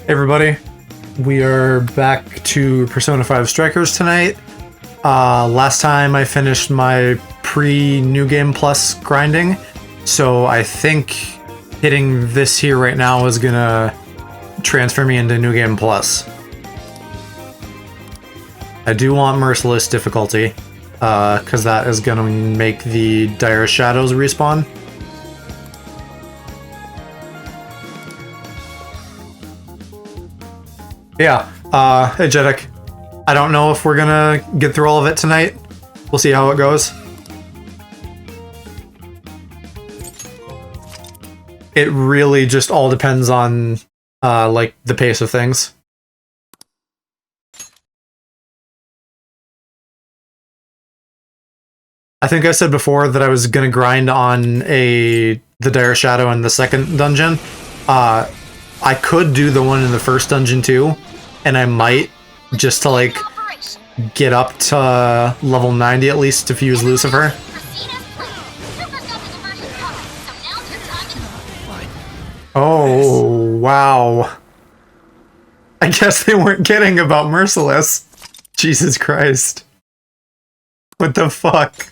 Everybody, we are back to Persona 5 Strikers tonight. Last time I finished my pre-New Game Plus grinding, so I think hitting this here right now is gonna transfer me into New Game Plus. I do want Merciless difficulty, because that is gonna make the Dire Shadows respawn. Yeah, Agetic. I don't know if we're gonna get through all of it tonight. We'll see how it goes. It really just all depends on, like, the pace of things. I think I said before that I was gonna grind on the Dire Shadow in the second dungeon. I could do the one in the first dungeon too, and I might, just to like get up to level 90 at least to fuse Lucifer. Oh, wow. I guess they weren't kidding about Merciless. Jesus Christ. What the fuck?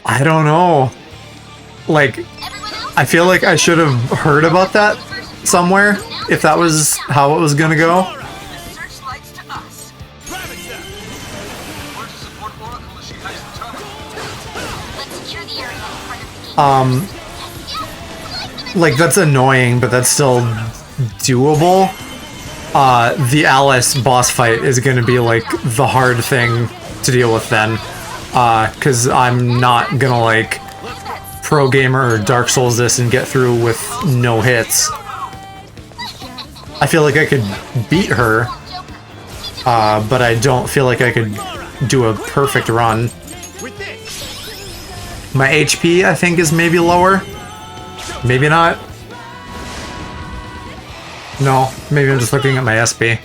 I don't know. Like, I feel like I should have heard about that somewhere, if that was how it was gonna go. Like, that's annoying, but that's still doable. The Alice boss fight is gonna be, like, the hard thing to deal with then. Because I'm not gonna, like, pro gamer or Dark Souls this and get through with no hits. I feel like I could beat her, but I don't feel like I could do a perfect run. My HP, I think, is maybe lower. Maybe not. No, maybe I'm just looking at my SP.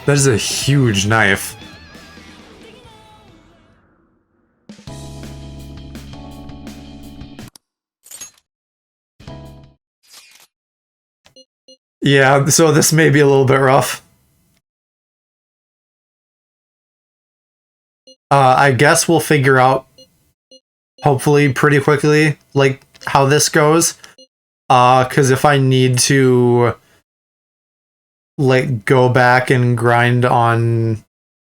That is a huge knife. Yeah, so this may be a little bit rough. I guess we'll figure out, hopefully pretty quickly, like, how this goes. Because if I need to, like, go back and grind on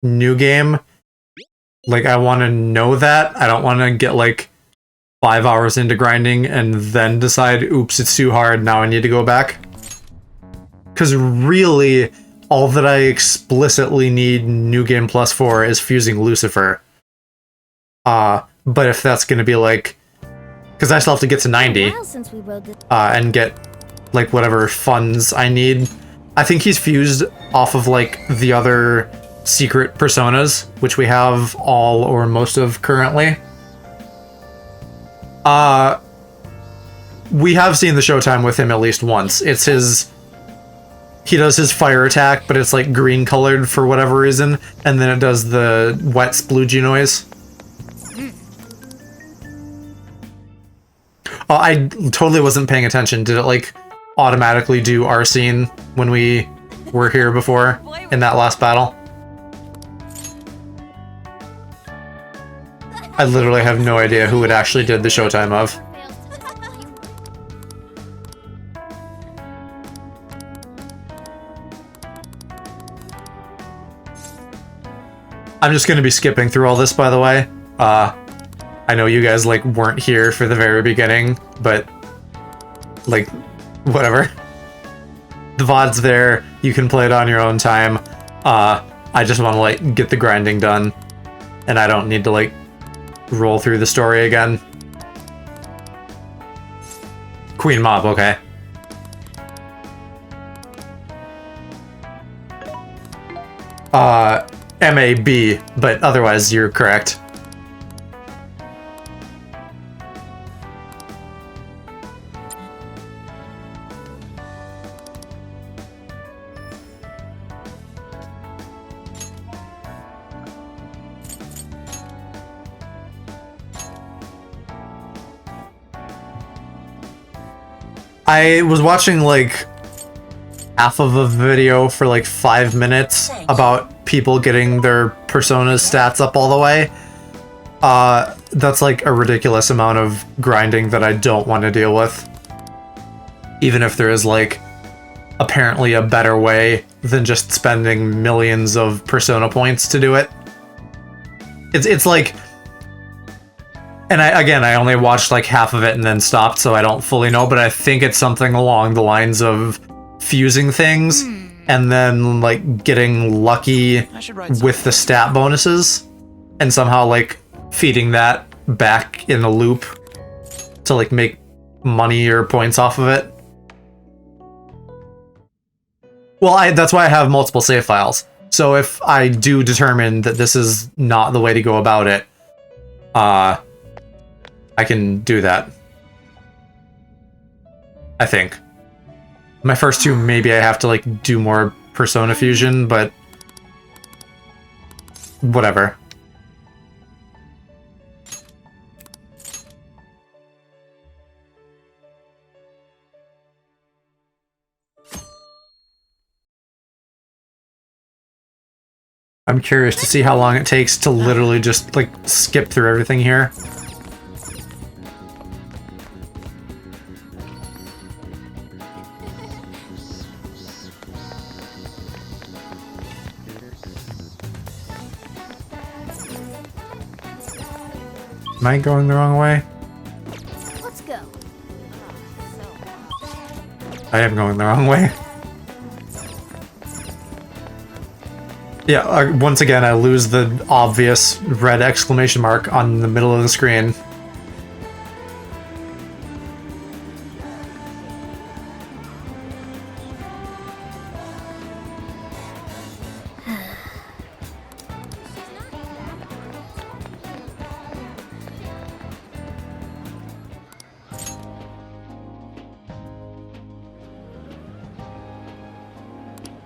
New Game, like, I want to know that. I don't want to get, like, 5 hours into grinding and then decide, oops, it's too hard, now I need to go back. Because really, all that I explicitly need New Game Plus for is fusing Lucifer. But if that's going to be, like... Because I still have to get to 90, and get, like, whatever funds I need. I think he's fused off of, like, the other secret personas, which we have all or most of currently. We have seen the showtime with him at least once. It's his... He does his fire attack, but it's, like, green colored for whatever reason, and then it does the wet sploogey noise. Oh, I totally wasn't paying attention. Did it, like, automatically do our scene when we were here before in that last battle? I literally have no idea who it actually did the showtime of. I'm just gonna be skipping through all this, by the way. I know you guys, like, weren't here for the very beginning, but, like, whatever. The VOD's there, you can play it on your own time. I just want to, like, get the grinding done, and I don't need to, like, roll through the story again. Queen Mob, okay. MAB, but otherwise you're correct. I was watching like half of a video for like 5 minutes about people getting their Persona's stats up all the way. That's like a ridiculous amount of grinding that I don't want to deal with. Even if there is like apparently a better way than just spending millions of Persona points to do it. It's like, and I only watched like half of it and then stopped, so I don't fully know, but I think it's something along the lines of fusing things and then like getting lucky with the stat bonuses and somehow like feeding that back in a loop to like make money or points off of it. Well, that's why I have multiple save files. So if I do determine that this is not the way to go about it, I can do that. I think. My first two, maybe I have to like do more Persona fusion, but whatever. I'm curious to see how long it takes to literally just like skip through everything here. Am I going the wrong way? Let's go. I am going the wrong way. Yeah, once again, I lose the obvious red exclamation mark on the middle of the screen.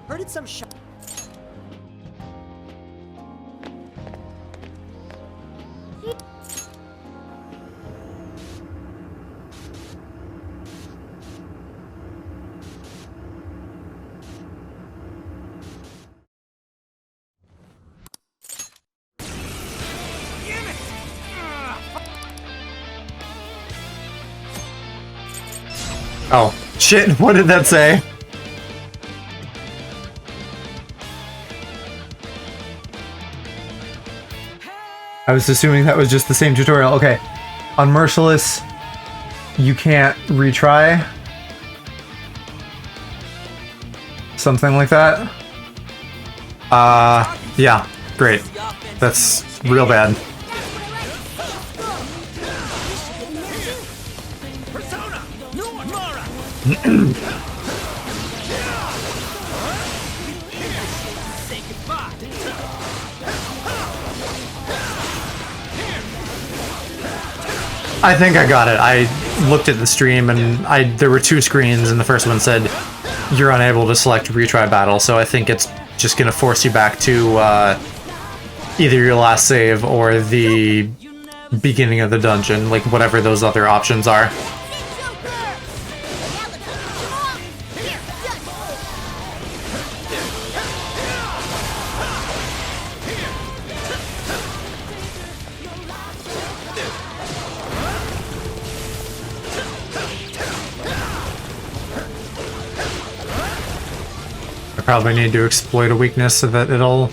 Heard it's some shot. Oh, shit, what did that say? I was assuming that was just the same tutorial. Okay. On Merciless, you can't retry. Something like that. Yeah, great. That's real bad. I think I got it. I looked at the stream and there were two screens and the first one said you're unable to select retry battle, so I think it's just gonna force you back to either your last save or the beginning of the dungeon, like whatever those other options are. I probably need to exploit a weakness so that it'll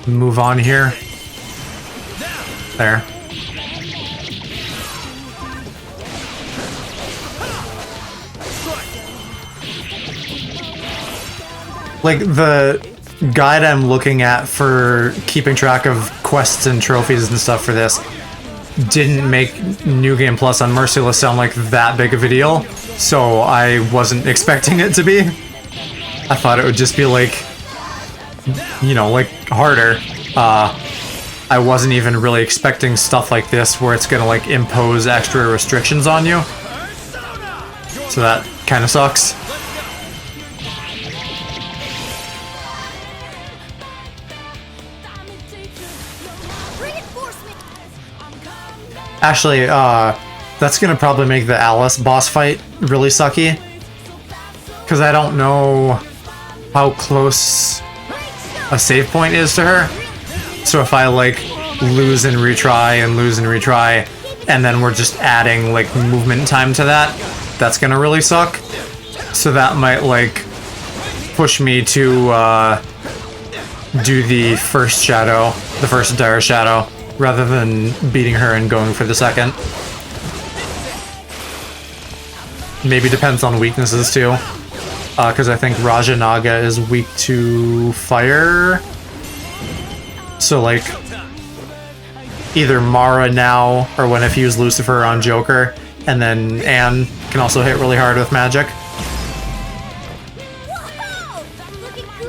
move on here. There. Like, the guide I'm looking at for keeping track of quests and trophies and stuff for this didn't make New Game Plus on Merciless sound like that big of a deal, so I wasn't expecting it to be. I thought it would just be like, you know, like harder. I wasn't even really expecting stuff like this where it's gonna like impose extra restrictions on you. So that kind of sucks. Actually, That's gonna probably make the Alice boss fight really sucky. Because I don't know how close a save point is to her. So if I like lose and retry and lose and retry, and then we're just adding like movement time to that, that's gonna really suck. So that might like push me to do the first shadow, the first dire shadow, rather than beating her and going for the second. Maybe depends on weaknesses too. Because I think Rajanaga is weak to fire. So like, either Mara now, or when if you use Lucifer on Joker, and then Anne can also hit really hard with magic.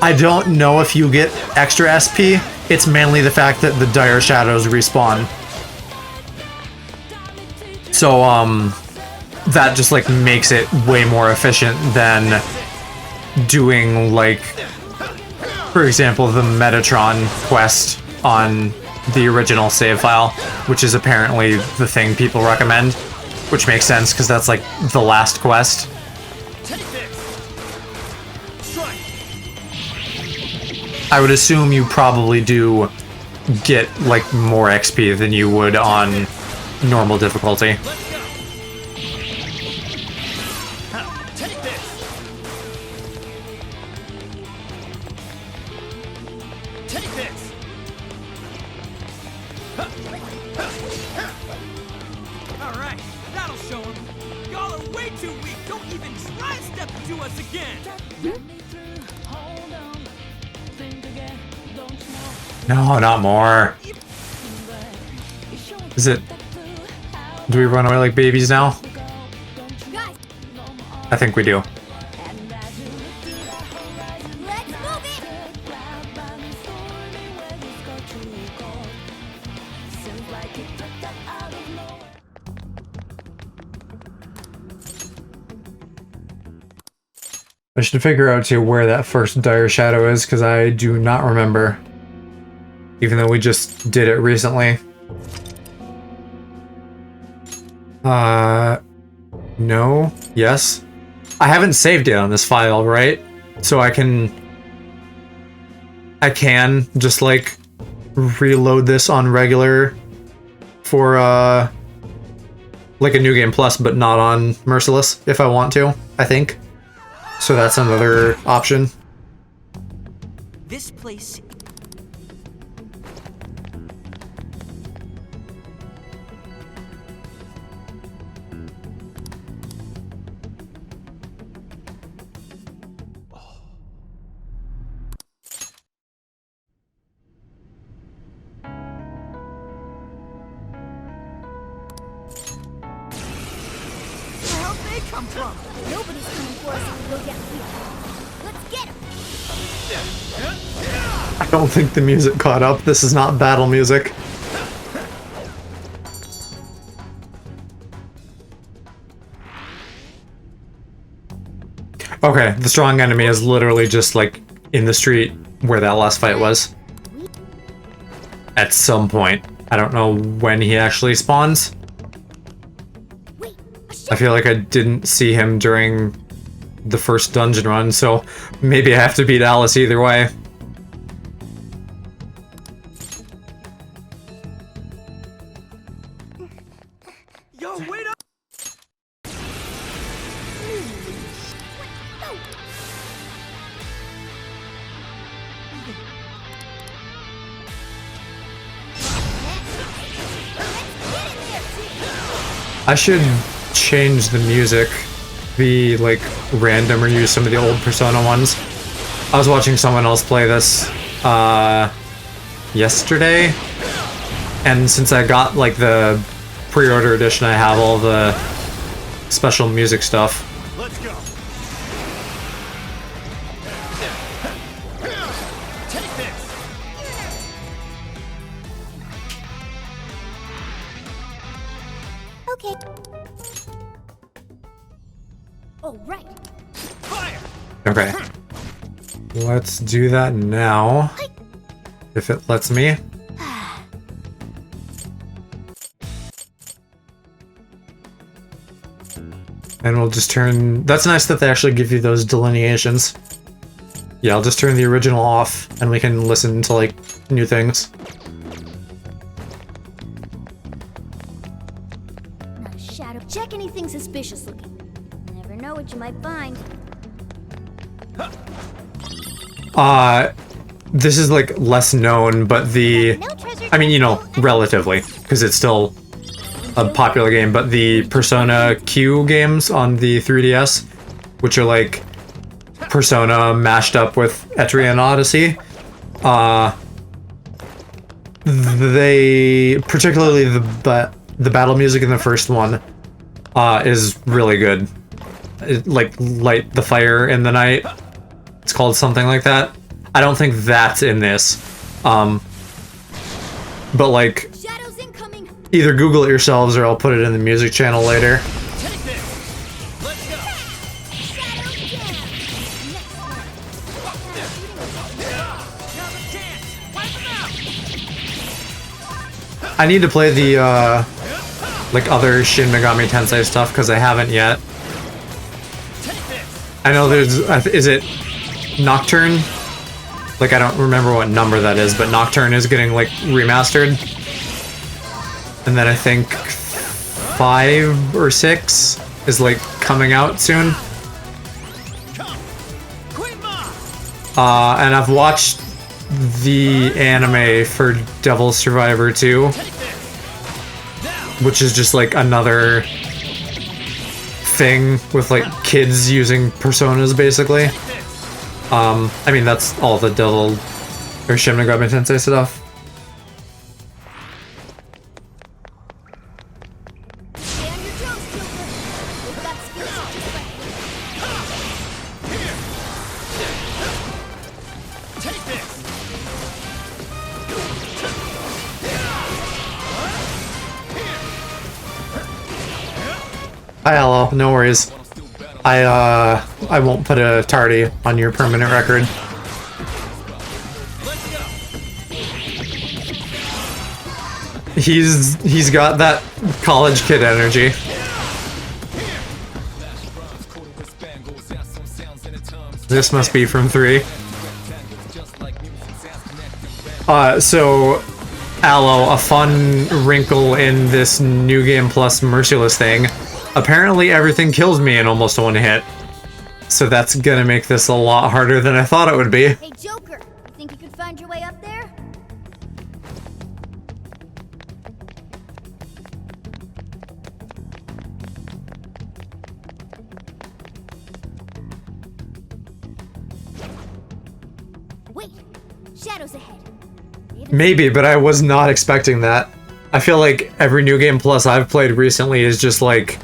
I don't know if you get extra SP, it's mainly the fact that the dire shadows respawn. So, that just like makes it way more efficient than doing like, for example, the Metatron quest on the original save file, which is apparently the thing people recommend, which makes sense because that's like the last quest. I would assume you probably do get like more XP than you would on normal difficulty. No, not more. Is it... Do we run away like babies now? I think we do. I should figure out too where that first dire shadow is, because I do not remember. Even though we just did it recently. No. Yes. I haven't saved it on this file, right? So I can just like reload this on regular for like a New Game Plus, but not on Merciless if I want to, I think. So that's another option. This place. Come from? Nobody's coming for us if we go down here. Let's get him! I don't think the music caught up. This is not battle music. Okay, the strong enemy is literally just like in the street where that last fight was. At some point. I don't know when he actually spawns. I feel like I didn't see him during the first dungeon run, so maybe I have to beat Alice either way. Yo, wait up! I should change the music, be like random or use some of the old Persona ones. I was watching someone else play this yesterday, and since I got like the pre-order edition, I have all the special music stuff. Let's go. Take this. Okay. Oh, right. Fire. Okay. Let's do that now. If it lets me. And we'll just turn... That's nice that they actually give you those delineations. Yeah, I'll just turn the original off, and we can listen to, like, new things. Not a shadow. Check anything suspicious looking. Never know what you might find. This is, like, less known, but the... No treasure. I mean, you know, relatively, because it's still a popular game, but the Persona Q games on the 3DS, which are, like, Persona mashed up with Etrian Odyssey, they... Particularly the battle music in the first one, is really good. Like, Light the Fire in the Night. It's called something like that. I don't think that's in this. But like, Shadows incoming. either Google it yourselves or I'll put it in the music channel later. Take this. Let's go. Shadows down. Next one. Now's a chance. Wipe them out. I need to play the, like, other Shin Megami Tensei stuff, because I haven't yet. Take this. I know there's... Is it Nocturne? Like, I don't remember what number that is, but Nocturne is getting, like, remastered. And then I think 5 or 6 is, like, coming out soon. Come. Queen Ma. And I've watched the anime for Devil Survivor 2, Take this. Now. which is just, like, another thing with, like, kids using personas, basically. Take this. I mean, that's all the Devil or Shin Megami Tensei stuff. Stay on your toes, Joker. We've got skills just like Take this. Hi, hello. No worries. I won't put a tardy on your permanent record. Let's go. He's got that college kid energy. This must be from 3. So, Aloe, a fun wrinkle in this New Game Plus Merciless thing. Apparently everything kills me in almost one hit. So that's gonna make this a lot harder than I thought it would be. Hey, Joker. You think you could find your way up there? Wait. Shadows ahead. Maybe, but I was not expecting that. I feel like every New Game Plus I've played recently is just like...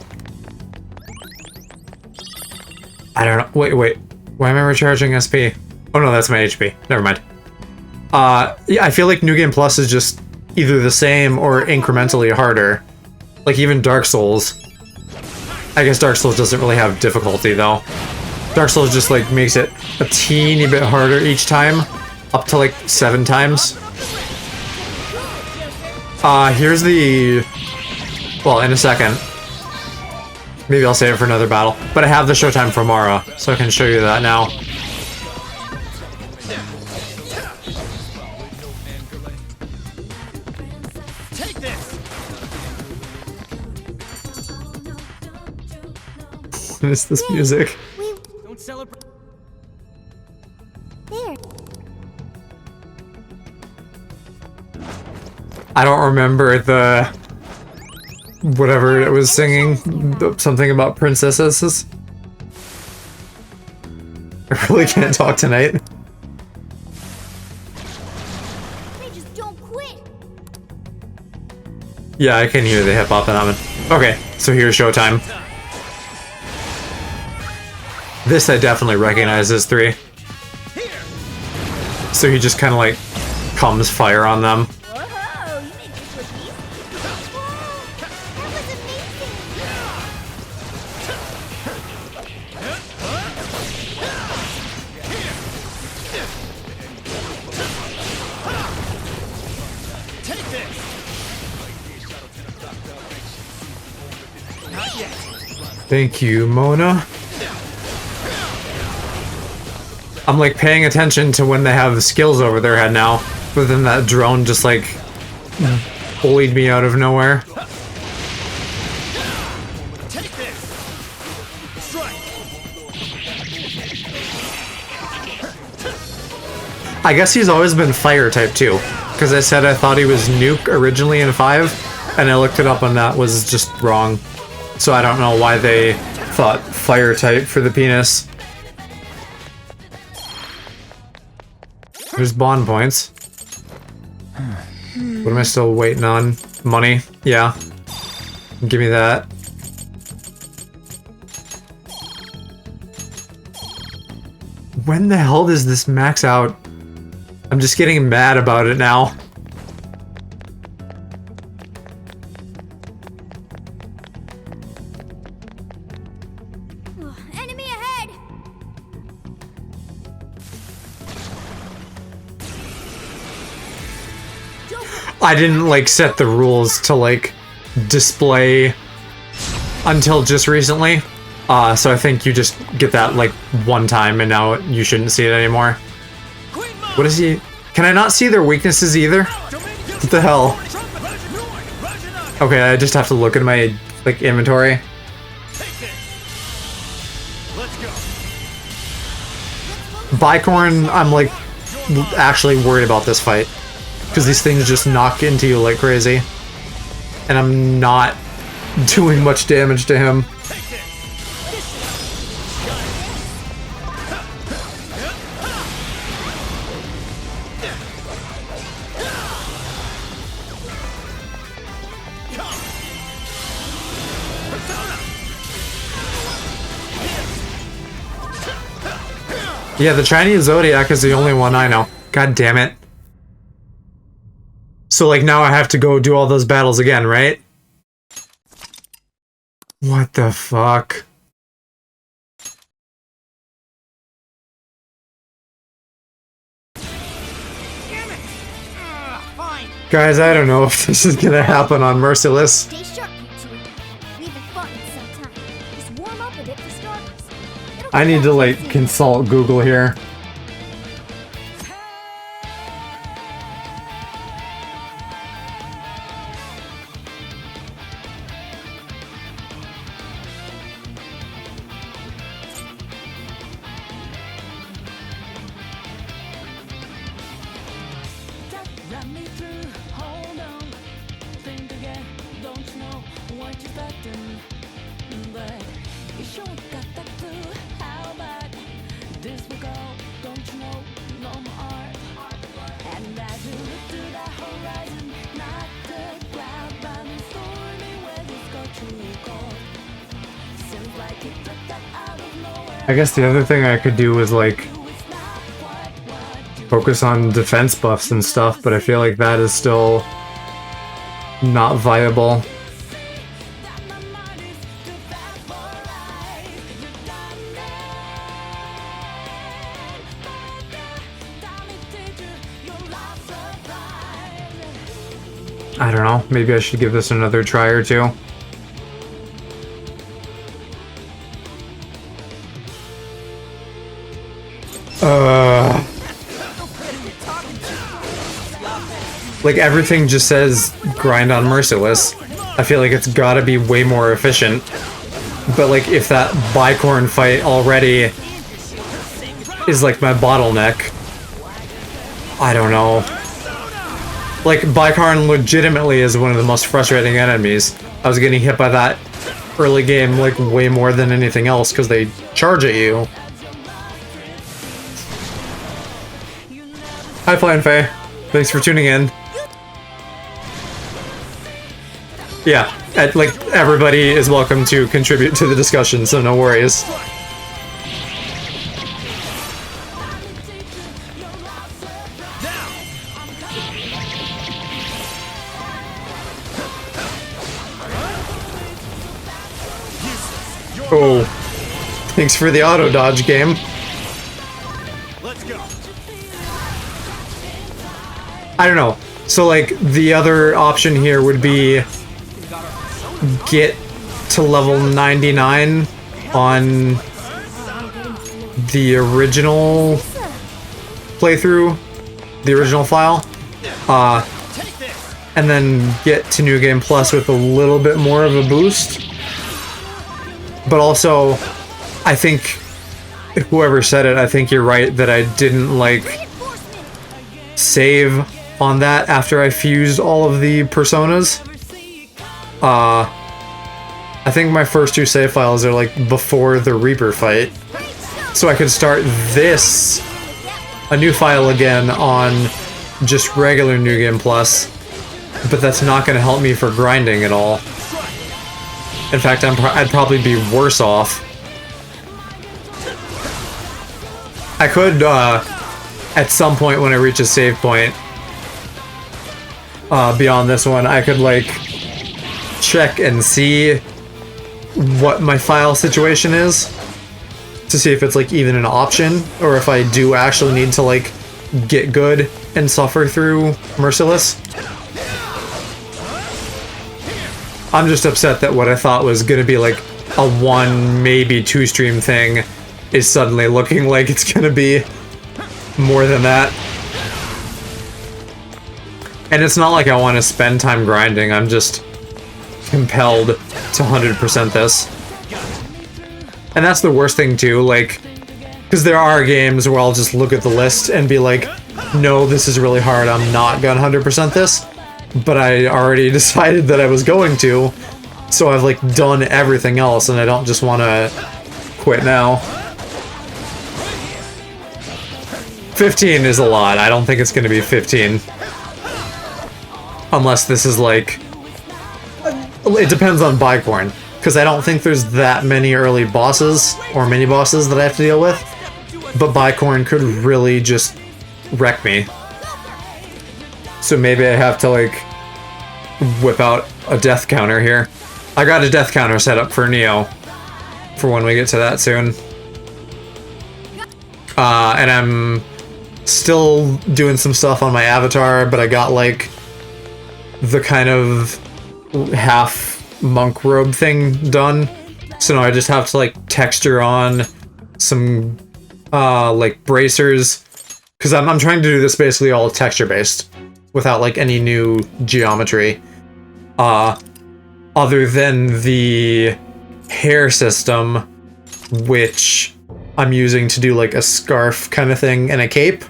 I don't know. Wait. Why am I recharging SP? Oh no, that's my HP. Never mind. Yeah, I feel like New Game Plus is just either the same or incrementally harder. Like even Dark Souls. I guess Dark Souls doesn't really have difficulty though. Dark Souls just like makes it a teeny bit harder each time. Up to like 7 times. Here's the... Well, in a second. Maybe I'll save it for another battle. But I have the showtime for Mara, so I can show you that now. Take this. What is this music? We Don't celebrate. there. I don't remember the... whatever it was singing. Something about princesses. I really can't talk tonight. They just don't quit. Yeah, I can hear the hip-hop and I'm... Okay, so here's showtime. This I definitely recognize as 3. So he just kind of like comes fire on them. Whoa, you made this look easy. Whoa, that was amazing. Take this. Not yet. Thank you, Mona. I'm like paying attention to when they have the skills over their head now, but then that drone just like bullied me out of nowhere. Take this. Strike. I guess he's always been fire type too, because I said I thought he was nuke originally in 5, and I looked it up and that was just wrong. So I don't know why they thought fire type for the penis. There's bond points. What am I still waiting on? Money? Yeah. Give me that. When the hell does this max out? I'm just getting mad about it now. Enemy ahead! I didn't like set the rules to like display until just recently. So I think you just get that like one time and now you shouldn't see it anymore. What is he? Can I not see their weaknesses either? What the hell? Okay, I just have to look at my like inventory. Bicorn, I'm like actually worried about this fight. Because these things just knock into you like crazy. And I'm not doing much damage to him. Yeah, the Chinese Zodiac is the only one I know. God damn it. So, like, now I have to go do all those battles again, right? What the fuck? Guys, I don't know if this is gonna happen on Merciless. Stay sharp, you two. We haven't fought in some time. Just warm up a bit for starters. It'll I come need to, back like, soon. consult Google here. I guess the other thing I could do is like focus on defense buffs and stuff, but I feel like that is still not viable. I don't know, maybe I should give this another try or two. Like everything just says grind on Merciless. I feel like it's gotta be way more efficient. But like if that Bicorn fight already is like my bottleneck, I don't know. Like Bicorn legitimately is one of the most frustrating enemies. I was getting hit by that early game like way more than anything else because they charge at you. Hi Flying Faye. Thanks for tuning in. Yeah, like everybody is welcome to contribute to the discussion, so no worries. Oh, thanks for the auto dodge game. Let's go. I don't know. So like the other option here would be get to level 99 on the original playthrough, the original file, and then get to New Game Plus with a little bit more of a boost. But also, I think, whoever said it, I think you're right that I didn't, like, save on that after I fused all of the personas. I think my first 2 save files are, like, before the Reaper fight. So I could start a new file again on just regular New Game Plus, but that's not going to help me for grinding at all. In fact, I'd probably be worse off. I could, at some point when I reach a save point, beyond this one, I could, like, check and see what my file situation is, to see if it's, like, even an option, or if I do actually need to, like, get good and suffer through Merciless. I'm just upset that what I thought was gonna be, like, a 1, maybe 2 stream thing is suddenly looking like it's gonna be more than that. And it's not like I want to spend time grinding, I'm just compelled to 100% this. And that's the worst thing too, like, because there are games where I'll just look at the list and be like, no, this is really hard, I'm not gonna 100% this. But I already decided that I was going to, so I've, like, done everything else and I don't just want to quit now. 15 is a lot, I don't think it's gonna be 15. Unless this is, like... It depends on Bicorn, because I don't think there's that many early bosses, or mini-bosses that I have to deal with. But Bicorn could really just wreck me. So maybe I have to, like, whip out a death counter here. I got a death counter set up for Neo, for when we get to that soon. And I'm still doing some stuff on my avatar, but I got, like, the kind of half monk robe thing done. So now I just have to, like, texture on some, like, bracers. Because I'm trying to do this basically all texture-based, without, like, any new geometry. Other than the hair system, which I'm using to do, like, a scarf kind of thing and a cape.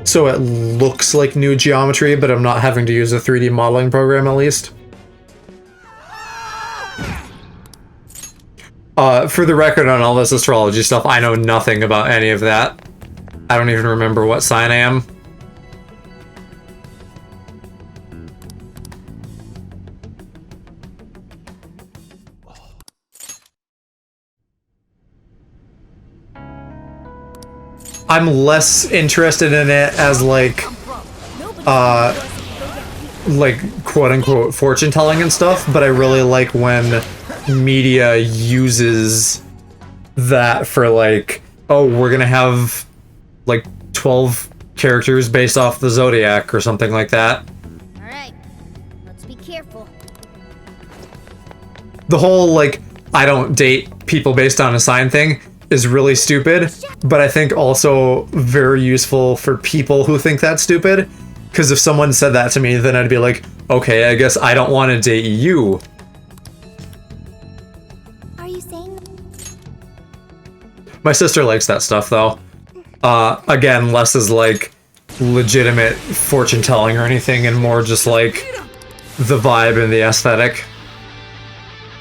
So it looks like new geometry, but I'm not having to use a 3D modeling program, at least. For the record on all this astrology stuff, I know nothing about any of that. I don't even remember what sign I am. I'm less interested in it as, like quote-unquote fortune-telling and stuff, but I really like when media uses that for, like, oh, we're gonna have, like, 12 characters based off the Zodiac or something like that. Alright, let's be careful. The whole, like, I don't date people based on a sign thing is really stupid, but I think also very useful for people who think that's stupid, because if someone said that to me, then I'd be like, okay, I guess I don't want to date you. Are you saying? My sister likes that stuff, though. Again, less as, like, legitimate fortune-telling or anything, and more just, like, the vibe and the aesthetic.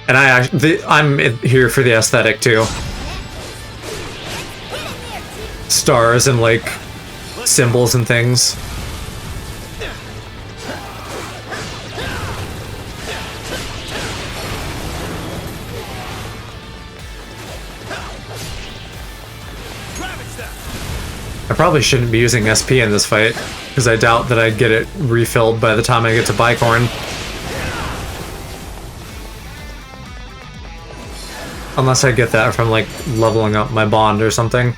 And I'm here for the aesthetic, too. Stars and, like, symbols and things. I probably shouldn't be using SP in this fight, because I doubt that I'd get it refilled by the time I get to Bicorn. Unless I get that from, like, leveling up my bond or something.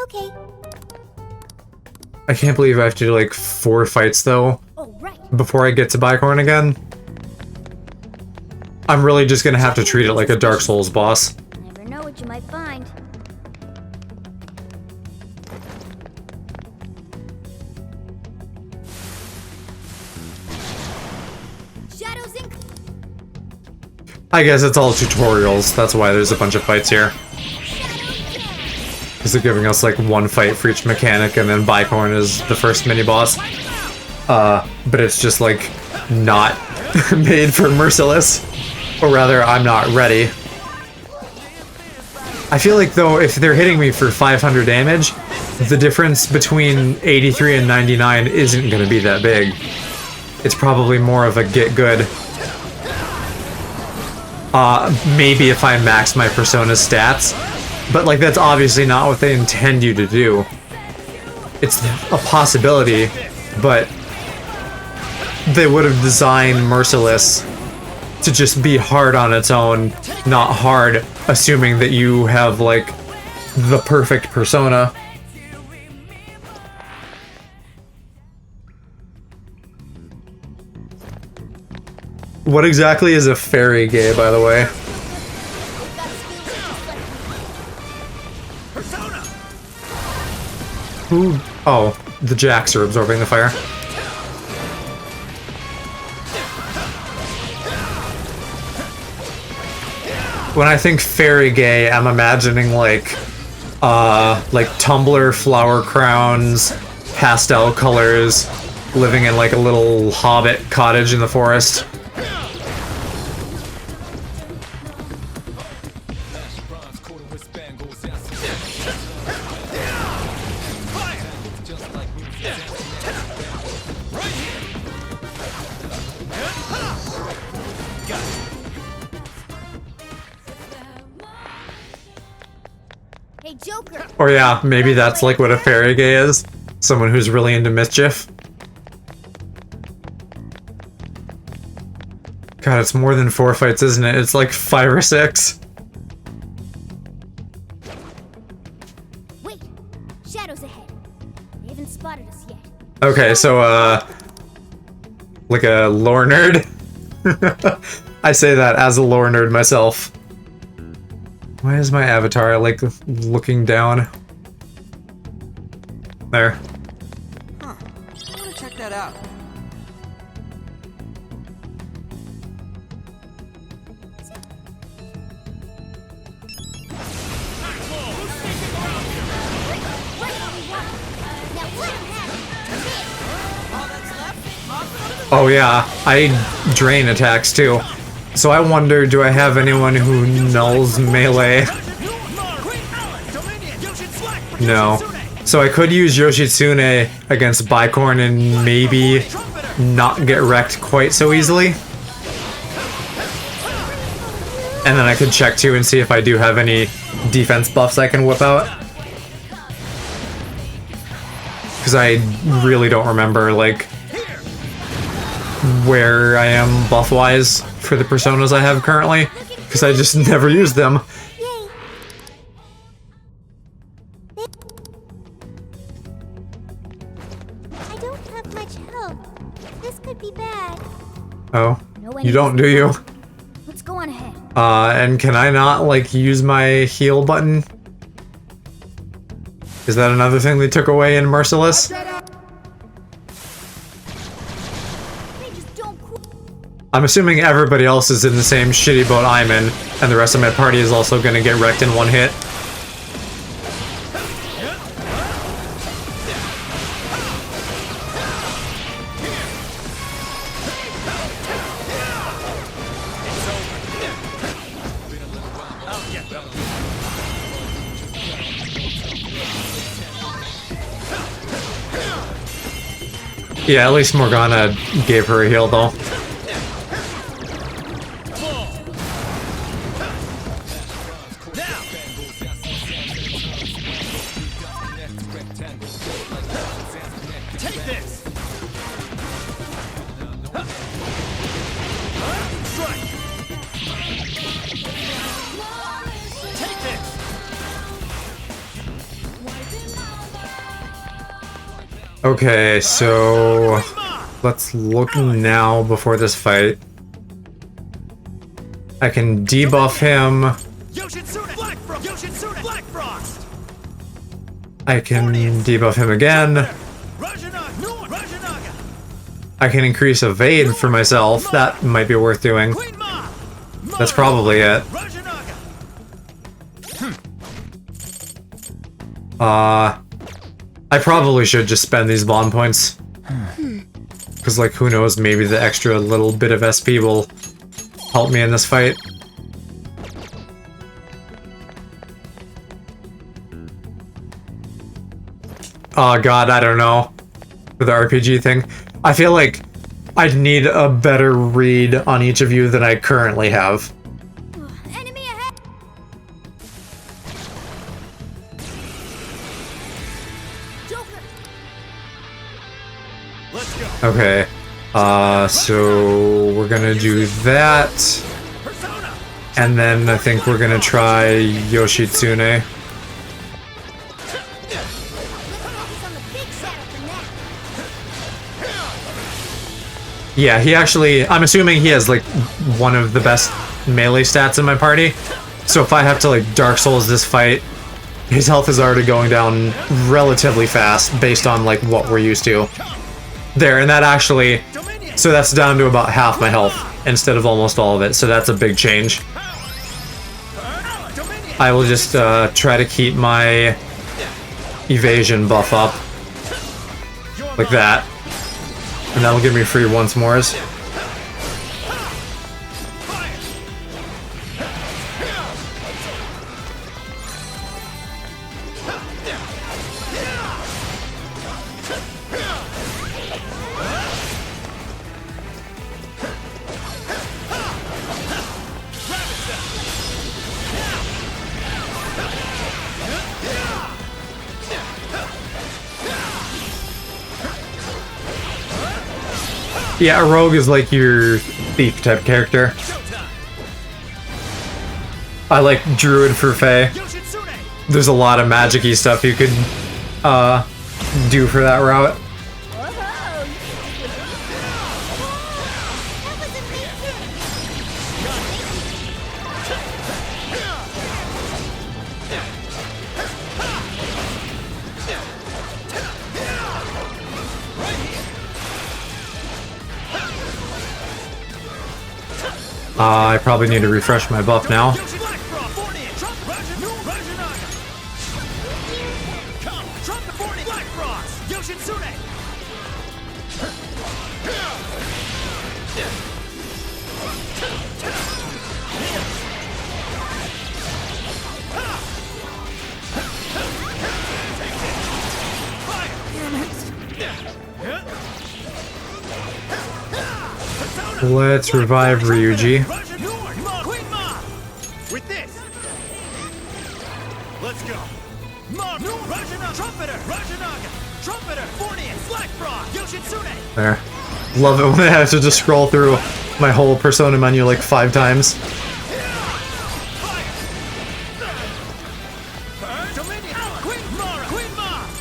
Okay. I can't believe I have to do, like, 4 fights, though, Oh, right. before I get to Bicorn again. I'm really just gonna have to treat it like a Dark Souls boss. Never know what you might find. Shadows in. I guess it's all tutorials, that's why there's a bunch of fights here. Because they're giving us like one fight for each mechanic, and then Bicorn is the first mini-boss. But it's just like not made for Merciless. Or rather, I'm not ready. I feel like though, if they're hitting me for 500 damage, the difference between 83 and 99 isn't going to be that big. It's probably more of a get good. Maybe if I max my Persona's stats. But like, that's obviously not what they intend you to do. It's a possibility, but they would have designed Merciless to just be hard on its own, not hard, assuming that you have, like, the perfect persona. What exactly is a fairy gay, by the way? Persona! Who? Oh, the jacks are absorbing the fire. When I think fairy gay, I'm imagining like Tumblr flower crowns, pastel colors, living in like a little hobbit cottage in the forest. Hey, Joker. Or yeah, maybe that's like what a fairy gay is. Someone who's really into mischief. God, it's more than 4 fights, isn't it? It's like 5 or 6. Wait, shadows ahead. They haven't spotted us yet. Okay, so like a lore nerd. I say that as a lore nerd myself. Why is my avatar like looking down? There. Huh. I wanna check that out. Oh yeah, I drain attacks too. So I wonder, do I have anyone who nulls melee? No. So I could use Yoshitsune against Bicorn and maybe not get wrecked quite so easily. And then I could check too and see if I do have any defense buffs I can whip out. Because I really don't remember, like, where I am buff-wise for the personas I have currently. Because I just never use them. Yay. I don't have much health. This could be bad. Oh, you don't, do you? Let's go on ahead. And can I not, like, use my heal button? Is that another thing they took away in Merciless? They just don't quit. I'm assuming everybody else is in the same shitty boat I'm in, and the rest of my party is also gonna get wrecked in one hit. Yeah, at least Morgana gave her a heal, though. Take this! Strike! Take this! Okay, so let's look now before this fight. I can debuff him. Yoshitsune Black Frost. Yoshitsune Black Frost. I can debuff him again. Rajanaga. No. Rajanaga. I can increase evade for myself. That might be worth doing. Queen Ma. That's probably it. Rajanaga. I probably should just spend these bond points. Because, like, who knows, maybe the extra little bit of SP will help me in this fight. Oh god, I don't know. For the RPG thing. I feel like I'd need a better read on each of you than I currently have. Enemy ahead! Joker! Let's go. Okay. So we're gonna do that. Persona. And then I think we're gonna try Yoshitsune. Let's focus on the big shadow for now. Yeah, he actually... I'm assuming he has, like, one of the best melee stats in my party. So if I have to, like, Dark Souls this fight, his health is already going down relatively fast based on, like, what we're used to. There, and that actually... So that's down to about half my health instead of almost all of it, so that's a big change. I will just try to keep my evasion buff up. Like that. And that'll give me free once mores. Yeah, a rogue is like your thief type character. I like druid for Fae. Yoshitsune. There's a lot of magic-y stuff you could do for that route. Whoa! That was amazing! I probably need to refresh my buff now. Yoshi Black Frost. Warden. Trump. Rajanaga. Come. Trump the Warden. Black Frost. Yoshitsune. Let's revive Ryuji. Queen Ma. With this. Let's go. Ma. Rajanaga. Trumpeter. Rajanaga. Trumpeter. Warden. Black Frost. Yoshitsune. There. Love it when I have to just scroll through my whole persona menu like 5 times.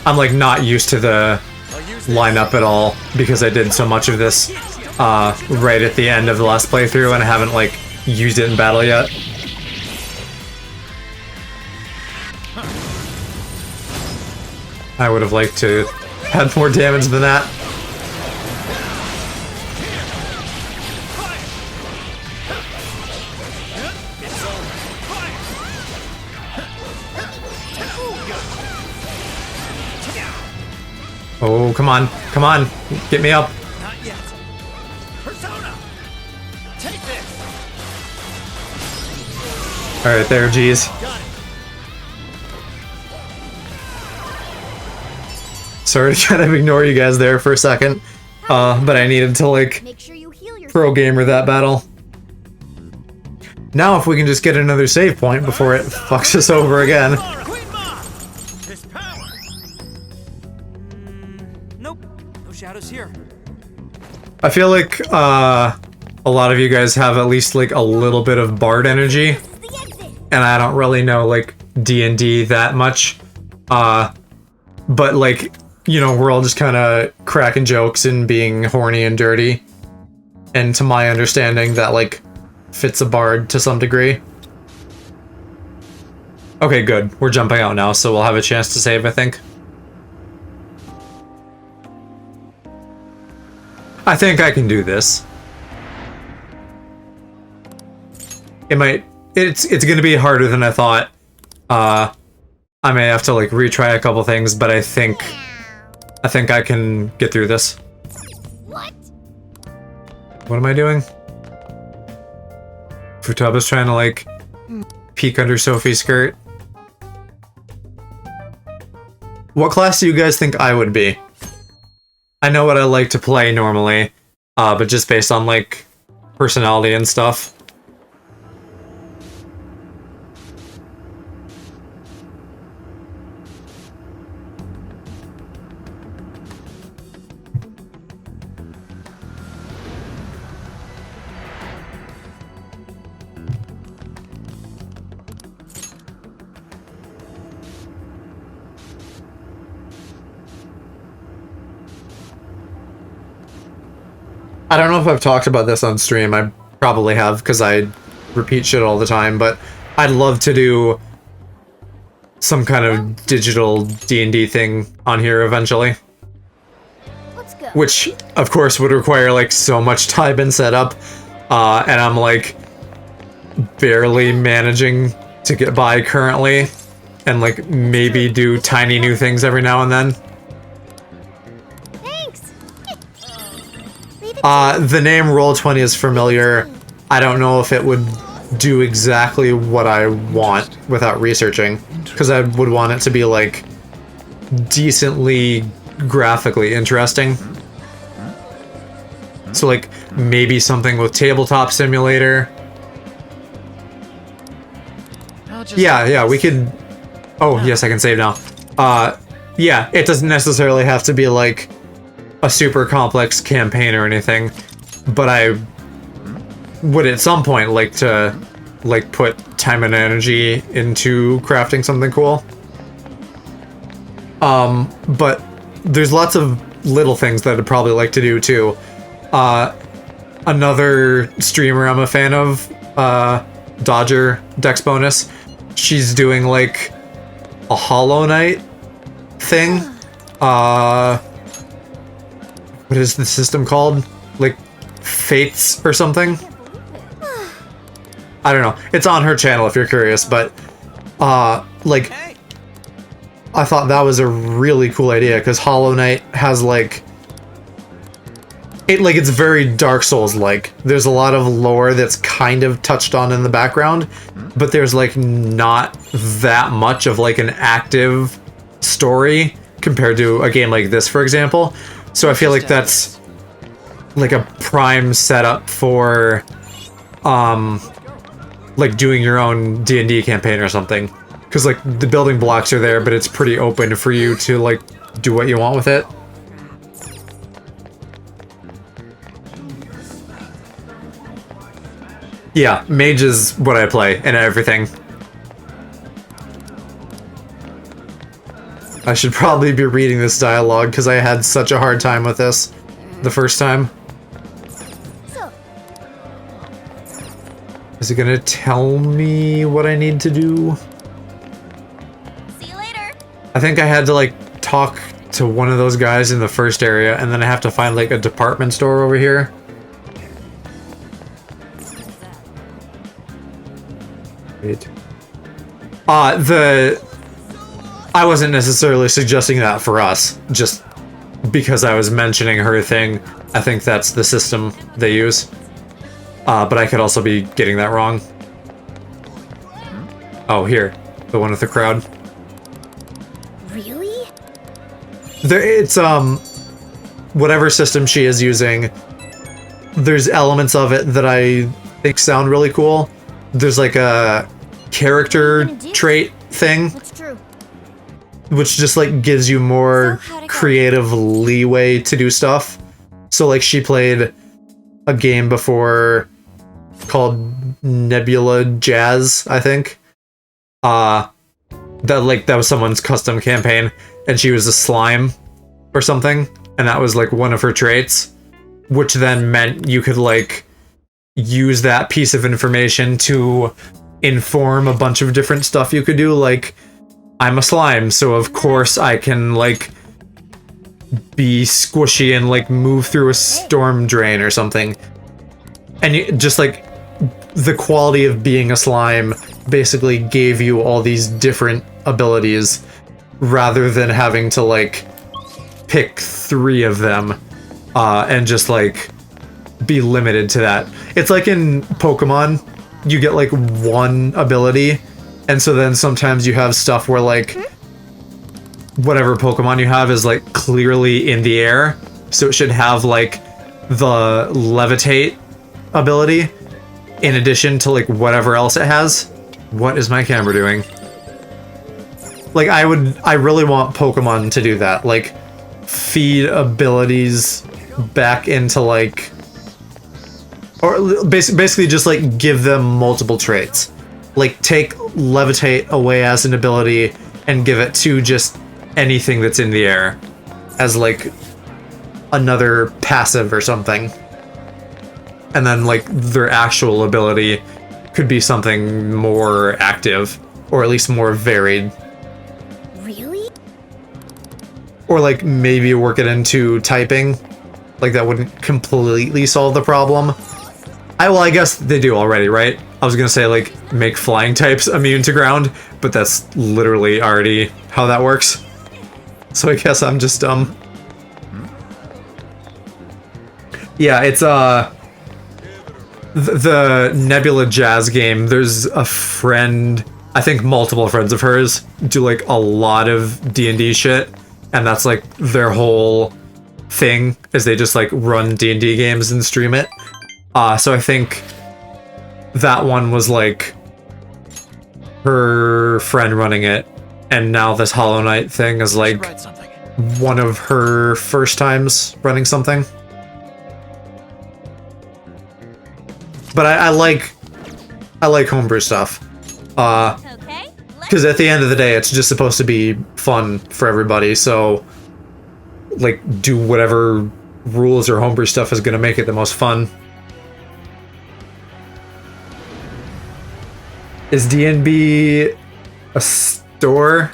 I'm like not used to the lineup at all because I did so much of this right at the end of the last playthrough and I haven't like used it in battle yet. I would have liked to have more damage than that. Oh, come on. Come on. Get me up. Not yet. Persona. Take this. Alright, there, geez. Got it. Sorry to kind of ignore you guys there for a second. But I needed to, like, Make sure you heal yourself. pro gamer that battle. Now if we can just get another save point before it fucks us over again. Queen Ma. His power. Nope. No shadows here. I feel like, a lot of you guys have at least, like, a little bit of bard energy. This is the exit. And I don't really know, like, D&D that much. But, like, you know, we're all just kind of cracking jokes and being horny and dirty. And to my understanding, that, like, fits a bard to some degree. Okay, good. We're jumping out now, so we'll have a chance to save, I think. I think I can do this. It's gonna be harder than I thought. I may have to like retry a couple things, but I think I can get through this. What? What am I doing? Futaba's trying to like peek under Sophie's skirt. What class do you guys think I would be? I know what I like to play normally, but just based on like personality and stuff. I don't know if I've talked about this on stream. I probably have because I repeat shit all the time, but I'd love to do some kind of digital D&D thing on here eventually. Let's go. Which, of course, would require like so much time and setup, and I'm like barely managing to get by currently, and like maybe do tiny new things every now and then. Thanks. The name Roll20 is familiar. I don't know if it would do exactly what I want without researching, because I would want it to be like decently graphically interesting. So like maybe something with tabletop simulator. Yeah, we could. Oh yes, I can save now. Yeah, it doesn't necessarily have to be like a super complex campaign or anything, but I would at some point like to like put time and energy into crafting something cool. But there's lots of little things that I'd probably like to do too. Another streamer I'm a fan of, Dodger Dex Bonus, she's doing like a Hollow Knight thing. What is the system called? Like Fates or something? I don't know. It's on her channel if you're curious, but like I thought that was a really cool idea because Hollow Knight has like it's very Dark Souls like. There's a lot of lore that's kind of touched on in the background, but there's like not that much of like an active story compared to a game like this, for example. So I feel like that's like a prime setup for like doing your own D&D campaign or something, because like the building blocks are there, but it's pretty open for you to like do what you want with it. Yeah, mage is what I play and everything. I should probably be reading this dialogue because I had such a hard time with this the first time. So, Is it gonna tell me what I need to do? see you later. I think I had to like talk to one of those guys in the first area, and then I have to find like a department store over here. Wait. I wasn't necessarily suggesting that for us, just because I was mentioning her thing. I think that's the system they use. But I could also be getting that wrong. Oh, here. The one with the crowd. Really? It's, whatever system she is using, there's elements of it that I think sound really cool. There's like a character trait thing, What's true? which just like gives you more So, how'd it go? creative leeway to do stuff. So like she played a game before called Nebula Jazz, I think. That was someone's custom campaign, and she was a slime or something, and that was like one of her traits, which then meant you could like use that piece of information to inform a bunch of different stuff you could do. Like, I'm a slime, so of course I can, like, be squishy and, like, move through a storm drain or something. And you, just, like, the quality of being a slime basically gave you all these different abilities rather than having to, like, pick 3 of them and just, like, be limited to that. It's like in Pokemon, you get, like, 1 ability, and so then sometimes you have stuff where, like, whatever Pokemon you have is, like, clearly in the air, so it should have, like, the levitate ability in addition to, like, whatever else it has. What is my camera doing? Like, I really want Pokemon to do that. Like, feed abilities back into, like, or basically just, like, give them multiple traits. Like, take levitate away as an ability and give it to just anything that's in the air as, like, another passive or something. And then, like, their actual ability could be something more active, or at least more varied. Really? Or, like, maybe work it into typing. Like, that wouldn't completely solve the problem. Well, I guess they do already, right? I was gonna say, like, make flying types immune to ground, but that's literally already how that works. So I guess I'm just dumb. Yeah, it's, the Nebula Jazz game, there's a friend, I think multiple friends of hers, do, like, a lot of D&D shit, and that's, like, their whole thing, is they just, like, run D&D games and stream it. So I think that one was, like, her friend running it, and now this Hollow Knight thing is, like, Write something. one of her first times running something. But I like homebrew stuff. Okay. Because at the end of the day, it's just supposed to be fun for everybody, so, like, do whatever rules or homebrew stuff is gonna make it the most fun. Is D&B a store?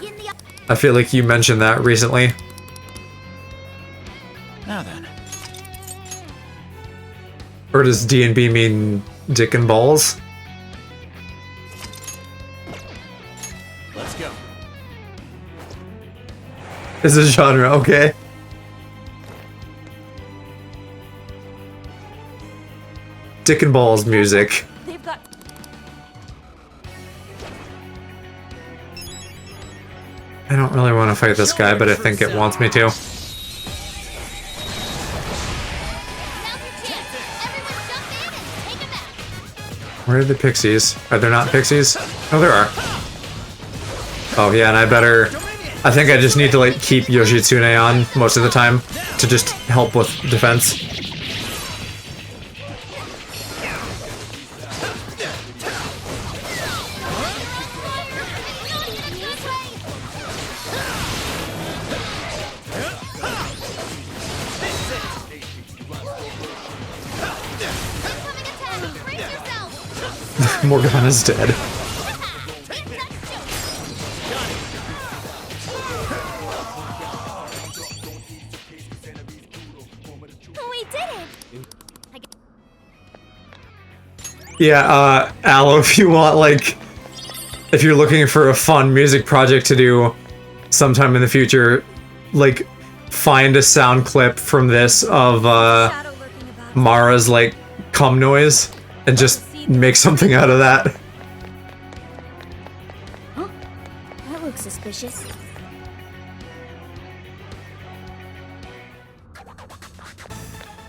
I feel like you mentioned that recently. Now then. Or does D&B mean dick and balls? Let's go. Is a genre, okay. Dick and balls music. They've got. I don't really want to fight this guy, but I think it wants me to. Now's your chance. Everyone jump in and take it back. Where are the pixies? Are there not pixies? Oh, there are. Oh, yeah, and I think I just need to, like, keep Yoshitsune on most of the time to just help with defense. Morgana's dead. We did it! Yeah, Aloe, if you want, like, if you're looking for a fun music project to do sometime in the future, like, find a sound clip from this of, Mara's, like, cum noise, and just make something out of that. Huh? That looks suspicious.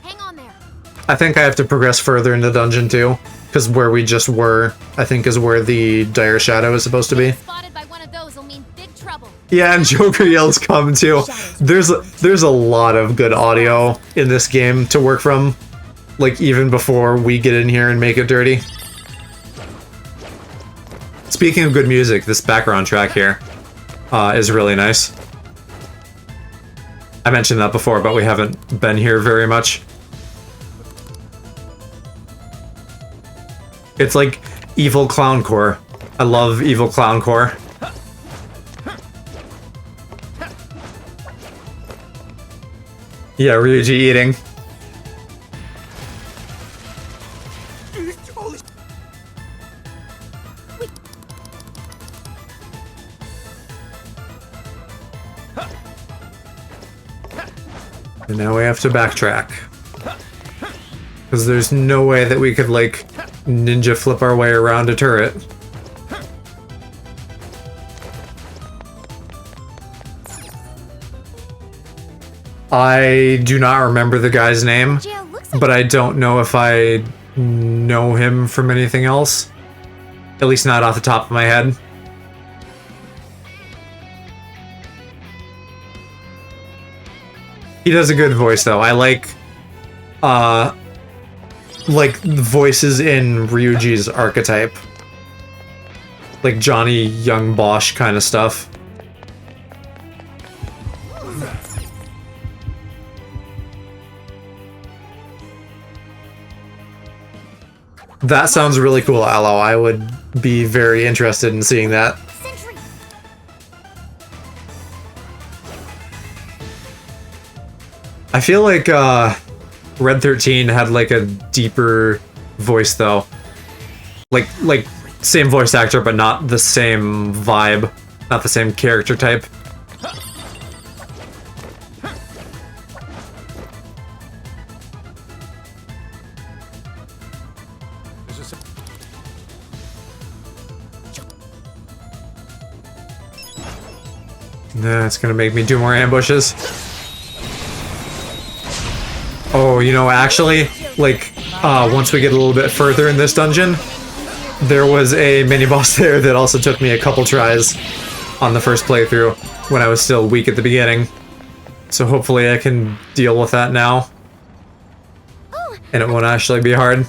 Hang on there. I think I have to progress further into dungeon too, because where we just were, I think, is where the Dire Shadow is supposed to be. Spotted by one of those will mean big trouble. Yeah, and Joker yells come too. There's a lot of good audio in this game to work from, like, even before we get in here and make it dirty. Speaking of good music, this background track here is really nice. I mentioned that before, but we haven't been here very much. It's like evil clown core. I love evil clown core. Yeah, Ryuji eating. And now we have to backtrack. Because there's no way that we could, like, ninja flip our way around a turret. I do not remember the guy's name, Jill, looks like but I don't know if I know him from anything else. At least not off the top of my head. He does a good voice, though. I like the voices in Ryuji's archetype. Like Johnny Young Bosch kind of stuff. That sounds really cool, Aloe. I would be very interested in seeing that. Sentry. I feel like Red 13 had like a deeper voice though. Like same voice actor but not the same vibe, not the same character type. Nah, it's gonna make me do more ambushes. Oh, you know, actually, like, once we get a little bit further in this dungeon, there was a mini-boss there that also took me a couple tries on the first playthrough when I was still weak at the beginning. So hopefully I can deal with that now. And it won't actually be hard.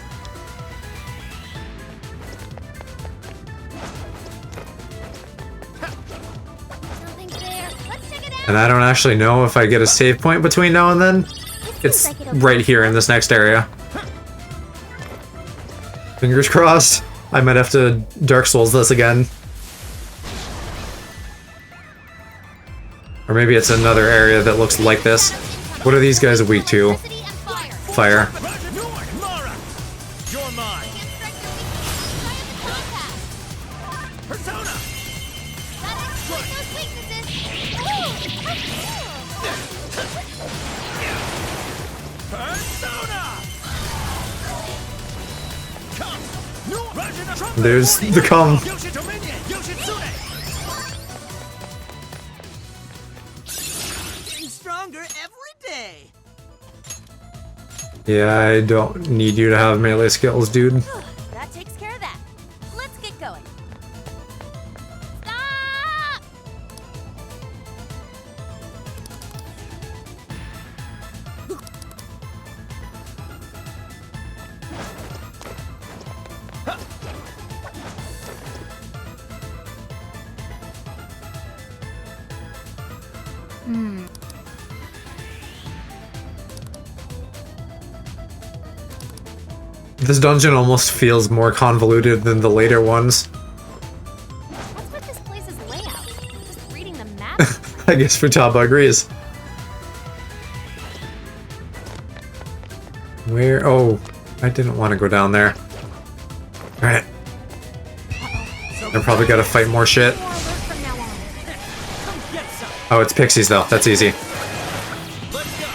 Something's there. Let's check it out. And I don't actually know if I get a save point between now and then. It's right here in this next area. Fingers crossed. I might have to Dark Souls this again. Or maybe it's another area that looks like this. What are these guys weak to? Electricity and fire. Fire. Mara! You're mine! Can't strike your weaknesses. Try the compass. Persona! Gotta exploit those weaknesses. Persona! Come! New Rajana Trumpet! There's the come. Yoshitsune! Getting stronger every day! Yeah, I don't need you to have melee skills, dude. That takes care of that. Let's get going. Stop! This dungeon almost feels more convoluted than the later ones. What's with this place's layout? Just reading the map? I guess Futaba agrees. Where? Oh, I didn't want to go down there. Alright. I probably gotta fight more shit. More alert from now on. Come get some! Oh, it's pixies though. That's easy. Let's go!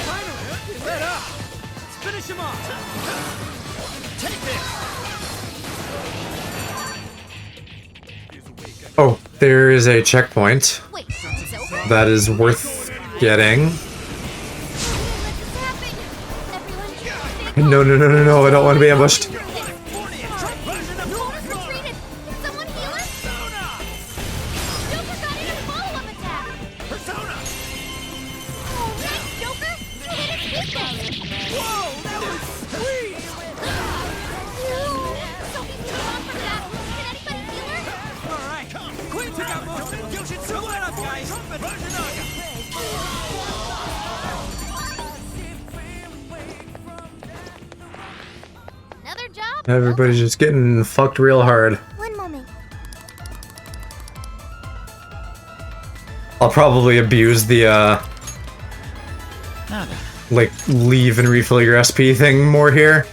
Finally! Let up! Let's finish him off! Take this! Oh, there is a checkpoint. Wait, it's over? That is worth getting. No, no, no, no, no, I don't want to be ambushed. Retreated. Someone heal us? Joker got in a follow-up attack. Persona! Oh, thanks, Joker. You hit his weakness. Whoa, that was sweet! Sophie's too long for that. Can anybody heal her? Alright, Queen took out most of it. Yoshitsune, let up, guys! Everybody's just getting fucked real hard. One moment. I'll probably abuse the, Nada. like, leave and refill your SP thing more here.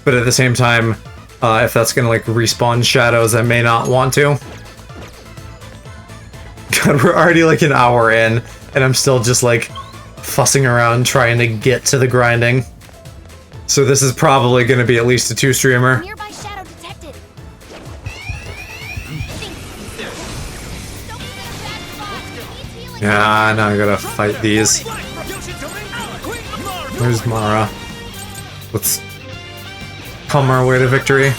But at the same time, if that's gonna, like, respawn shadows, I may not want to. God, we're already, like, an hour in, and I'm still just, like, fussing around trying to get to the grinding. So this is probably gonna be at least a 2-streamer. Nearby shadow detected. Yeah, now I gotta fight these. Where's Mara? Let's come our way to victory.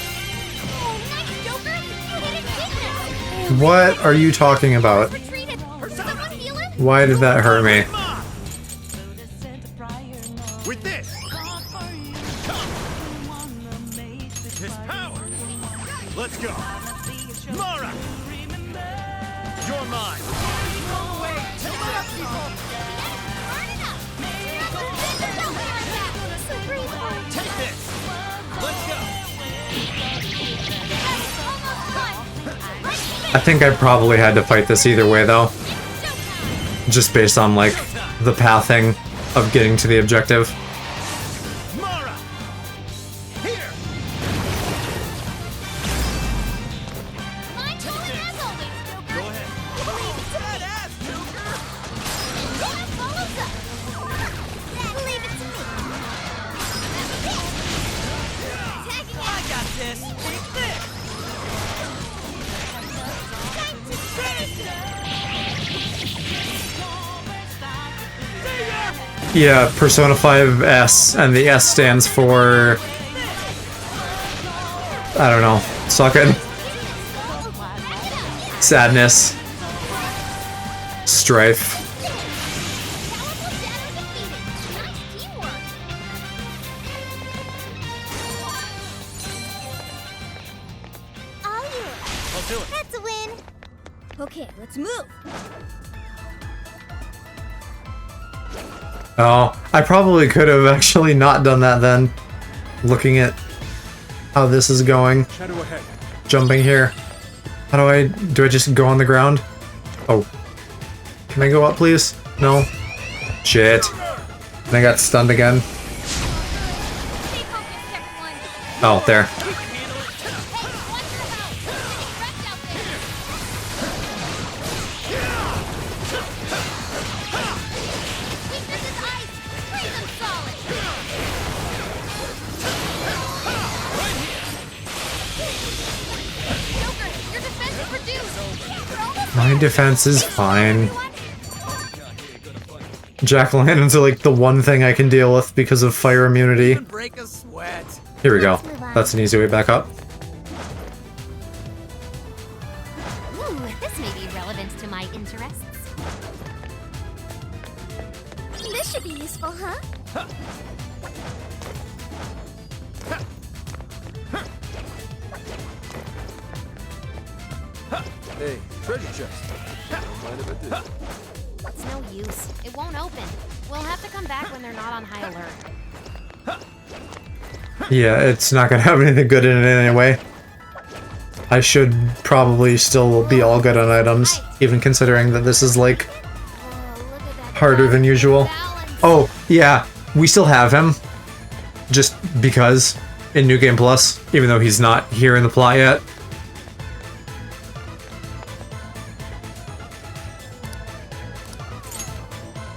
What are you talking about? Why did that hurt me? With this. His power. Let's go. Mara. You're mine. Take this. Let's go. I think I probably had to fight this either way, though. Just based on, like, the pathing of getting to the objective. Mara. Here. Go ahead. I got this. Take this. Yeah, Persona 5S, and the S stands for... I don't know. Suckin'. Sadness. Strife. I'll do it. That's a win. Okay, let's move. Oh, I probably could have actually not done that then. Looking at how this is going. Shadow ahead. Jumping here. How do I just go on the ground? Oh. Can I go up, please? No? Shit. And I got stunned again. Stay focused, everyone. Oh, there. My defense is fine. Jack-o'-lanterns are like the one thing I can deal with because of fire immunity. Break a sweat. Here we go. That's an easy way back up. Ooh, this may be relevant to my interests. This should be useful, huh? Hey, treasure chest. Don't mind if I do. It's no use. It won't open. We'll have to come back when they're not on high alert. Yeah, it's not gonna have anything good in it anyway. I should probably still be all good on items, even considering that this is like Look at that harder than usual. balance. Oh, yeah, we still have him. Just because in New Game Plus, even though he's not here in the plot yet.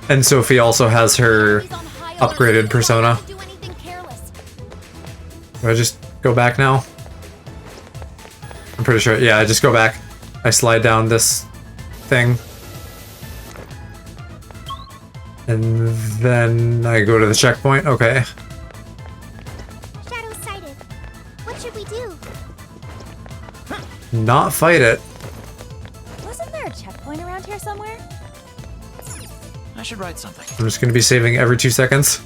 And Sophie also has her He's on high alert. upgraded persona. Don't do anything careless. Do I just go back now? I'm pretty sure. Yeah, I just go back. I slide down this thing. And then I go to the checkpoint. Okay. Shadow sighted. What should we do? Not fight it. Wasn't there a checkpoint around here somewhere? I should write something. I'm just gonna be saving every 2 seconds.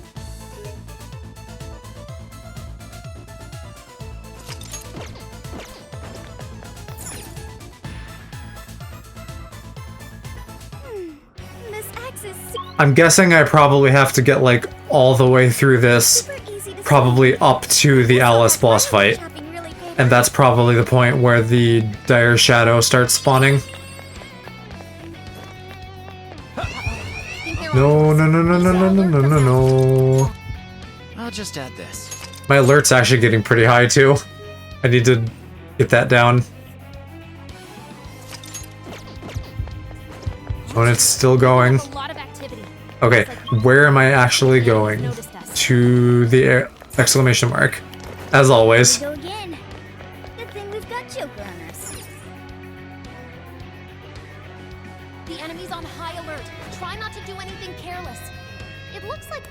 This axe is I'm guessing I probably have to get like all the way through this, super easy to probably up to the Alice boss fight. Chopping And that's probably the point where the dire shadow starts spawning. No, no, no, no, no, no, no, no, no, no. I'll just add this. My alert's actually getting pretty high too. I need to get that down. Oh, and it's still going. A lot of activity. Okay, where am I actually going? Noticed us. To the exclamation mark. As always. Go again. Good thing we've got Joker on us. The enemy's on high alert. Try not to do anything careless. It looks like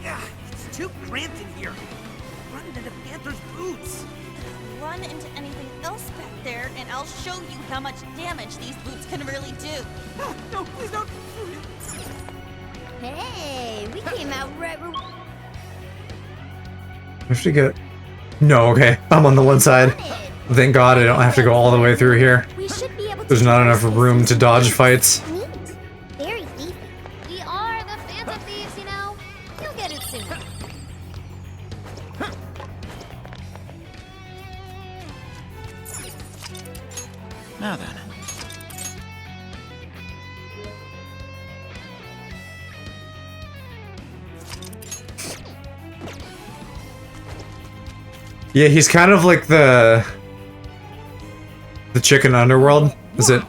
Yeah, it's too cramped in here. Run into Panther's boots. Run into anything else back there, and I'll show you how much damage these boots can really do. Ah, no, please don't. Hey, we came out right. I have to get... No, okay. I'm on the one side. Thank God I don't have to go all the way through here. We should be able to. There's not enough room to dodge fights. Neat. Very thiefy. we are the Phantom Thieves, you know. You'll get it soon. Now then. Yeah, he's kind of like the chicken underworld. Is it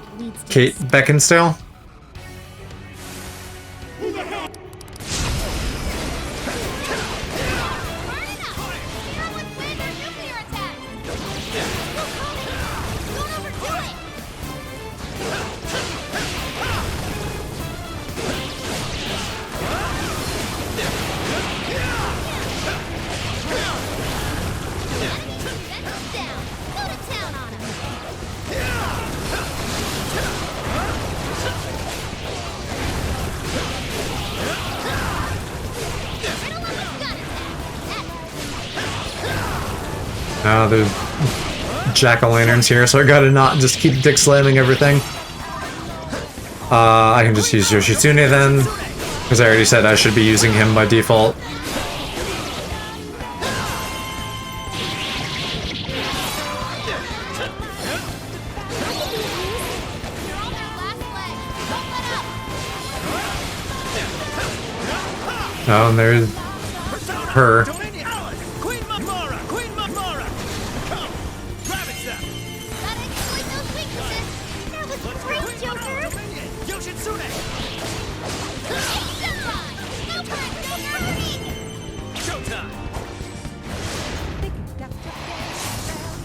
Kate Beckinsale? No, there's jack-o'-lanterns here, so I gotta not just keep dick slamming everything. I can just use Yoshitsune then, because I already said I should be using him by default. Oh, and there's her. Queen Mamora! Queen Mamora! Come! Grab it, Zap! Gotta exploit those weaknesses. That was great, Joker. Yoshitsune! Showtime!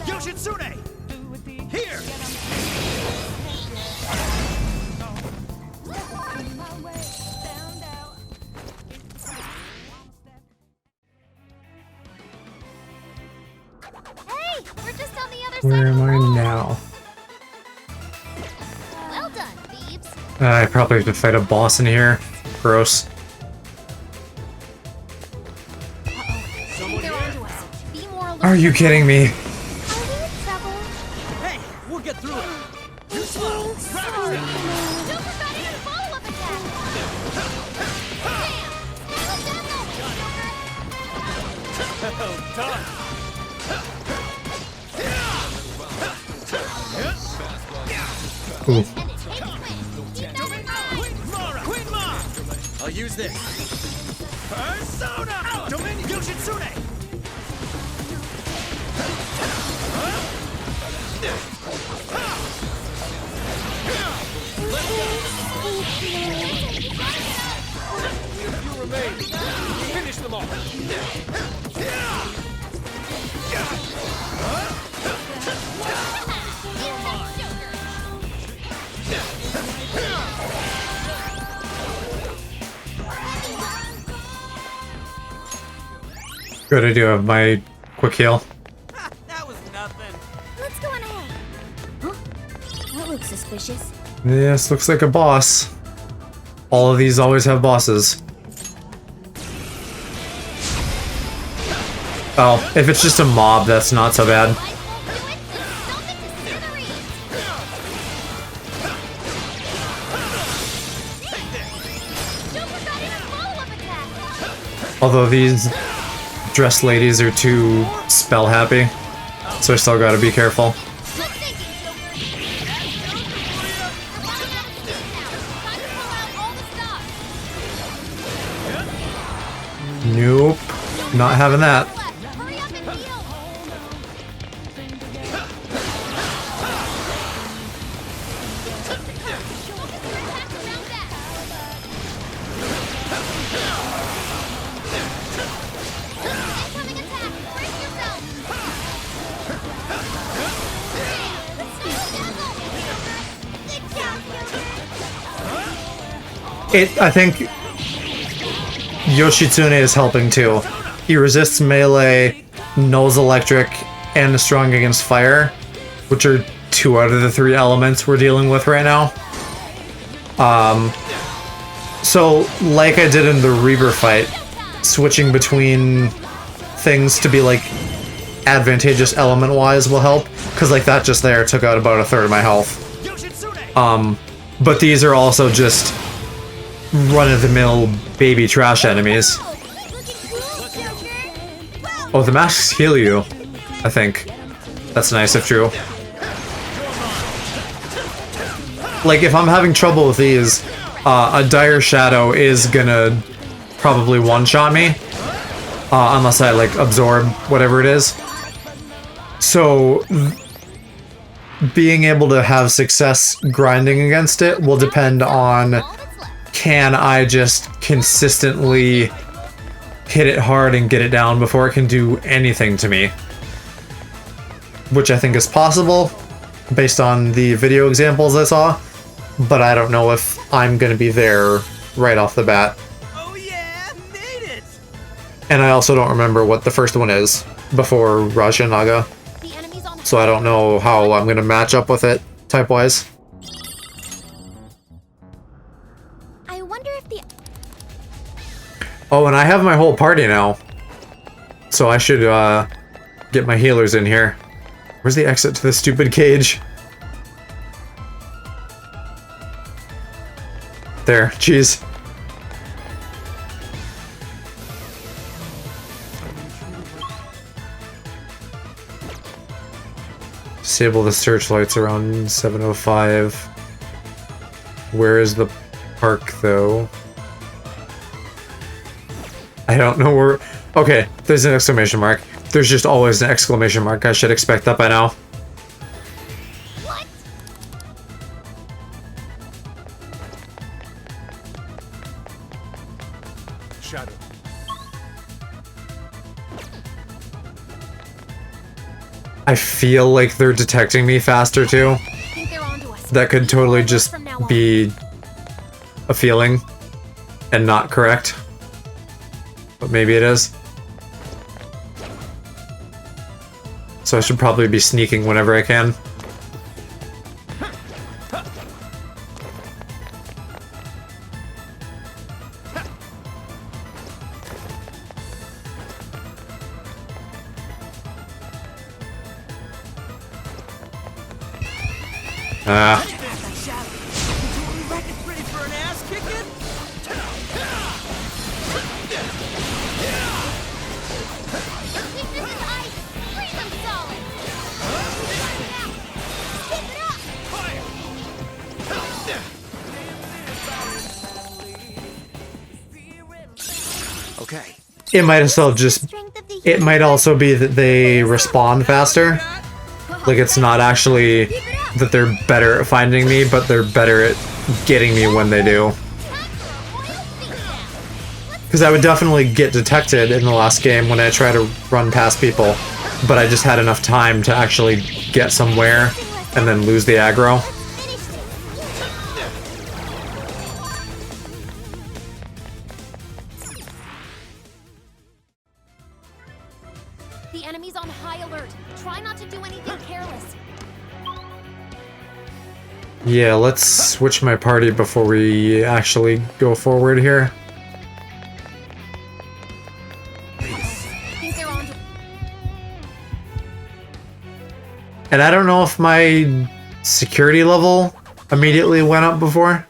Yoshitsune! Here! Hey, we're just on the other side Where of am the I wall. now? Well done, thieves. I probably have to fight a boss in here. Gross. They're onto us. Be more alert. Are you kidding me? Are we in trouble? Hey, we'll get through it! You slow! Grab it, Zap! Joker got in a follow-up attack. Damn! Nailed that one, Joker. Done! Ooh. And it takes win. Keep that in mind. Queen Mara! Queen Ma! I'll use this. Persona! Dominion! Yoshitsune! You remain. Finish them all. Good, I do have my quick heal. That was nothing. Let's go on ahead. Huh? That looks suspicious. This looks like a boss. All of these always have bosses. Oh, if it's just a mob, that's not so bad. Life won't do it, then stop it to smithereens. Although these dressed ladies are too spell happy, so I still gotta be careful. Good thinking, Joker. We're running out of steam now. Time to pull out all the stops. Nope. Not having that. Left. Hurry up and heal. Focus your attacks around that. Incoming attack. Brace yourself. I think Yoshitsune is helping too. He resists melee, knows electric, and is strong against fire, which are 2 out of the 3 elements we're dealing with right now. So, like I did in the Reaver fight, switching between things to be like advantageous element-wise will help, because like that just there took out about 1/3 of my health. But these are also just run-of-the-mill baby trash enemies. Oh, the masks heal you, I think. That's nice if true. Like, if I'm having trouble with these, a Dire Shadow is gonna probably one-shot me. Unless I, like, absorb whatever it is. So, being able to have success grinding against it will depend on, can I just consistently hit it hard and get it down before it can do anything to me? Which I think is possible, based on the video examples I saw, but I don't know if I'm gonna be there right off the bat. Oh yeah, made it! And I also don't remember what the first one is before Raja Naga, The enemy's on so I don't know how I'm gonna match up with it, type-wise. I wonder if the Oh, and I have my whole party now, so I should get my healers in here. Where's the exit to this stupid cage? There, jeez. Disable the searchlights around 7:05. Where is the park, though? I don't know where... Okay, there's an exclamation mark. There's just always an exclamation mark. I should expect that by now. what? Shadow. I feel like they're detecting me faster, too. Think they're onto us. That could totally just From now on. be a feeling and not correct. But maybe it is. So I should probably be sneaking whenever I can. Ah. Reckon ready for an ass kicking? Weakness is ice. Freeze them solid. Keep it up. Okay. It might as well just... Strength of the It might also be that they respond faster. Like, it's not actually that they're better at finding me, but they're better at getting me when they do. Because I would definitely get detected in the last game when I try to run past people, but I just had enough time to actually get somewhere and then lose the aggro. The enemy's on high alert. Try not to do anything careless. Yeah, let's switch my party before we actually go forward here. Think they're onto And I don't know if my security level immediately went up before.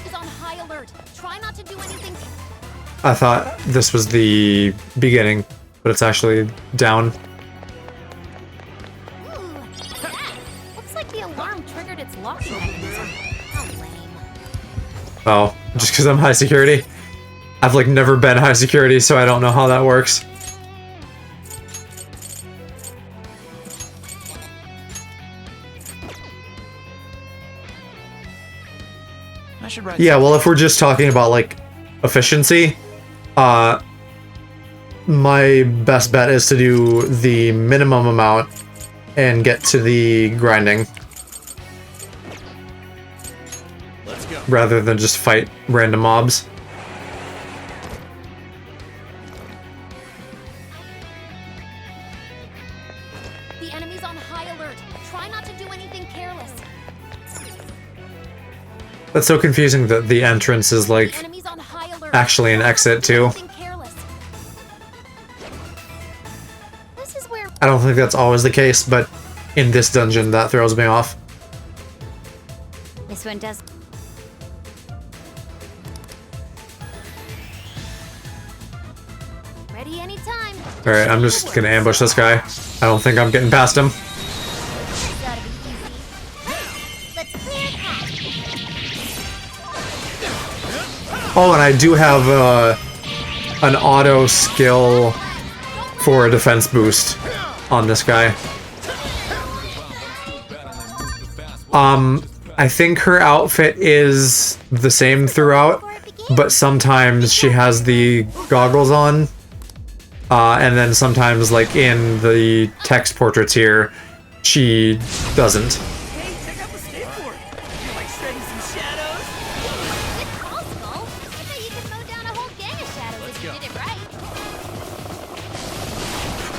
is on high alert. Try not to do anything. I thought this was the beginning, but it's actually down. Looks like the alarm triggered its locking mechanism. How lame. Oh, just because I'm high security? I've like never been high security, so I don't know how that works. I should write. Yeah, well, if we're just talking about like efficiency, my best bet is to do the minimum amount and get to the grinding Let's go. rather than just fight random mobs. The enemy's on high alert. Try not to do anything careless. That's so confusing that the entrance is The like enemy's on high alert. actually an exit too. Anything careless. This is where I don't think that's always the case, but in this dungeon that throws me off. This one does. ready anytime. Alright, I'm just gonna ambush this guy. I don't think I'm getting past him. Gotta be easy. Let's clear a path. Oh, and I do have an auto skill for a defense boost on this guy. I think her outfit is the same throughout, but sometimes she has the goggles on, and then sometimes, like in the text portraits here, she doesn't. Hey, check out the skateboard. You like shredding some shadows? Good call, Skull. I bet you could mow down a whole gang of shadows if you did it right.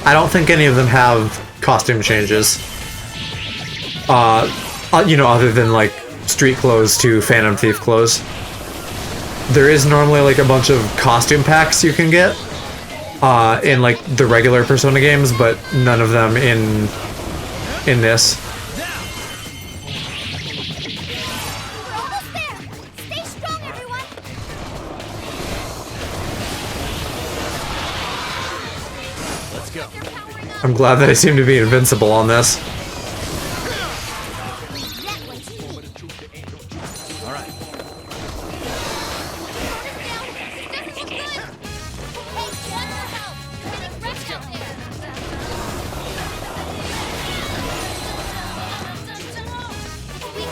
I don't think any of them have costume changes. You know, other than like street clothes to Phantom Thief clothes. There is normally like a bunch of costume packs you can get in like the regular Persona games, but none of them in this. We're almost there. Stay strong, everyone. Let's go. You're powering up. I'm glad that I seem to be invincible on this. All right.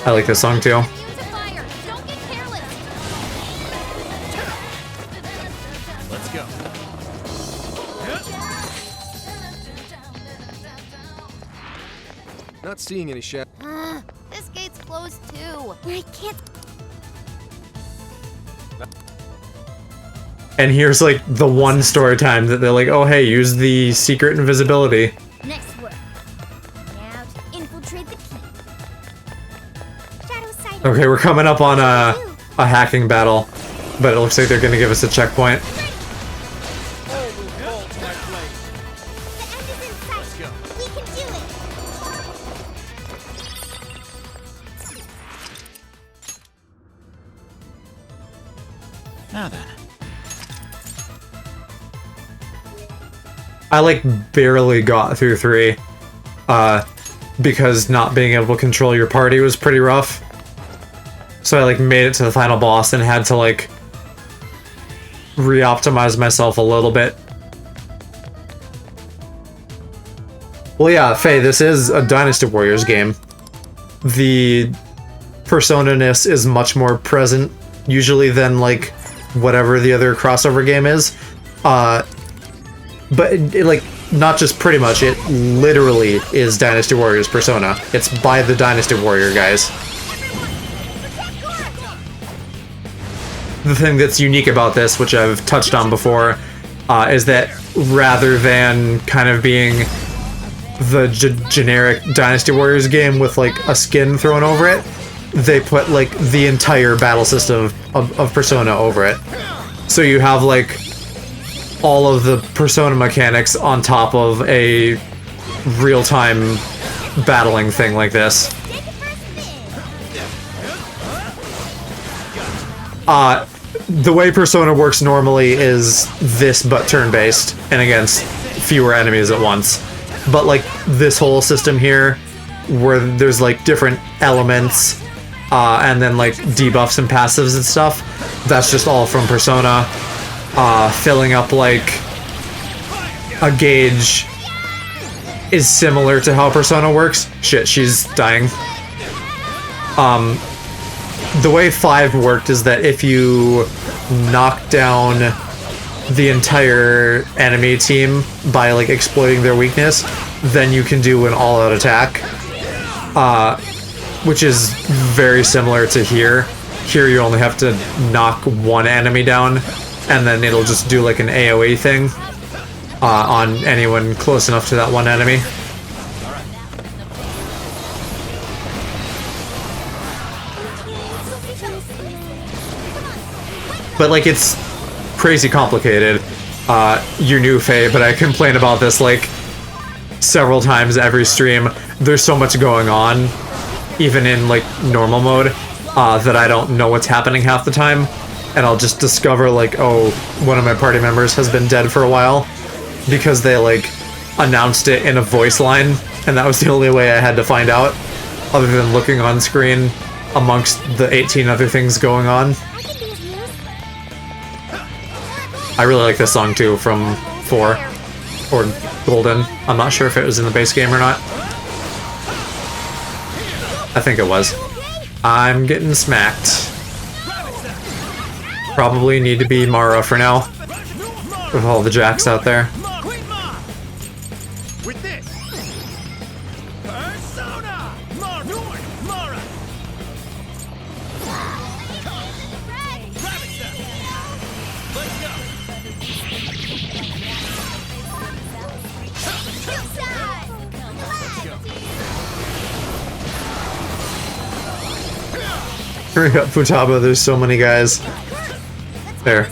I like this song too. Let's go. Not seeing any shadow. This gate's closed too. I can't. And here's like the one story time that they're like, oh hey, use the secret invisibility. Next work. Now to infiltrate the keep. Shadow sighting. Okay, we're coming up on a hacking battle, but it looks like they're gonna give us a checkpoint. The end is in sight. Let's go. We can do it. Now then. I like barely got through 3, because not being able to control your party was pretty rough. So I like made it to the final boss and had to like re-optimize myself a little bit. Well yeah, Faye, this is a Dynasty Warriors game. The persona-ness is much more present usually than like whatever the other crossover game is. But it, like, not just pretty much, it literally is Dynasty Warriors Persona. It's by the Dynasty Warrior guys. The thing that's unique about this, which I've touched on before, is that rather than kind of being the generic Dynasty Warriors game with like a skin thrown over it, they put like the entire battle system of Persona over it. So you have like all of the Persona mechanics on top of a real-time battling thing like this. the way Persona works normally is this, but turn-based and against fewer enemies at once. But like this whole system here, where there's like different elements, and then like debuffs and passives and stuff, that's just all from Persona. Filling up like a gauge is similar to how Persona works. Shit, she's dying. The way 5 worked is that if you knock down the entire enemy team by like exploiting their weakness, then you can do an all-out attack, which is very similar to here. Here you only have to knock one enemy down, and then it'll just do like an AoE thing on anyone close enough to that one enemy. But like it's crazy complicated. You're new, Faye, but I complain about this like several times every stream. There's so much going on, even in like normal mode, that I don't know what's happening half the time. And I'll just discover like, oh, one of my party members has been dead for a while because they like announced it in a voice line, and that was the only way I had to find out, other than looking on screen amongst the 18 other things going on. I really like this song too, from 4 or Golden. I'm not sure if it was in the base game or not. I think it was. I'm getting smacked. Probably need to be Mara for now, with all the jacks out there. With this, Persona! Mara! Let's go! Hurry up, Futaba, there's so many guys. There.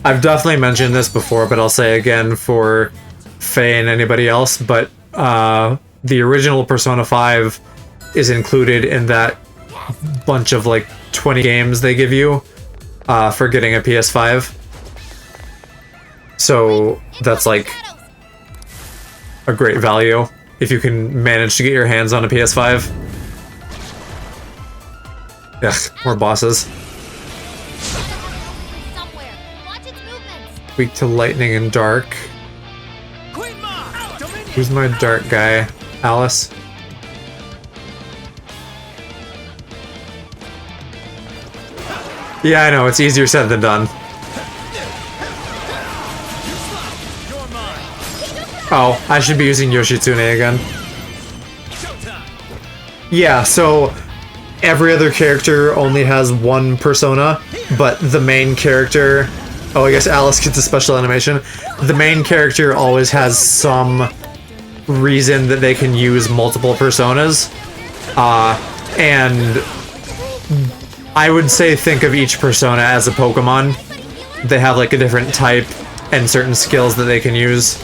I've definitely mentioned this before, but I'll say again for Faye and anybody else, but the original Persona 5 is included in that bunch of like 20 games they give you for getting a PS5. So that's like a great value if you can manage to get your hands on a PS5. Ugh, more bosses. Weak to lightning and dark. Who's my dark guy? Alice? Yeah, I know, it's easier said than done. Oh, I should be using Yoshitsune again. Yeah, so every other character only has one persona, but the main character... Oh, I guess Alice gets a special animation. The main character always has some reason that they can use multiple personas. And I would say think of each persona as a Pokemon. They have like a different type and certain skills that they can use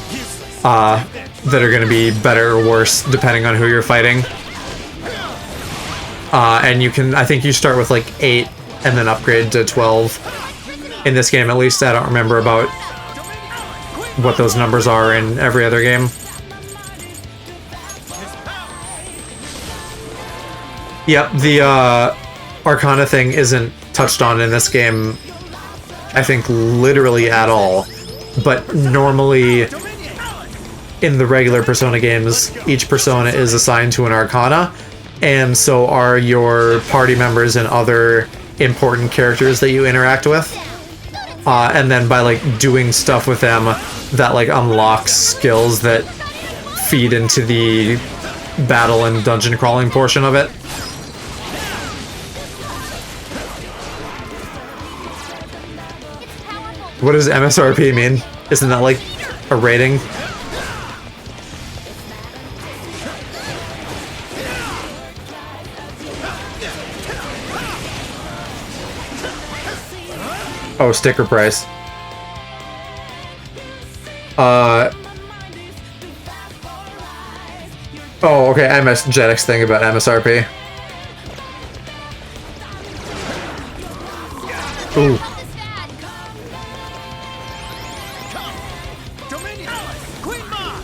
that are going to be better or worse depending on who you're fighting. And you can, I think you start with like 8 and then upgrade to 12. In this game, at least. I don't remember about what those numbers are in every other game. Yep, the Arcana thing isn't touched on in this game, I think, literally at all. But normally, in the regular Persona games, each Persona is assigned to an Arcana, and so are your party members and other important characters that you interact with. And then by like doing stuff with them, that like unlocks skills that feed into the battle and dungeon crawling portion of it. What does MSRP mean? Isn't that like a rating? Oh, sticker price. Oh, okay, I missed Jetix thing about MSRP. Ooh. Help this bad. Dominion! Queen Ma!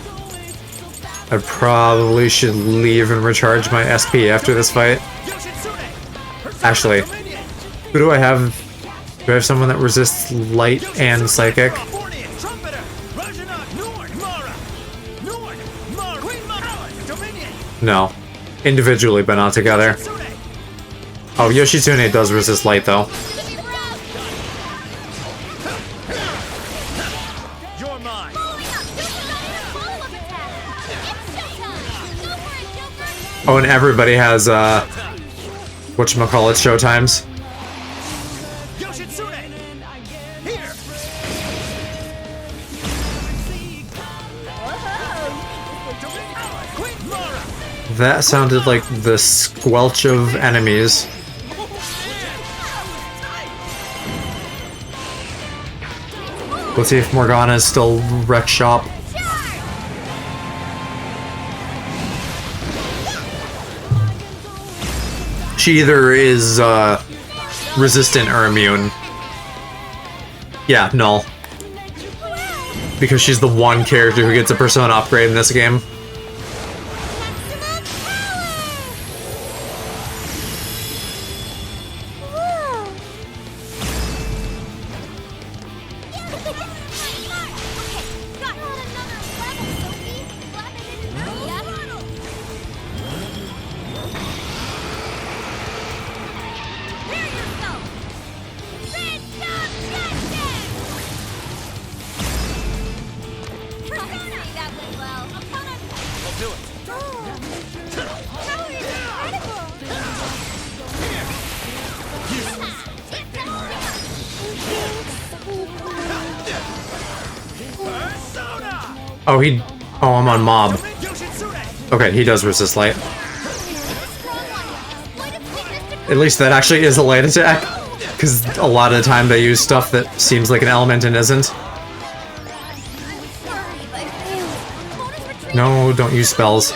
I probably should leave and recharge my SP after this fight. Yoshitsune! Actually, Dominion! who do I have? Do I have someone that resists light and psychic? Warden! Trumpeter! Rajanak! Nord! Mara! Nord! Mara! Queen Ma! Dominion! No. Individually, but not together. Yoshitsune! Oh, Yoshitsune does resist light, though. You're mine! Follow-up attack. It's showtime. Go for it, Joker. Oh, and everybody has, whatchamacallit showtimes. Yoshitsune! Here! Queen Mara! That sounded like the squelch of enemies. Let's see if Morgana is still wreck shop. She either is resistant or immune. Yeah, null. Because she's the one character who gets a persona upgrade in this game. Oh, oh, I'm on mob. Yoshitsune! Okay, he does resist light. At least that actually is a light attack. Because a lot of the time they use stuff that seems like an element and isn't. No, don't use spells.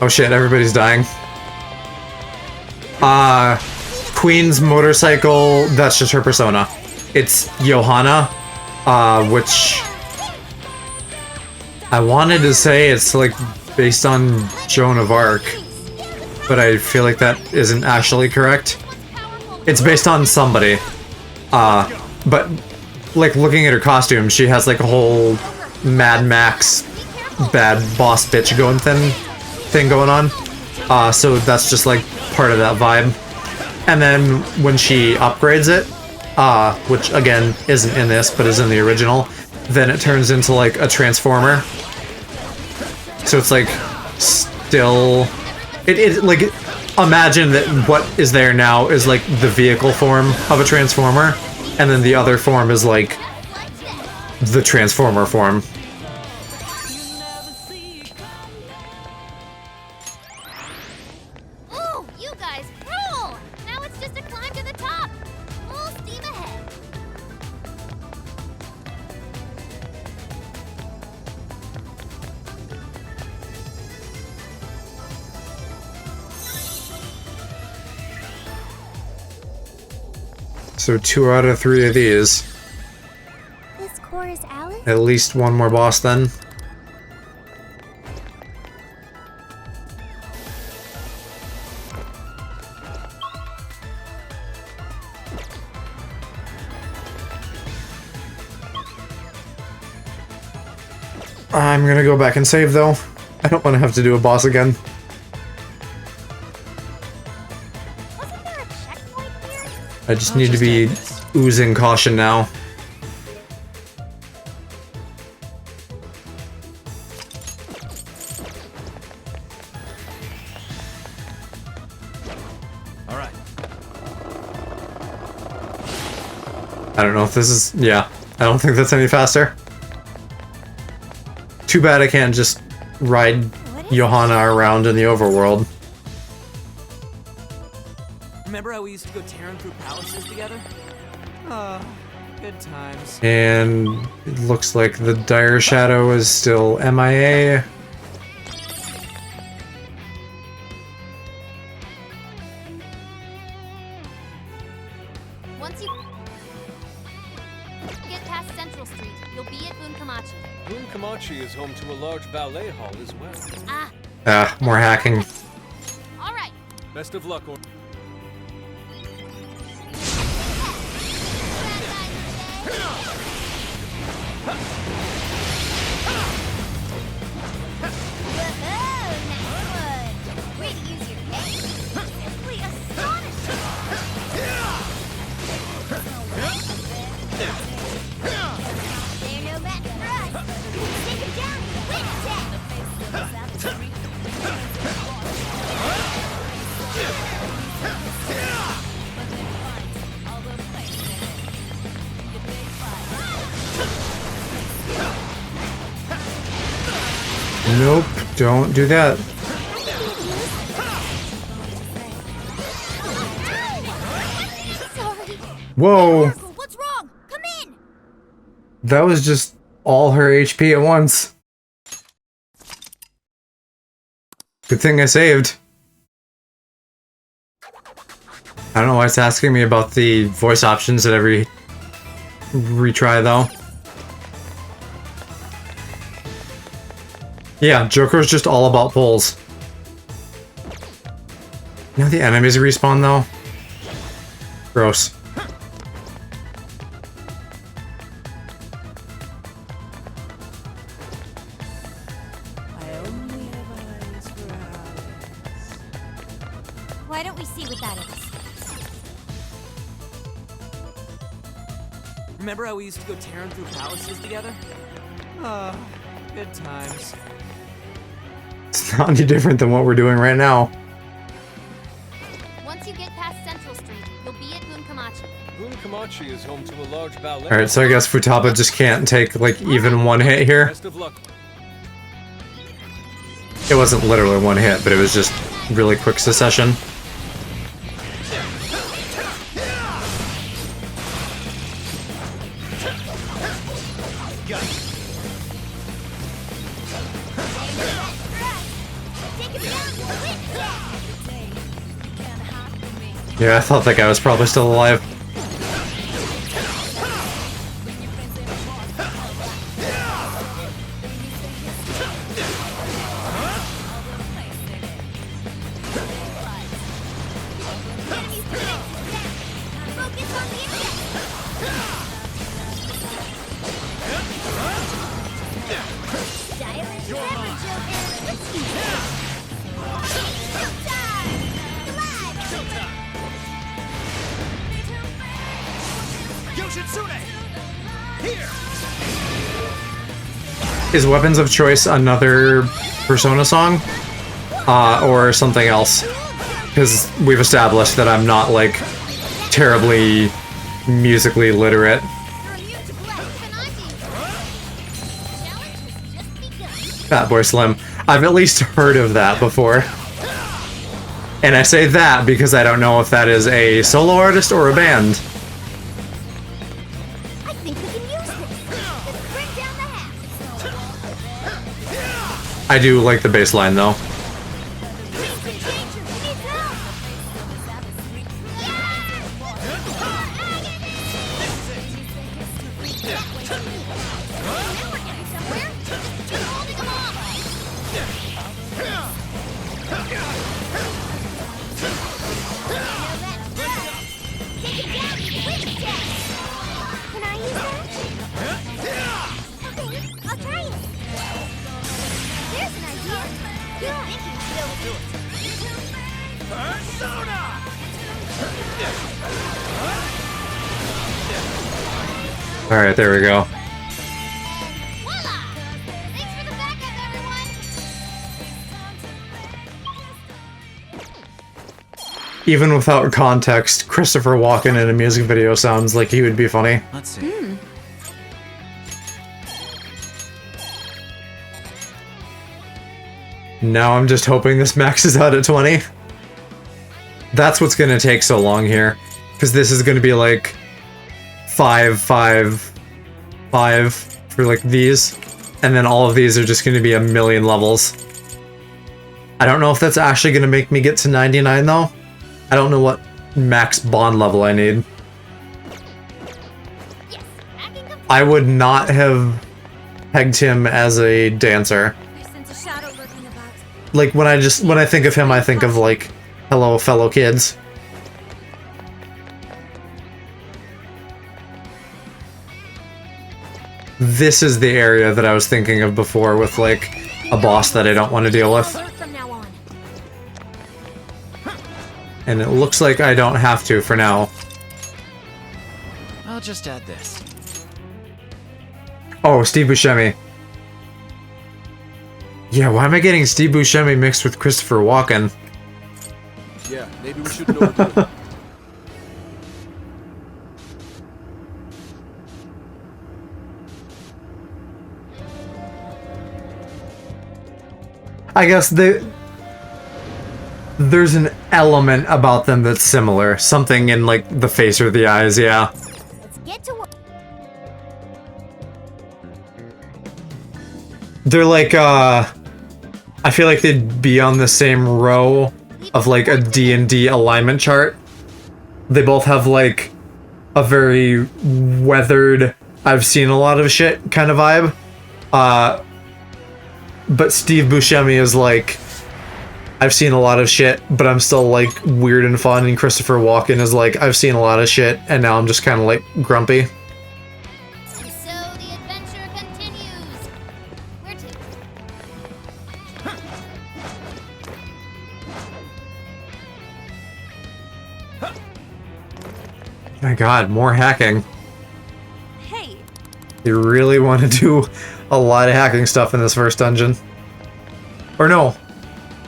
Oh shit, everybody's dying. Queen's motorcycle, that's just her persona. It's Johanna, which I wanted to say it's like based on Joan of Arc, but I feel like that isn't actually correct. It's based on somebody, but like looking at her costume, she has like a whole Mad Max bad boss bitch going thing going on. So that's just like part of that vibe. And then when she upgrades it, which again isn't in this but is in the original, then it turns into like a transformer. So it's like still it like imagine that what is there now is like the vehicle form of a transformer, and then the other form is like the transformer form. Ooh, you guys rule! Now it's just a climb to the top. Full steam ahead. So 2 out of 3 of these. This core is Alice? At least one more boss then. I'm gonna go back and save though. I don't want to have to do a boss again. Wasn't there a checkpoint here? I just need to be oozing caution now. Alright. I don't know if this is... yeah, I don't think that's any faster. Too bad I can't just ride Johanna around in the overworld. Remember how we used to go tearing through palaces together? Good times. And it looks like the Dire Shadow is still MIA. Once you Kamachi. Boon Kamachi is home to a large ballet hall as well. Ah, More hacking. all right. Best of luck, or Way to use your head. Simply astonishing. They're no match for us. Take him down with a wind attack. Nope, don't do that. Sorry. Whoa, What's wrong? Come in. that was just all her HP at once. Good thing I saved. I don't know why it's asking me about the voice options at every retry though. Yeah, Joker's just all about pulls. You know the enemies respawn though? Gross. Why don't we see what that is? Remember how we used to go tearing through palaces together? Good times. It's not any different than what we're doing right now. Once you get past Central Street, you'll be at Boon Kamachi. Boon Kamachi is home to a large ballet. Alright, so I guess Futaba just can't take, like, even one hit here. Best of luck. It wasn't literally one hit, but it was just really quick succession. Yeah, I thought that guy was probably still alive. Yoshitsune! Here! Is Weapons of Choice another Persona song? Or something else? Because we've established that I'm not, like, terribly musically literate. Fat Boy Slim. I've at least heard of that before. And I say that because I don't know if that is a solo artist or a band. I think we can use this. Let's bring down the half. I do like the bass line though. Can I use that? Okay, I'll try it. Here's an idea. Good. Persona! Alright, there we go. Voila! Thanks for the backup, everyone. Even without context, Christopher Walken in a music video sounds like he would be funny. Let's see. Now I'm just hoping this maxes out at 20. That's what's gonna take so long here. Because this is gonna be like 5, 5, 5 for like these. And then all of these are just gonna be a million levels. I don't know if that's actually gonna make me get to 99 though. I don't know what max bond level I need. Yes, hacking complete. I would not have pegged him as a dancer. I sense a shadow lurking about. Like when I think of him, I think of like, hello, fellow kids. This is the area that I was thinking of before with like a boss that I don't want to deal with. Alert from now on. And it looks like I don't have to for now. I'll just add this. Oh, Steve Buscemi. Yeah, why am I getting Steve Buscemi mixed with Christopher Walken? Yeah, maybe we shouldn't overdo it. I guess there's an element about them that's similar. Something in like the face or the eyes, yeah. Let's get to work. They're like, I feel like they'd be on the same row of like a D&D alignment chart. They both have like a very weathered, I've seen a lot of shit kind of vibe. But Steve Buscemi is like, I've seen a lot of shit, but I'm still like weird and fun. And Christopher Walken is like, I've seen a lot of shit, and now I'm just kind of like grumpy. And so the adventure continues. Where to? My god, more hacking. Hey, They really want to do a lot of hacking stuff in this first dungeon. Or no,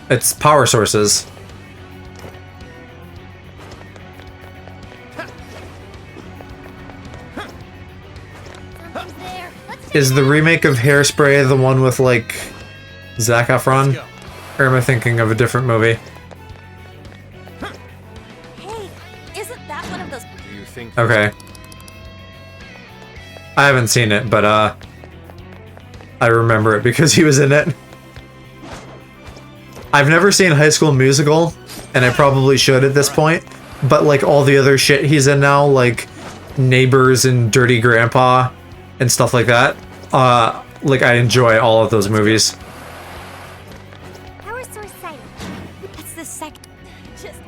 it's power sources. Something's there. Let's take Is it the out. remake of Hairspray the one with like Zac Efron? Go. Or am I thinking of a different movie? hey, isn't that one of those? Do you think? Okay. I haven't seen it, but I remember it because he was in it. I've never seen High School Musical, and I probably should at this point, but like all the other shit he's in now, like Neighbors and Dirty Grandpa and stuff like that, like I enjoy all of those movies. Power source sighted. That's the second. Just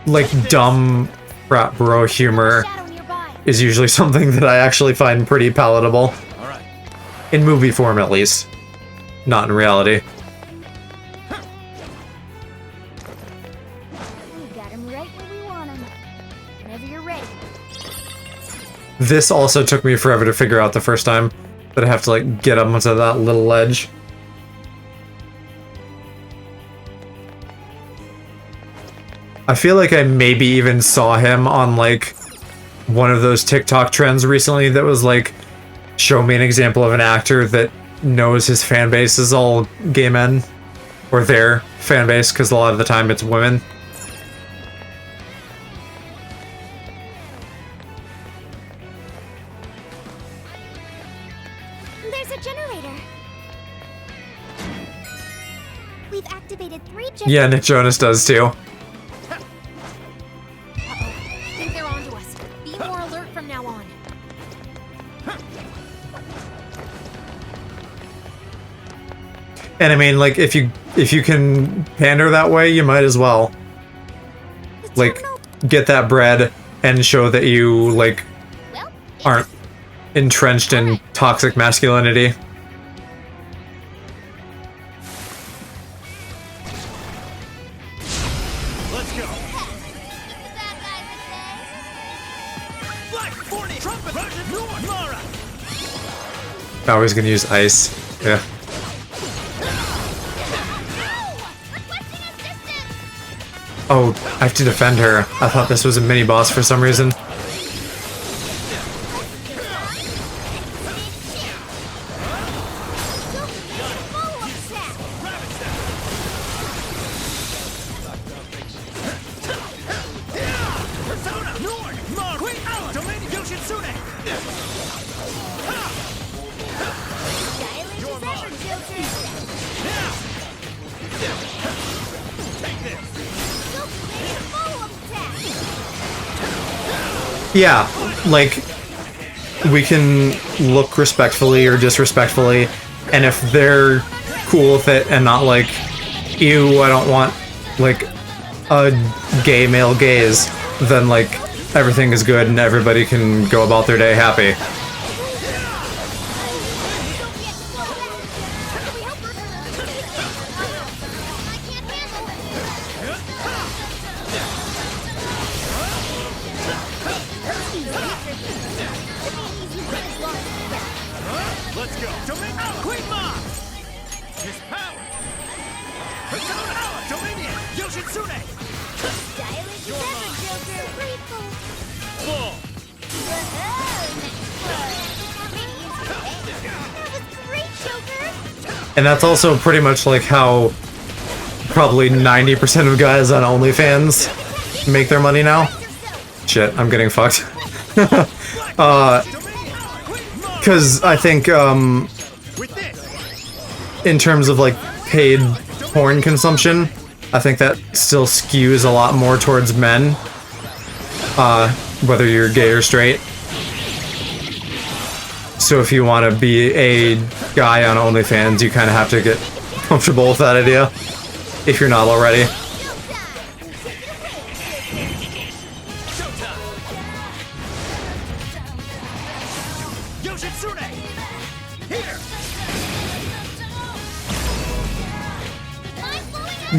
Like dumb frat bro humor Shadow nearby. is usually something that I actually find pretty palatable. All right. In movie form, at least. Not in reality. We got him right where we want him. Whenever you're ready. This also took me forever to figure out the first time, that I have to like get up onto that little ledge. I feel like I maybe even saw him on like one of those TikTok trends recently that was like, show me an example of an actor that knows his fan base is all gay men, or their fan base, because a lot of the time it's women. There's a generator. We've activated 3 generators. Yeah, Nick Jonas does too. I think they're onto us. Be more alert from now on. And I mean, like, if you can pander that way, you might as well. Like, get that bread and show that you, like, Well, aren't entrenched in toxic masculinity. Let's go. the bad guys would say. Black 40 trumpet. Russian North Mara. I was gonna use ice. Yeah. Requesting assistance. Oh, I have to defend her. I thought this was a mini boss for some reason. Full attack. Persona. North Mara. Queen Alan. Domain Yoshitsune. Stylish as ever, children. Now. Take this. Full attack. Yeah, like, we can look respectfully or disrespectfully, and if they're cool with it and not like, ew, I don't want like a gay male gaze, then like everything is good and everybody can go about their day happy. Let's go. Dominion. Queen Mom. His power. Persona. Dominion. Yoshitsune. Stylish as ever, Joker. Grateful. Full. That was great, Joker. And that's also pretty much like how probably 90% of guys on OnlyFans make their money now. Shit, I'm getting fucked. Because I think, With this. in terms of like paid porn consumption, I think that still skews a lot more towards men, whether you're gay or straight. So if you want to be a guy on OnlyFans, you kind of have to get comfortable with that idea, if you're not already. Yoshitsune. Here.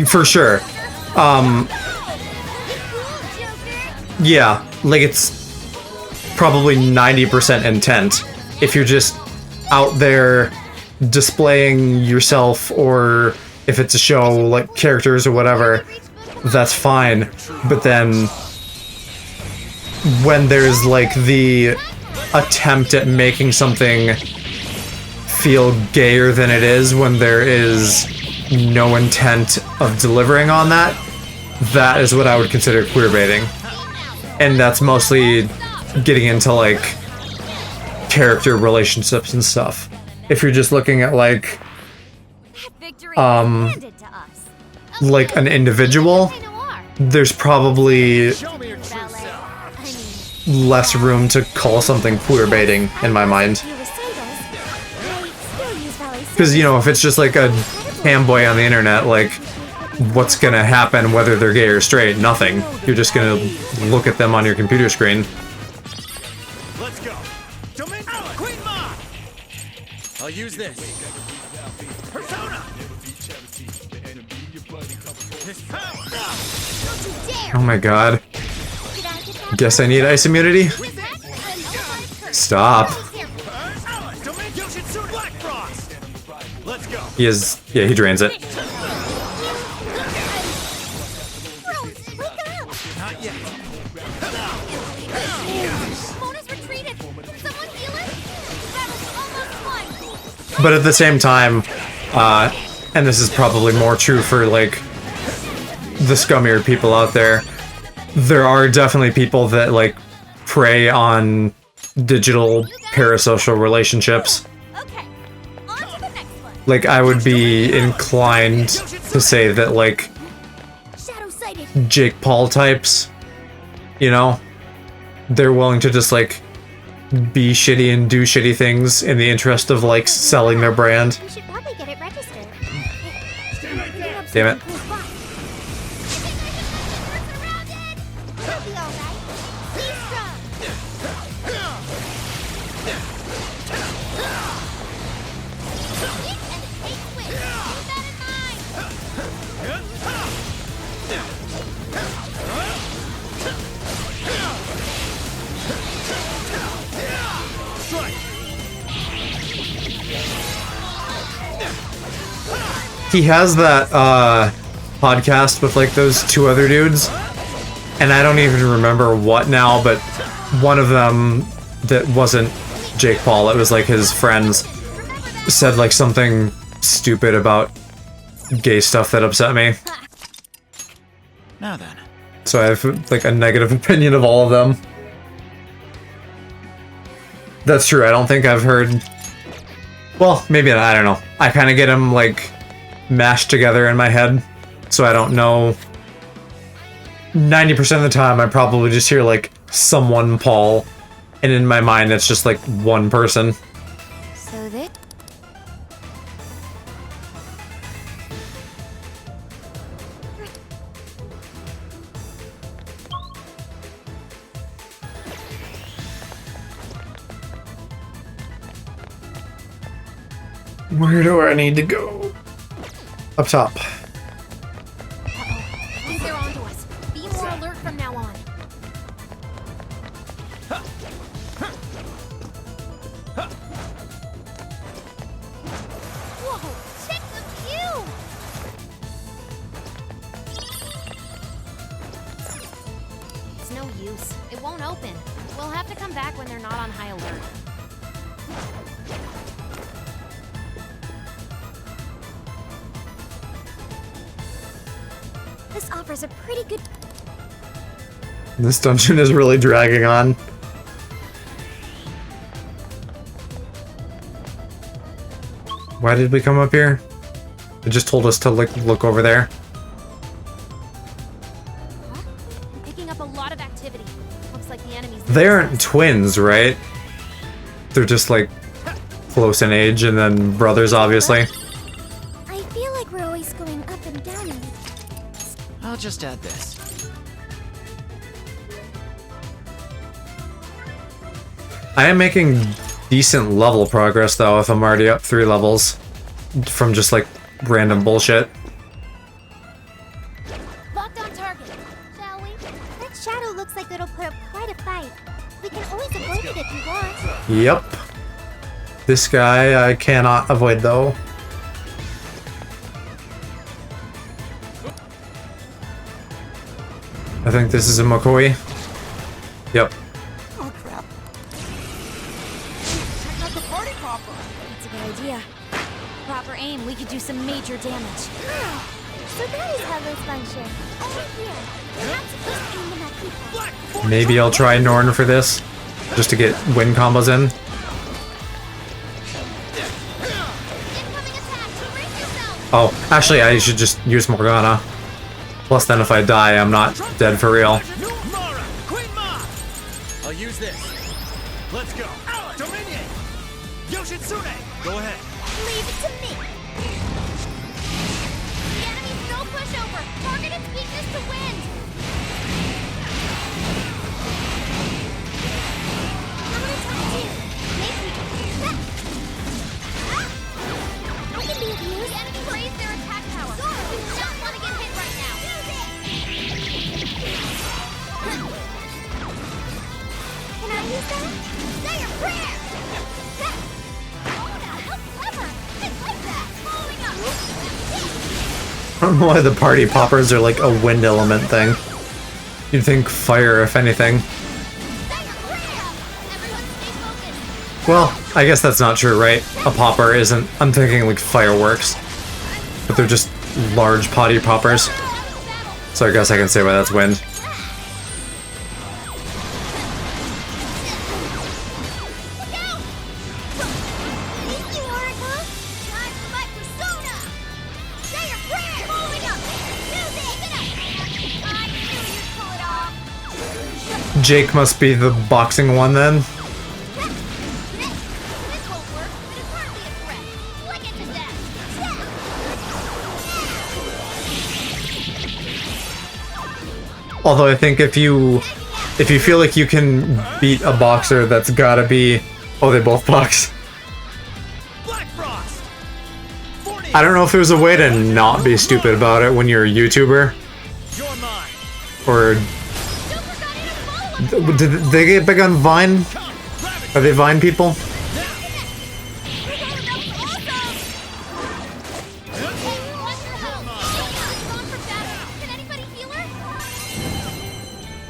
For sure. Yeah, like it's probably 90% intent. If you're just out there displaying yourself, or if it's a show like characters or whatever, that's fine. But then when there's like the attempt at making something feel gayer than it is, when there is no intent of delivering on that, that is what I would consider queerbaiting. And that's mostly getting into like character relationships and stuff. If you're just looking at like like an individual, there's probably Show me your true self. less room to call something queerbaiting in my mind. Because, you know, if it's just like a fanboy on the internet, like, what's gonna happen whether they're gay or straight? Nothing. You're just gonna look at them on your computer screen. Let's go. Dominion. Queen Mom. I'll use this. Persona. His power. Don't you dare! Oh my god. Guess I need ice immunity? Stop. Dominion. Yoshitsune. Black Frost. Let's go. He is... yeah, he drains it. Rose, wake up! Not yet. Mona's retreated! Someone heal her? Battle's almost won! But at the same time, and this is probably more true for, like, the scummier people out there, there are definitely people that, like, prey on digital parasocial relationships. Okay, on to the next one. Like, I would be inclined to say that, like, Shadow sighted. Jake Paul types, you know, they're willing to just, like, be shitty and do shitty things in the interest of, like, selling their brand. We should probably get it registered. Damn it. We'll be all right. Be strong. And take swing. Keep that in mind. He has that podcast with like those two other dudes, and I don't even remember what now, but one of them that wasn't Jake Paul, it was like his friends, said like something stupid about gay stuff that upset me. Now then. So I have like a negative opinion of all of them. That's true, I don't think I've heard... well, maybe not, I don't know. I kind of get them like mashed together in my head, so I don't know. 90% of the time I probably just hear like someone Paul And in my mind, it's just like one person. So they... Where do I need to go? Up top. I think they're onto us. Be more alert from now on. Whoa, check the view! It's no use. It won't open. We'll have to come back when they're not on high alert. This offers a pretty good... This dungeon is really dragging on. Why did we come up here? It just told us to like look over there. Huh? I'm picking up a lot of activity. Looks like the enemies... They aren't twins, right? They're just like close in age and then brothers, obviously. I feel like we're always going up and down in it. I'll just add this. I am making decent level progress though if I'm already up 3 levels from just like random bullshit. Locked on target. Shall we? That shadow looks like it'll put up quite a fight. We can always avoid it if we want. Yep. This guy I cannot avoid though. I think this is a McCoy. Yep. Oh crap! Check out the party popper. That's a good idea. Proper aim, we could do some major damage. So that is how those function. Over here. We're not supposed to aim them at people. Black. Maybe I'll try Norn for this, just to get win combos in. Incoming attack! Brace yourself! Oh, actually I should just use Morgana. Plus then if I die, I'm not dead for real. Mara, Queen Ma. I'll use this. Let's go. Alex, Dominion. Yoshitsune. Go ahead. Leave it to me. The enemy's no pushover! Target its weakness to wind! I'm gonna talk to you. Maybe. I can be of The use. enemy raised their attack power. You do not want to get hit right now. Can I use that? Say your prayer! Oda, how clever! I like that! Following up! I don't know why the party poppers are like a wind element thing. You'd think fire, if anything. Say your prayer! Everyone stay focused! Well, I guess that's not true, right? A popper isn't... I'm thinking like fireworks. But they're just large potty poppers. So I guess I can say why that's wind. Look out! Thank you, Oracle. Time for my persona! Say your prayer! Following up! Use it! I knew you'd pull it off! Jake must be the boxing one then. This won't work, but it's hardly a threat. Flick it to death! Although I think if you feel like you can beat a boxer, that's gotta be... Oh, they both box. Black Frost. I don't know if there's a way to not be stupid about it when you're a YouTuber. You're mine. Or... Super got in a follow-up! Did they get big on Vine? Come, grab it. Are they Vine people?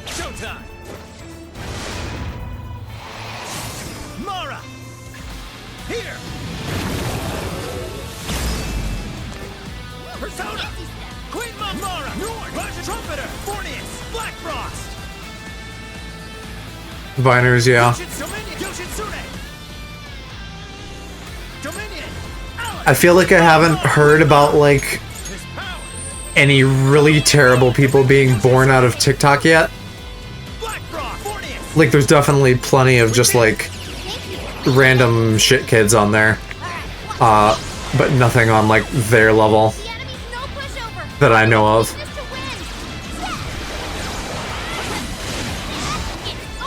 Showtime. Mara. Here. Persona. Queen Ma. Mara. Norn. Roger Trumpeter. Fornius. Black Frost. Viners, yeah. Dominion. Yoshitsune. Dominion. Alex. I feel like I haven't heard about, like, His power. any really terrible people being born out of TikTok yet. Black Frost. Fornius. Like, there's definitely plenty of just, like, random shit kids on there. But nothing on, like, their level The enemy's no pushover. that I know of. This to win. It's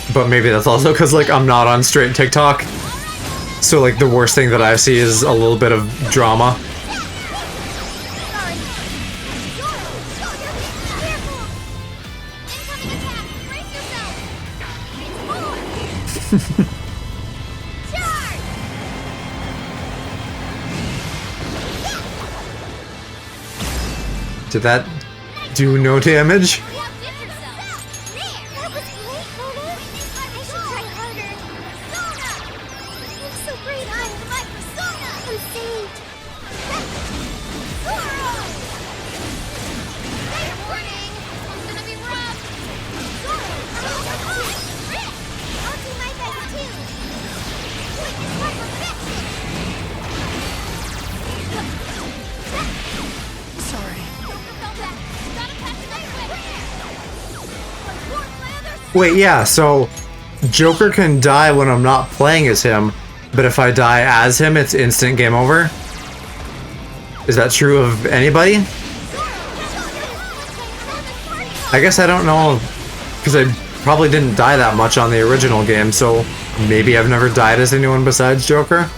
over. But maybe that's also because, like, I'm not on straight TikTok. So, like, the worst thing that I see is a little bit of drama. Sorry. Careful. Incoming attack. Brace yourself. It's more. Charge. Did that do no damage? You outdid yourself. There. That was great, Lola. I should try harder. Persona. I'm so great. Time to my persona. I'm saved. Zoro. Hey, warning. This one's gonna be rough. Zoro. I'll do my best too. Wait, it's my perfection. Sorry. Wait, yeah, so Joker can die when I'm not playing as him, but if I die as him, it's instant game over? Is that true of anybody? I guess I don't know, because I probably didn't die that much on the original game, so maybe I've never died as anyone besides Joker?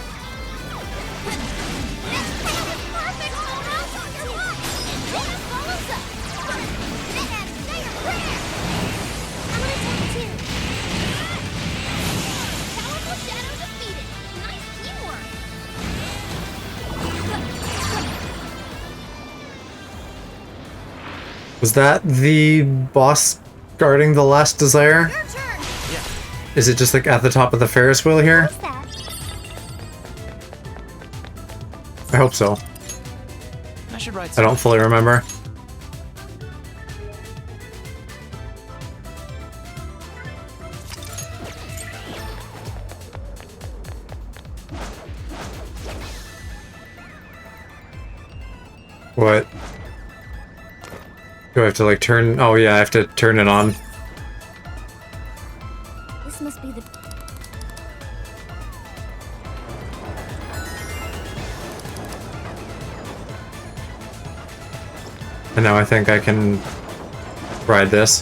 Was that the boss guarding the last desire? Your turn. Is it just like at the top of the Ferris wheel here? What's that? I hope so. I should write I some. don't fully remember. What? Do I have to like turn? Oh yeah, I have to turn it on. This must be the. And now I think I can ride this.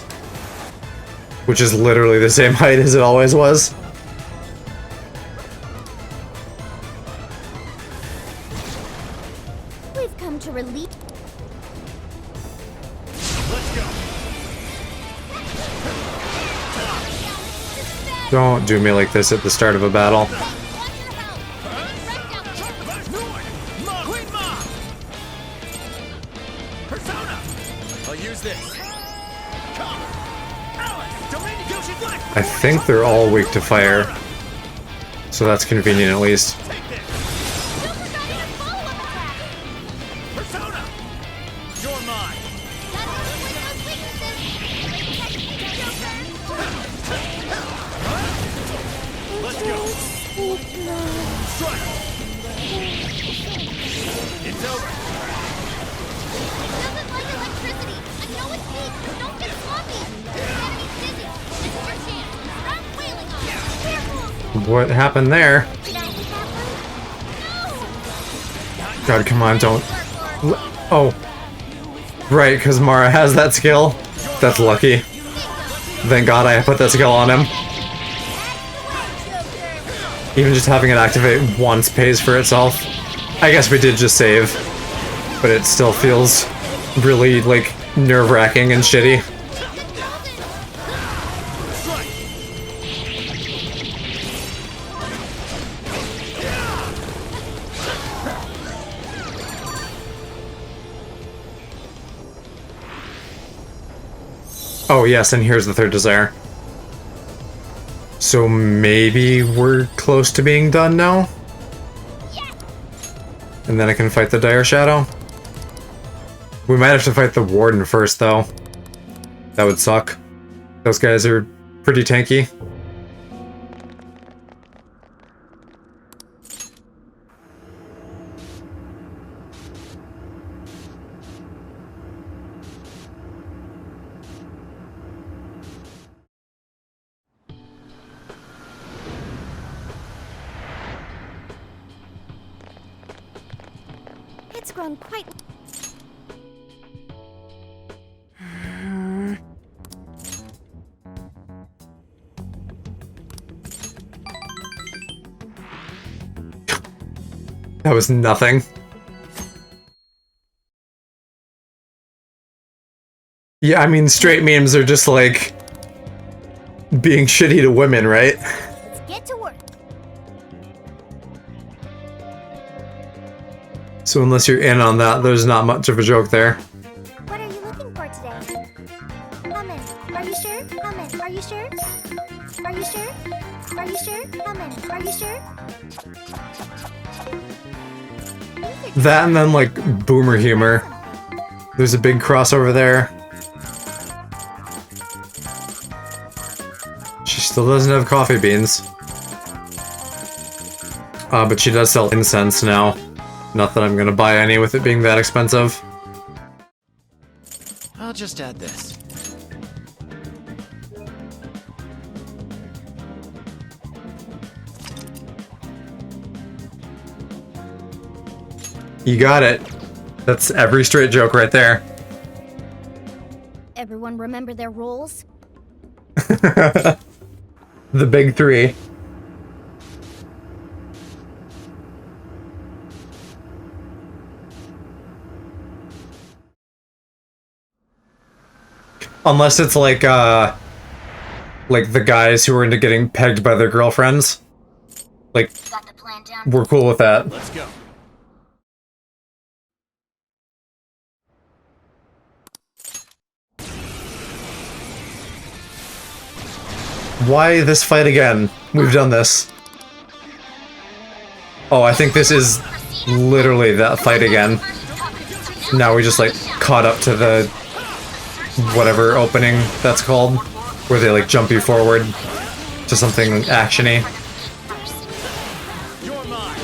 Which is literally the same height as it always was. We've come to relieve. Let's go. Don't do me like this at the start of a battle. Queen Ma! Persona! I'll use this. Come! Alex! Dominion Yoshi Black! I think they're all weak to fire. So that's convenient at least. Take this! Persona! You're mine! Let's go! Strike! It's over! Doesn't like electricity. I know it's weak, but don't get sloppy. The enemy's dizzy. This is your chance. Stop wailing on him. Careful. What happened there? Did I hit that one? No. God, come on, don't. Oh. Right, because Mara has that skill. That's lucky. Thank God I put that skill on him. Even just having it activate once pays for itself. I guess we did just save. But it still feels really, like, nerve-wracking and shitty. Oh yes, and here's the third desire. So maybe we're close to being done now? And then I can fight the Dire Shadow? We might have to fight the Warden first, though. That would suck. Those guys are pretty tanky. It's grown quite... That was nothing. Yeah, I mean, straight memes are just like being shitty to women, right? Let's get to work. So unless you're in on that, there's not much of a joke there. What are you looking for today? Come in. Are you sure? Come in. Are you sure? Are you sure? Are you sure? Come in. Are you sure? That and then like boomer humor. There's a big crossover there. She still doesn't have coffee beans. But she does sell incense now. Not that I'm gonna buy any with it being that expensive. I'll just add this. You got it. That's every straight joke right there. Everyone remember their roles? The big three. Unless it's like the guys who are into getting pegged by their girlfriends. Like, Got the plan down. we're cool with that. Let's go. Why this fight again? We've done this. Oh, I think this is literally that fight again. Now we just like caught up to the whatever opening that's called, where they like jump you forward to something actiony. You're mine.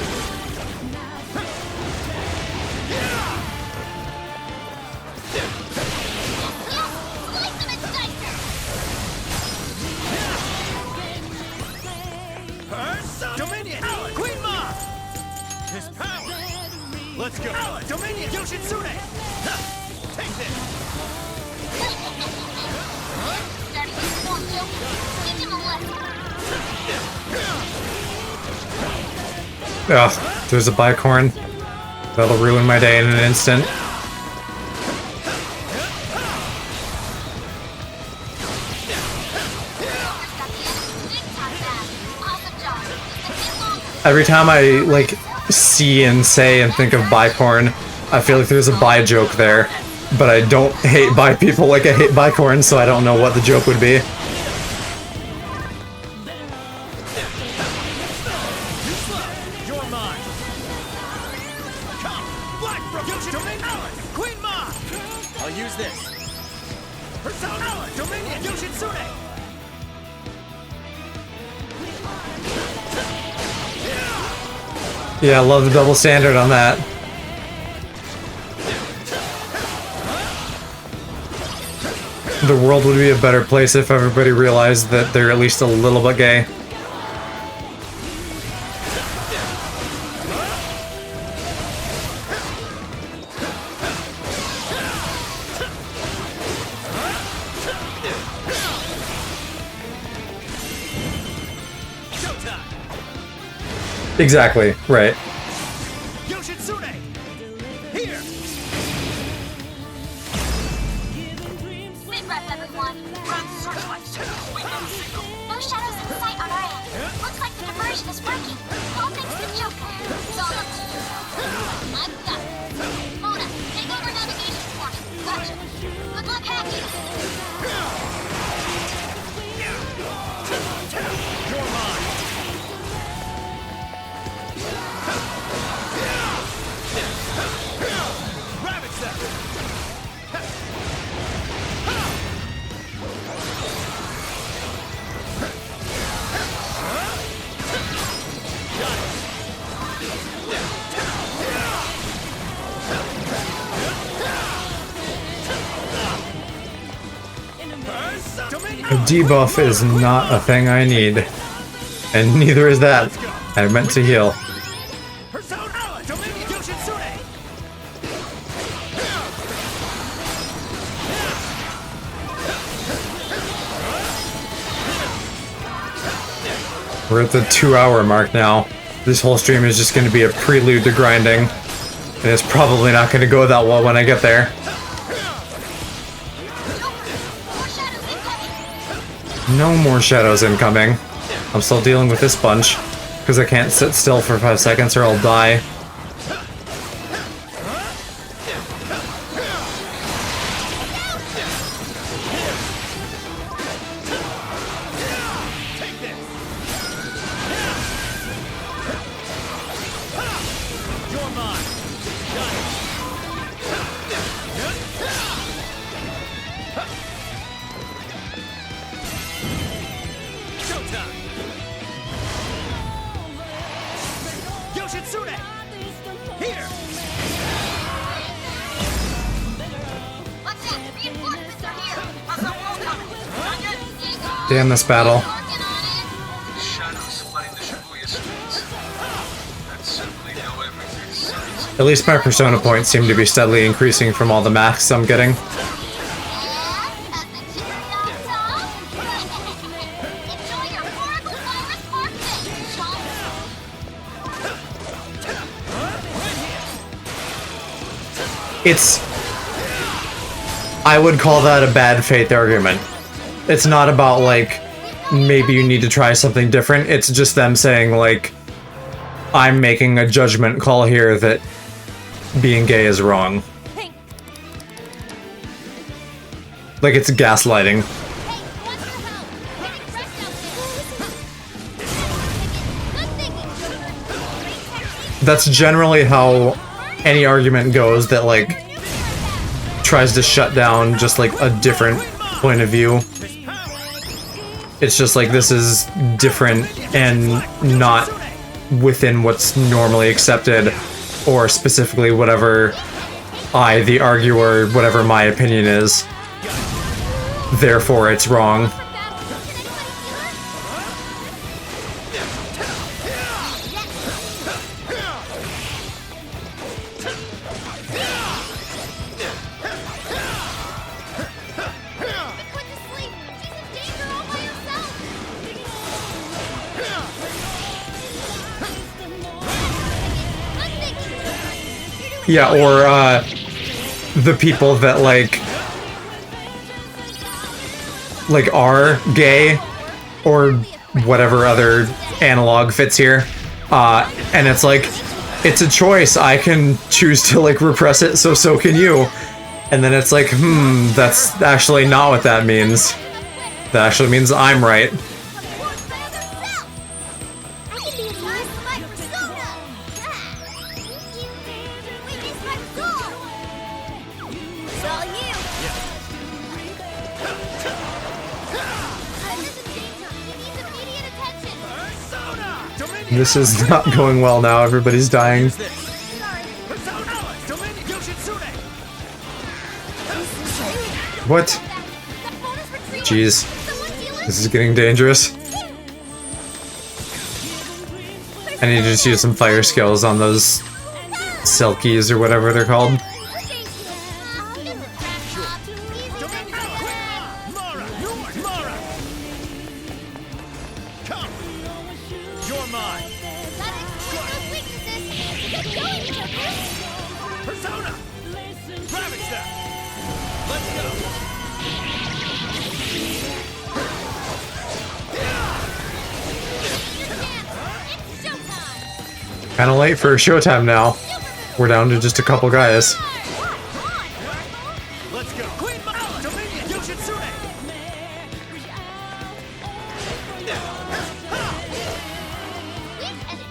Dominion! Queen Ma! His power! Let's go! Dominion! Yoshitsune! Ha! Take this! Starting to form, Joe. Give him a lesson. Ugh, there's a bicorn. That'll ruin my day in an instant. Awesome job. Just a bit longer. Every time I like see and say and think of bicorn, I feel like there's a bi joke there. But I don't hate bi people like I hate bicorn, so I don't know what the joke would be. You're mine! Come! Black Bro! Yoshitsune! Queen Ma! I'll use this. Persona! Dominion! Yoshitsune! Yeah, I love the double standard on that. The world would be a better place if everybody realized that they're at least a little bit gay. Showtime! Exactly, right. Yoshitsune! Here! Sit rep, everyone. No shadows in sight on our end. Looks like the diversion is working. All thanks to Joker. It's all up to you. I've got it. Mona, take over navigation for me. Gotcha. Good luck hacking. You're mine! Rabbit Step! A debuff is not a thing I need. And neither is that. I meant to heal. Persona! Dominion! Yoshitsune! We're at the 2-hour mark now. This whole stream is just going to be a prelude to grinding. And it's probably not going to go that well when I get there. No more shadows incoming. I'm still dealing with this bunch. Because I can't sit still for 5 seconds or I'll die. Yoshitsune! Here! What's that? Reinforcements are here. How's the wall coming? Damn this battle. Working on it. Shadows flooding the Shibuya streets. That's simply how everything sounds. At least my persona points seem to be steadily increasing from all the masks I'm getting. And as the cherry on top, enjoy your horrible virus birthday, chump. I would call that a bad faith argument. It's not about, like, maybe you need to try something different. It's just them saying, like, I'm making a judgment call here that being gay is wrong. Hey, Like, it's gaslighting. Hey, what's your help? Getting wrecked out there. Good thinking, Joker. Great technique. That's generally how any argument goes that, like, tries to shut down just, like, a different point of view. It's just like, this is different and not within what's normally accepted, or specifically whatever I, the arguer, whatever my opinion is. Therefore, it's wrong. Yeah, or, the people that, like, are gay, or whatever other analog fits here. And it's like, it's a choice. I can choose to, like, repress it, so can you. And then it's like, that's actually not what that means. That actually means I'm right. This is not going well now. Everybody's dying. What? Jeez. This is getting dangerous. I need to just use some fire skills on those Silkies or whatever they're called. Kinda late for showtime now. We're down to just a couple guys. Let's go! Queen Mama! Dominion! Yoshitsune!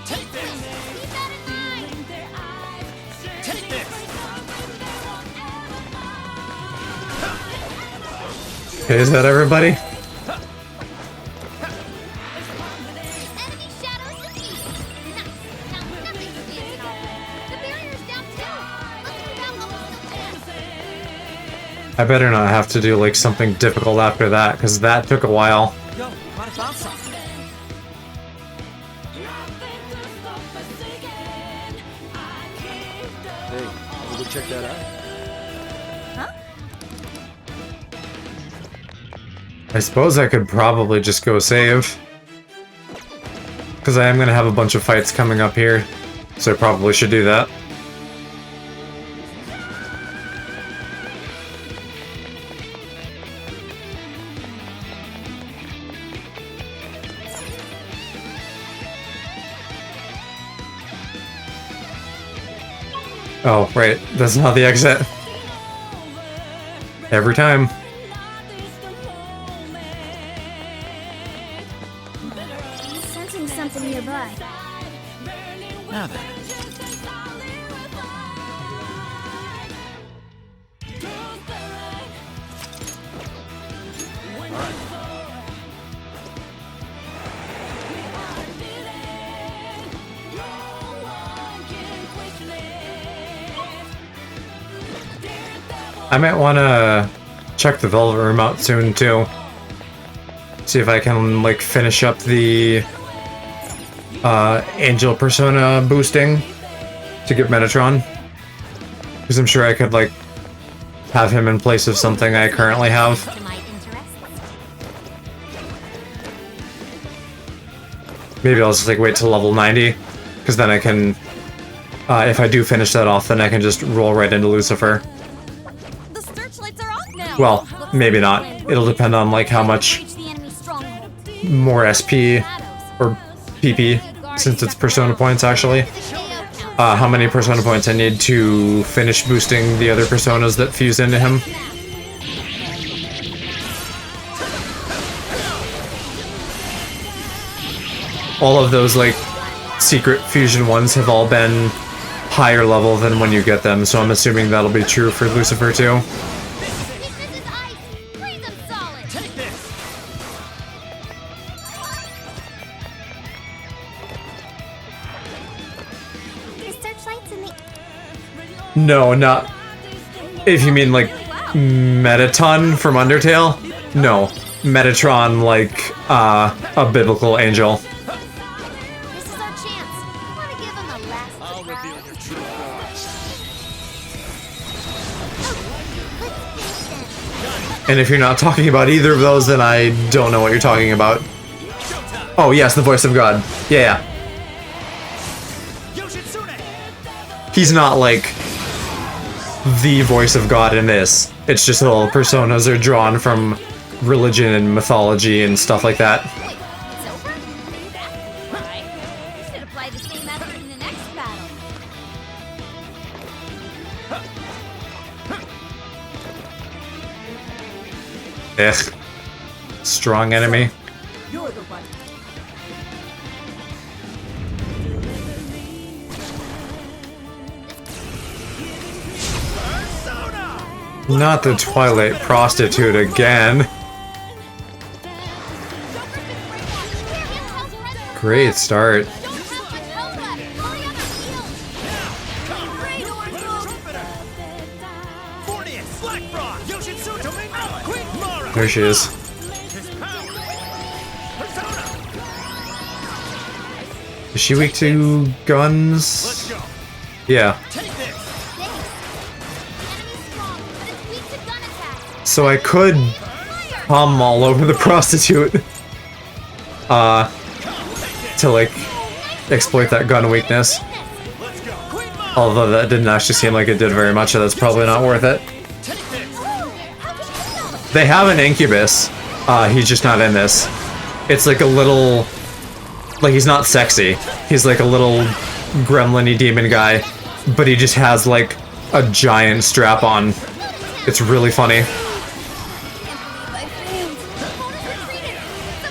Take this! Keep that in mind. Take this! Okay, is that everybody? Enemy shadows defeated. Nice. Now nothing can be an The barrier's down too. Let's move out while we still can. I better not have to do, like, something difficult after that, because that took a while. Yo, might have found something. Hey, we'll go check that out. I suppose I could probably just go save. Because I am going to have a bunch of fights coming up here, so I probably should do that. Oh, right. That's not the exit. Every time. I'm sensing something nearby. Now then. I might want to check the Velvet Room out soon, too. See if I can, like, finish up the Angel Persona boosting to get Metatron. Because I'm sure I could, like, have him in place of something I currently have. To my interests. Maybe I'll just, like, wait till level 90. Because then I can, if I do finish that off, then I can just roll right into Lucifer. The searchlights are off now. Well, maybe not. It'll depend on, like, how much Reach the enemy stronghold. more SP or PP, since it's Persona points, actually. How many Persona points I need to finish boosting the other Personas that fuse into him. All of those, like, secret fusion ones have all been higher level than when you get them, so I'm assuming that'll be true for Lucifer too. Weakness is ice. Freeze them solid. Take this. The searchlights in the. No, not... If you mean, like, Metaton from Undertale? No. Metatron, like, a biblical angel. This is our chance. Want to give him a last I'll surprise? reveal your true form. And if you're not talking about either of those, then I don't know what you're talking about. Oh, yes, the voice of God. Yeah. Yoshitsune! He's not, like, the voice of God in this. It's just all personas are drawn from religion and mythology and stuff like that. Wait, it's over? That's right. We should apply the same method in the next battle. Ugh. Strong enemy. You're the one. Not the Twilight prostitute again. Great start. Don't have much health left. Hurry up and heal. Fornius! Black Frog! Yoshitsune! Domingo! Queen Mara! There she is. His power! Persona! Is she weak to guns? Let's go! Yeah. Take this! Enemy's strong, but it's weak to gun attacks. So I could hum all over the prostitute. To, like, exploit that gun weakness. Let's go! Queen Mara! Although that didn't actually seem like it did very much, so that's probably not worth it. Take this! They have an Incubus. He's just not in this. It's like a little... Like, he's not sexy. He's like a little gremlin-y demon guy. But he just has, like, a giant strap on. It's really funny. My friends. Opponent retreated.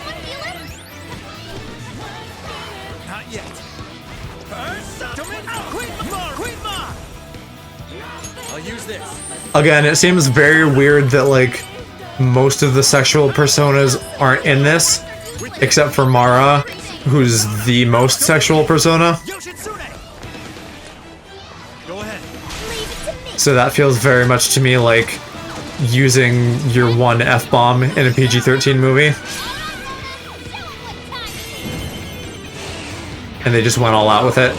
Someone heal him. Not yet. Persona! Domingo! Queen Mara! Queen Mara! I'll use this. Again, it seems very weird that, like, most of the sexual personas aren't in this. Except for Mara, who's the most sexual persona. Yoshitsune! Go ahead. Leave it to me. So that feels very much to me like using your one F-bomb in a PG-13 movie. And they just went all out with it.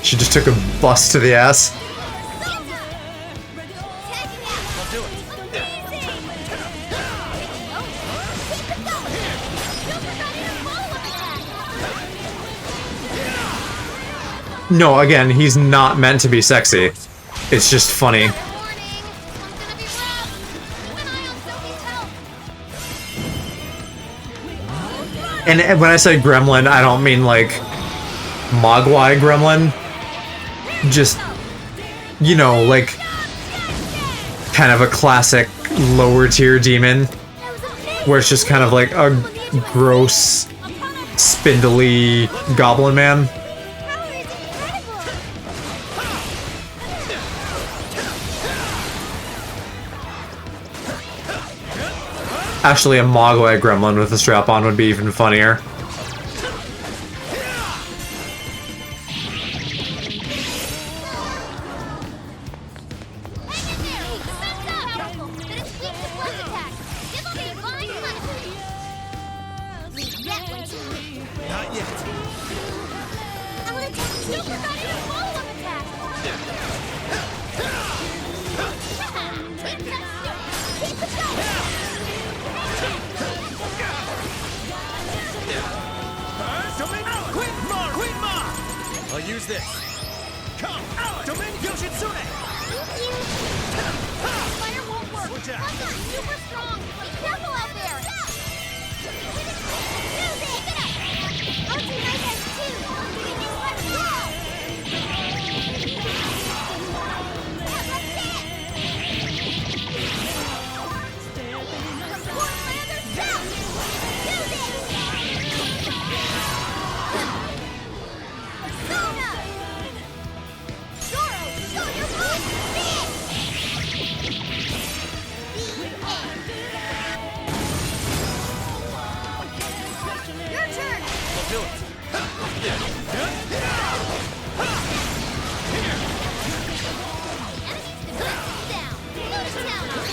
She just took a bus to the ass. I'll do it. No, again, he's not meant to be sexy. It's just funny. Warning! One's gonna be rough! Keep an eye on Sophie's health! And when I say gremlin, I don't mean like Mogwai gremlin. Just, you know, like kind of a classic lower tier demon where it's just kind of like a gross, spindly goblin man. Power is incredible! Actually, a Mogwai gremlin with a strap on would be even funnier. Not yet. I will attack you! Don't forget your follow-up attack! Keep it going! Queen Ma! I'll use this. Come, Dominion Yoshitsune! Fire won't work! Watch out. Muscle is super strong! Be careful out there! I'll do my best too! Let's go! Support my other self! Do this! Persona! Zoro, show your punch! Your turn! I'll do it. Enemy's defense down! Lotus down! It's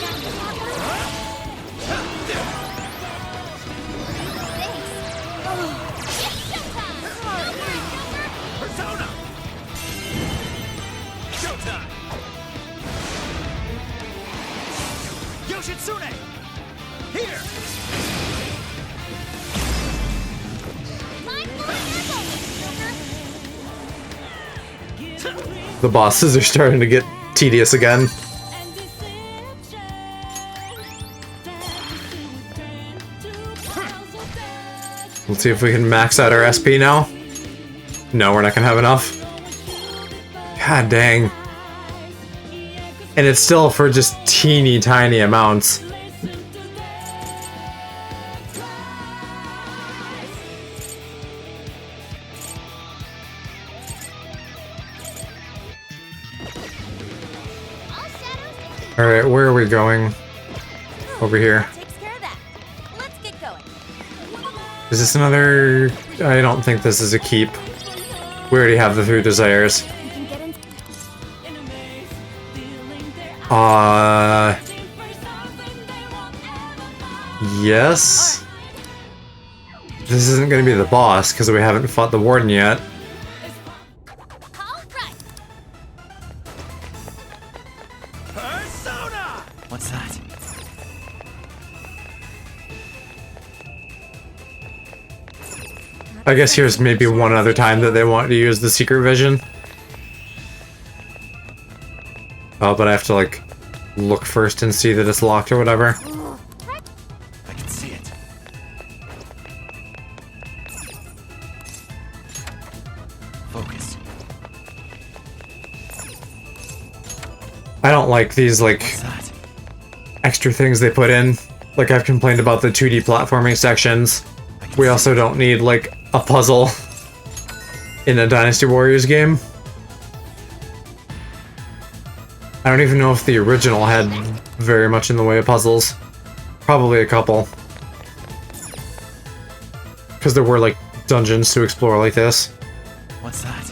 showtime! Go for it, Joker! Persona! Showtime! Yoshitsune! Here! Mindful of Joker! The bosses are starting to get tedious again. Let's see if we can max out our SP now. No, we're not gonna have enough. God dang. And it's still for just teeny tiny amounts. All shadows Alright, where are we going? Over here. Takes care of that. Let's get going. Is this another... I don't think this is a keep. We already have the 3 desires. We can get in. Yes? This isn't gonna be the boss, because we haven't fought the Warden yet. All right. Persona! What's that? I guess here's maybe one other time that they want to use the secret vision. Oh, but I have to, like, look first and see that it's locked or whatever. I can see it. Focus. I don't like these, like, What's that? extra things they put in. Like, I've complained about the 2D platforming sections. We also don't need, like, a puzzle in a Dynasty Warriors game. I don't even know if the original had very much in the way of puzzles. Probably a couple. Because there were, like, dungeons to explore like this. What's that?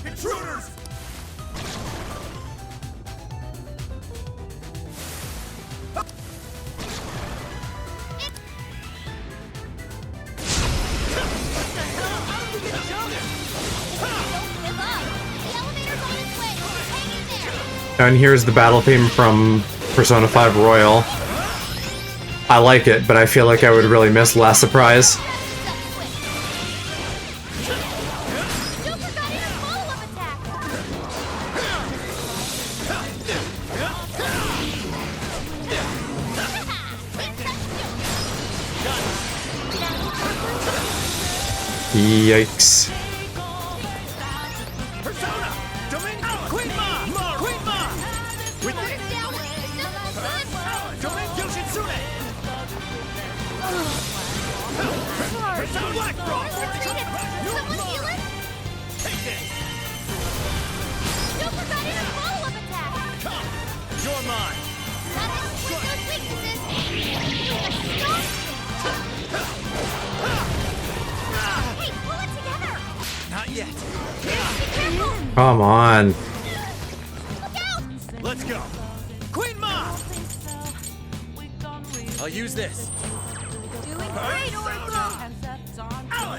Intruders! Don't give up. The elevator's on its way. Hang in there. And here's the battle theme from Persona 5 Royal. I like it, but I feel like I would really miss Last Surprise. Joker got in a follow-up attack. Yikes. Persona! Dominion! Queen Ma! Queen Ma! With this! Dominion Yoshitsune! Persona Black Frost! Someone heal him? Take this! Joker got in a follow-up attack. Come! You're mine! Gotta exploit those weaknesses. Stop! Hey, pull it together. Not yet. Be careful. Come on. Look out. Let's go! Queen Ma! I'll use this. Doing great, Oracle.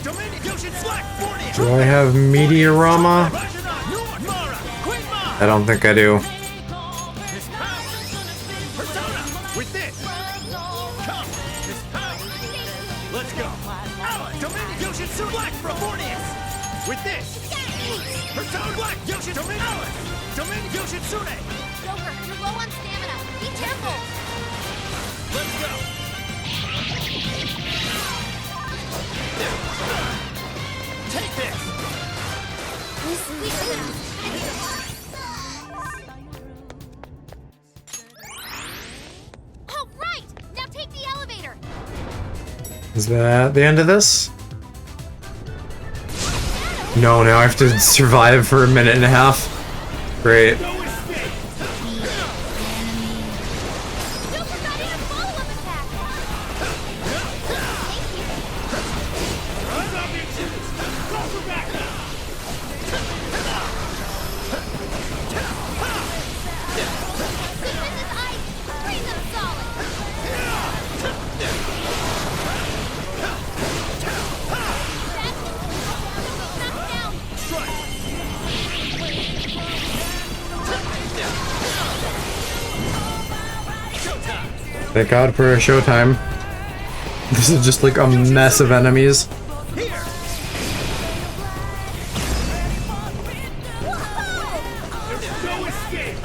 Dominion Yoshitsune! Warden! Do I have Meteorama? Mara! Queen Ma! I don't think I do. Miss Power! Persona! With this! Come! Miss Power! Let's go! Dominion Yoshitsune! Black from Mornius! With this! Persona Black! Dominion! Dominion Yoshitsune! Joker, you're low on stamina. Be careful. Let's go! Take this! All right, now take the elevator. Is that the end of this? No, now I have to survive for a minute and a half. Great. No escape! Joker got in a follow-up attack. Defend this ice. Freeze them solid. Knocked down. Thank God for a showtime. This is just like a mess of enemies. Here! No escape!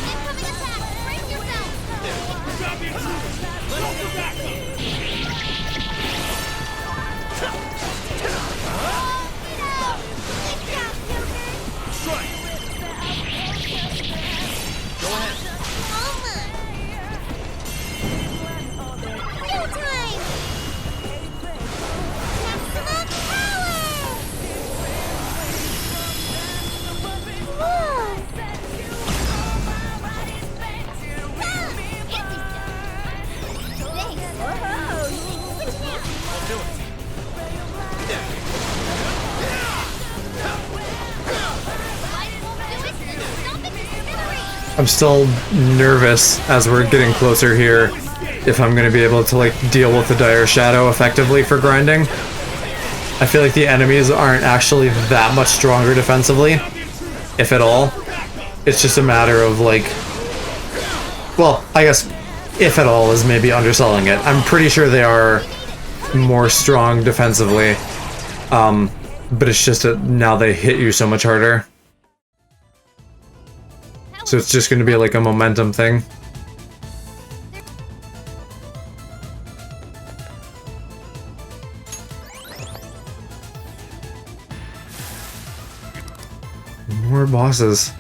Incoming attack. Brace yourself. Drop your troops! Go for backup! Strike! Go ahead! Real time. Maximum power. Whoa. Empty stuff. Thanks. Whoa. Switching out. I'll do it! I'm still nervous as we're getting closer here if I'm gonna be able to like deal with the dire shadow effectively for grinding. I feel like the enemies aren't actually that much stronger defensively, if at all. It's just a matter of like, well, I guess if at all is maybe underselling it. I'm pretty sure they are more strong defensively, but it's just that now they hit you so much harder. So it's just going to be like a momentum thing. More bosses.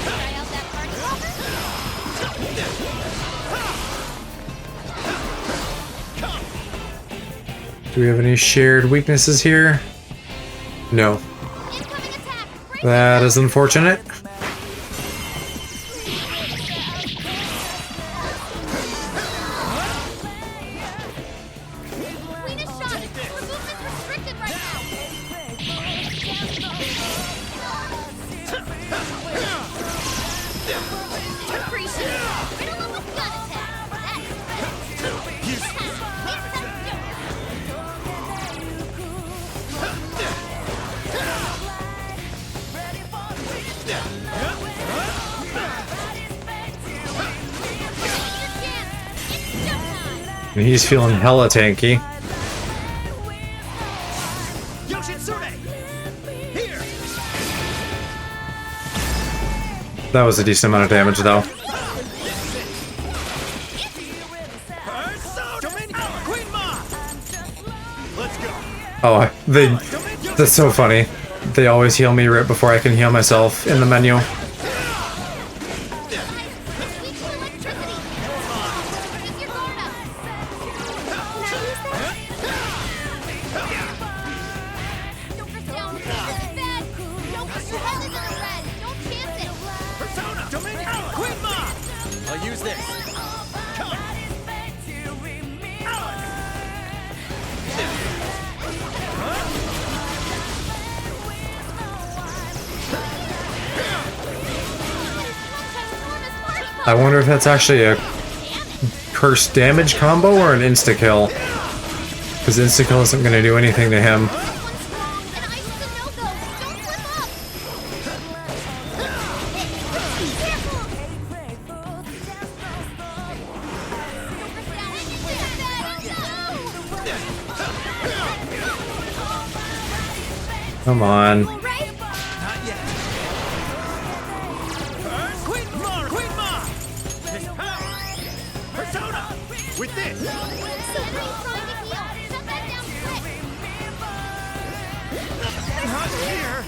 Try out that party Do we have any shared weaknesses here? No. Incoming attack. Brace That is unfortunate. Queen is shot. Her movement's restricted right now. Appreciate it. Riddle him with gun attack. That's And he's feeling hella tanky. Yoshitsune! Here! That was a decent amount of damage, though. Queen Ma! Let's go. Oh, that's so funny. They always heal me right before I can heal myself in the menu. Persona! Dominion! Queen Ma! I'll use this. Come. I wonder if that's actually a cursed damage combo or an insta-kill. Because insta-kill isn't going to do anything to him. Come on. Not yet. Queen Ma! Queen Ma! His power! Persona! With this! Not here!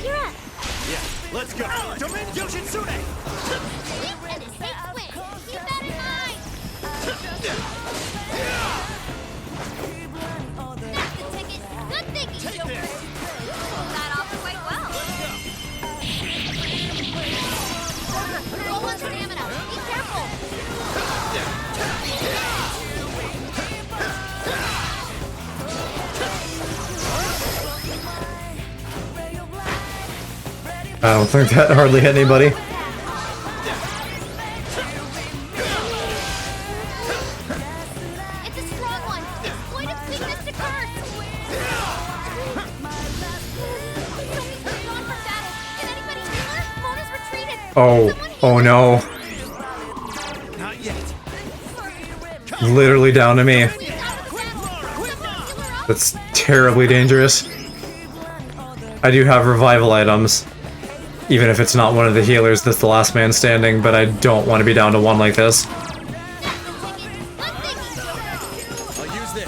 You're up. Yeah, let's go! Dominion! Yoshitsune! Take this! I don't think that hardly hit anybody. It's a strong one. Exploit its weakness to curse. Someone's gone from battle. Can anybody heal her? Mona's retreated. Oh no. Not yet! Literally down to me. She's out of the battle. Someone heal her up. That's terribly dangerous. I do have revival items. Even if it's not one of the healers that's the last man standing, but I don't want to be down to one like this. I'll use this.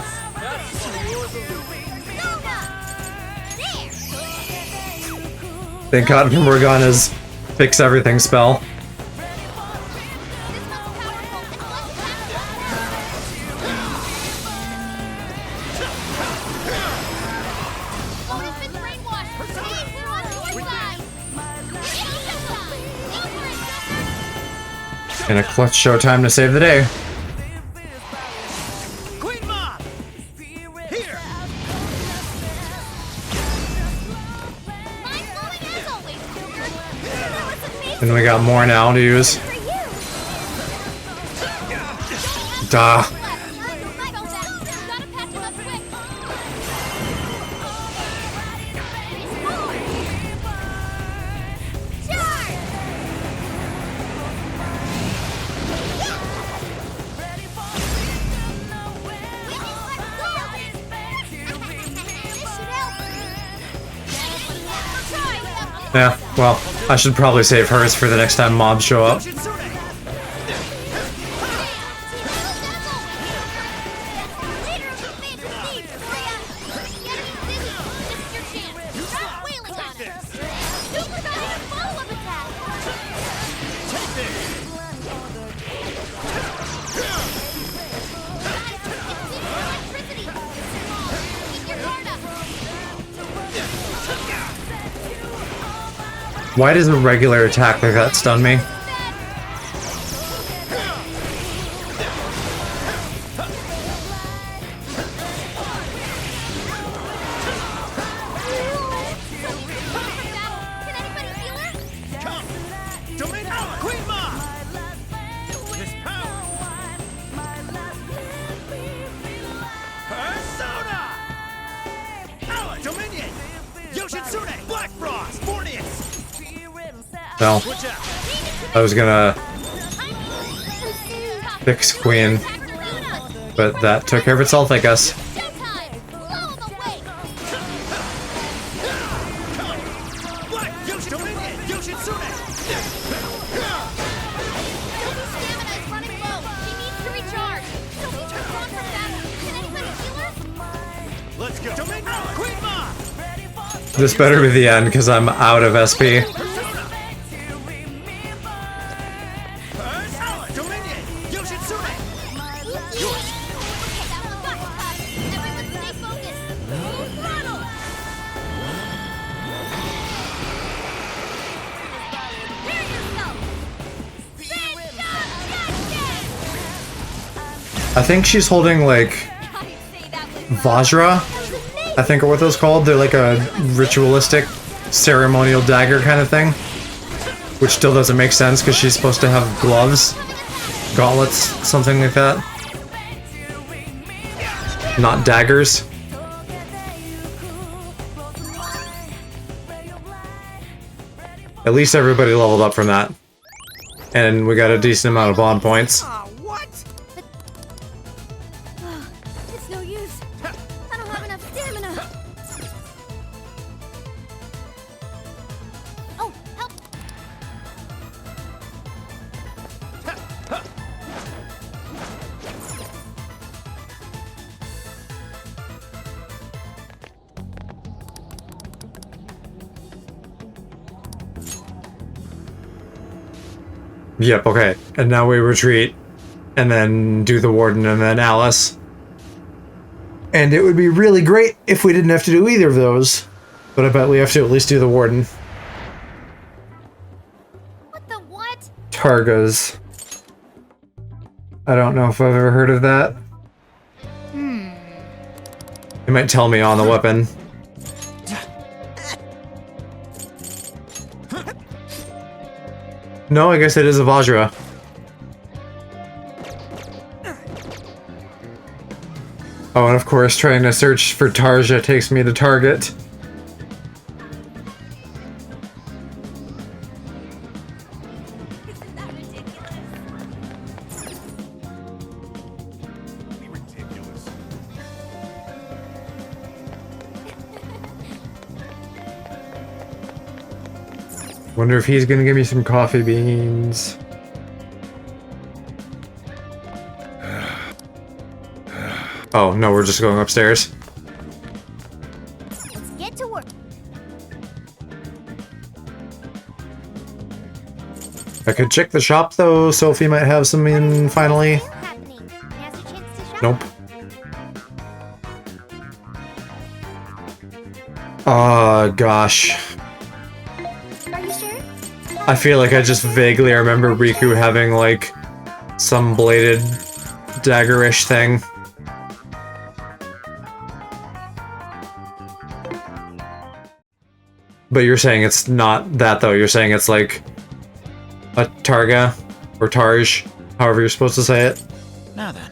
Thank God for Morgana's fix everything spell. And a clutch showtime to save the day. Queen Ma! Here! And we got more now to use. Duh. Yeah, well, I should probably save hers for the next time mobs show up. Why does a regular attack like that stun me? Queen Ma! His power! Persona! Dominion! Yoshitsune! Black No. Watch out. I was gonna fix Queen, but that took care of itself, I guess. Showtime! Blow 'em away! Black Dominion! Yoshitsune! Stamina is running low. He needs to recharge. Sophie turns on for battle. Can anybody heal her? Let's go! Dominion! Queen Ma! This better be the end, because I'm out of SP. Dominion! Yoshitsune! Yours. Okay, that one got us. Everyone stay focused. Full throttle! Prepare yourself! I think she's holding, like, I'd say that was Vajra, I think are what those called. They're like a ritualistic, ceremonial dagger kind of thing. Which still doesn't make sense, because she's supposed to have gloves, gauntlets, something like that. Not daggers. At least everybody leveled up from that. And we got a decent amount of bond points. What? It's no use. I don't have enough stamina. Oh, help! Yep, okay. And now we retreat. And then do the Warden and then Alice. And it would be really great if we didn't have to do either of those. But I bet we have to at least do the Warden. What the what? Targas. I don't know if I've ever heard of that. You might tell me on the weapon. No, I guess it is a Vajra. Oh, and of course, trying to search for Tarja takes me to Target. Isn't that ridiculous? Wonder if he's gonna give me some coffee beans. Oh, no, we're just going upstairs. Let's get to work. I could check the shop, though. Sophie might have some in finally. Happening. Now's your chance to shop. Nope. Gosh. Are you sure? I feel like I just vaguely remember Riku having, like, some bladed dagger-ish thing. But you're saying it's not that, though. You're saying it's, like, a Targa, or Tarj, however you're supposed to say it. Now then.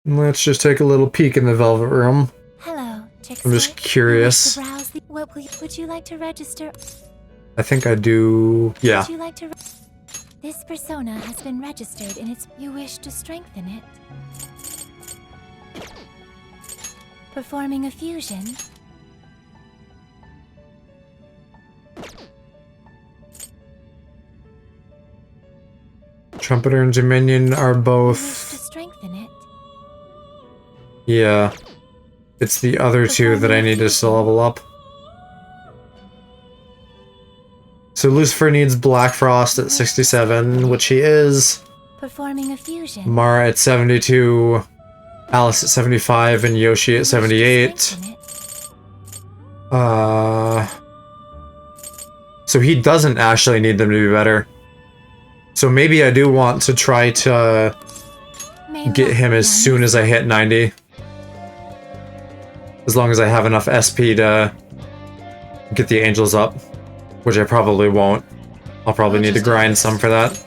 Let's just take a little peek in the Velvet Room. Hello, Chick. I'm just curious. Would you like to register? I think I do... yeah. Would you like to? This persona has been registered, and it's. You wish to strengthen it. Performing a fusion. Trumpeter and Dominion are You wish to both... strengthen it. yeah. It's the other two that I need to still level up. So Lucifer needs Black Frost at 67, which he is. Performing a fusion. Mara at 72, Alice at 75, and Yoshi at 78. Strengthen it. So he doesn't actually need them to be better. So maybe I do want to try to May get luck him be as on soon your as I hit 90. As long as I have enough SP to get the angels up. Which I probably won't. I'll probably need to grind some for that.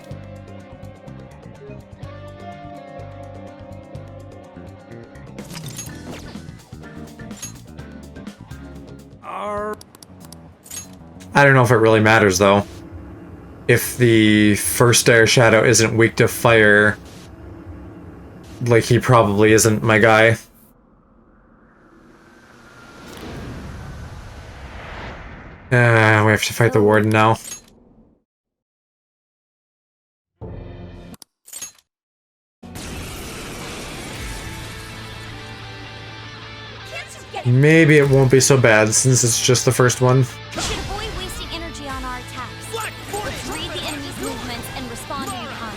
I don't know if it really matters, though. If the first air shadow isn't weak to fire, like, he probably isn't my guy. We have to fight the Warden now. Maybe it won't be so bad since it's just the first one. We should avoid wasting energy on our attacks. Let's read the enemy's movements and respond in time.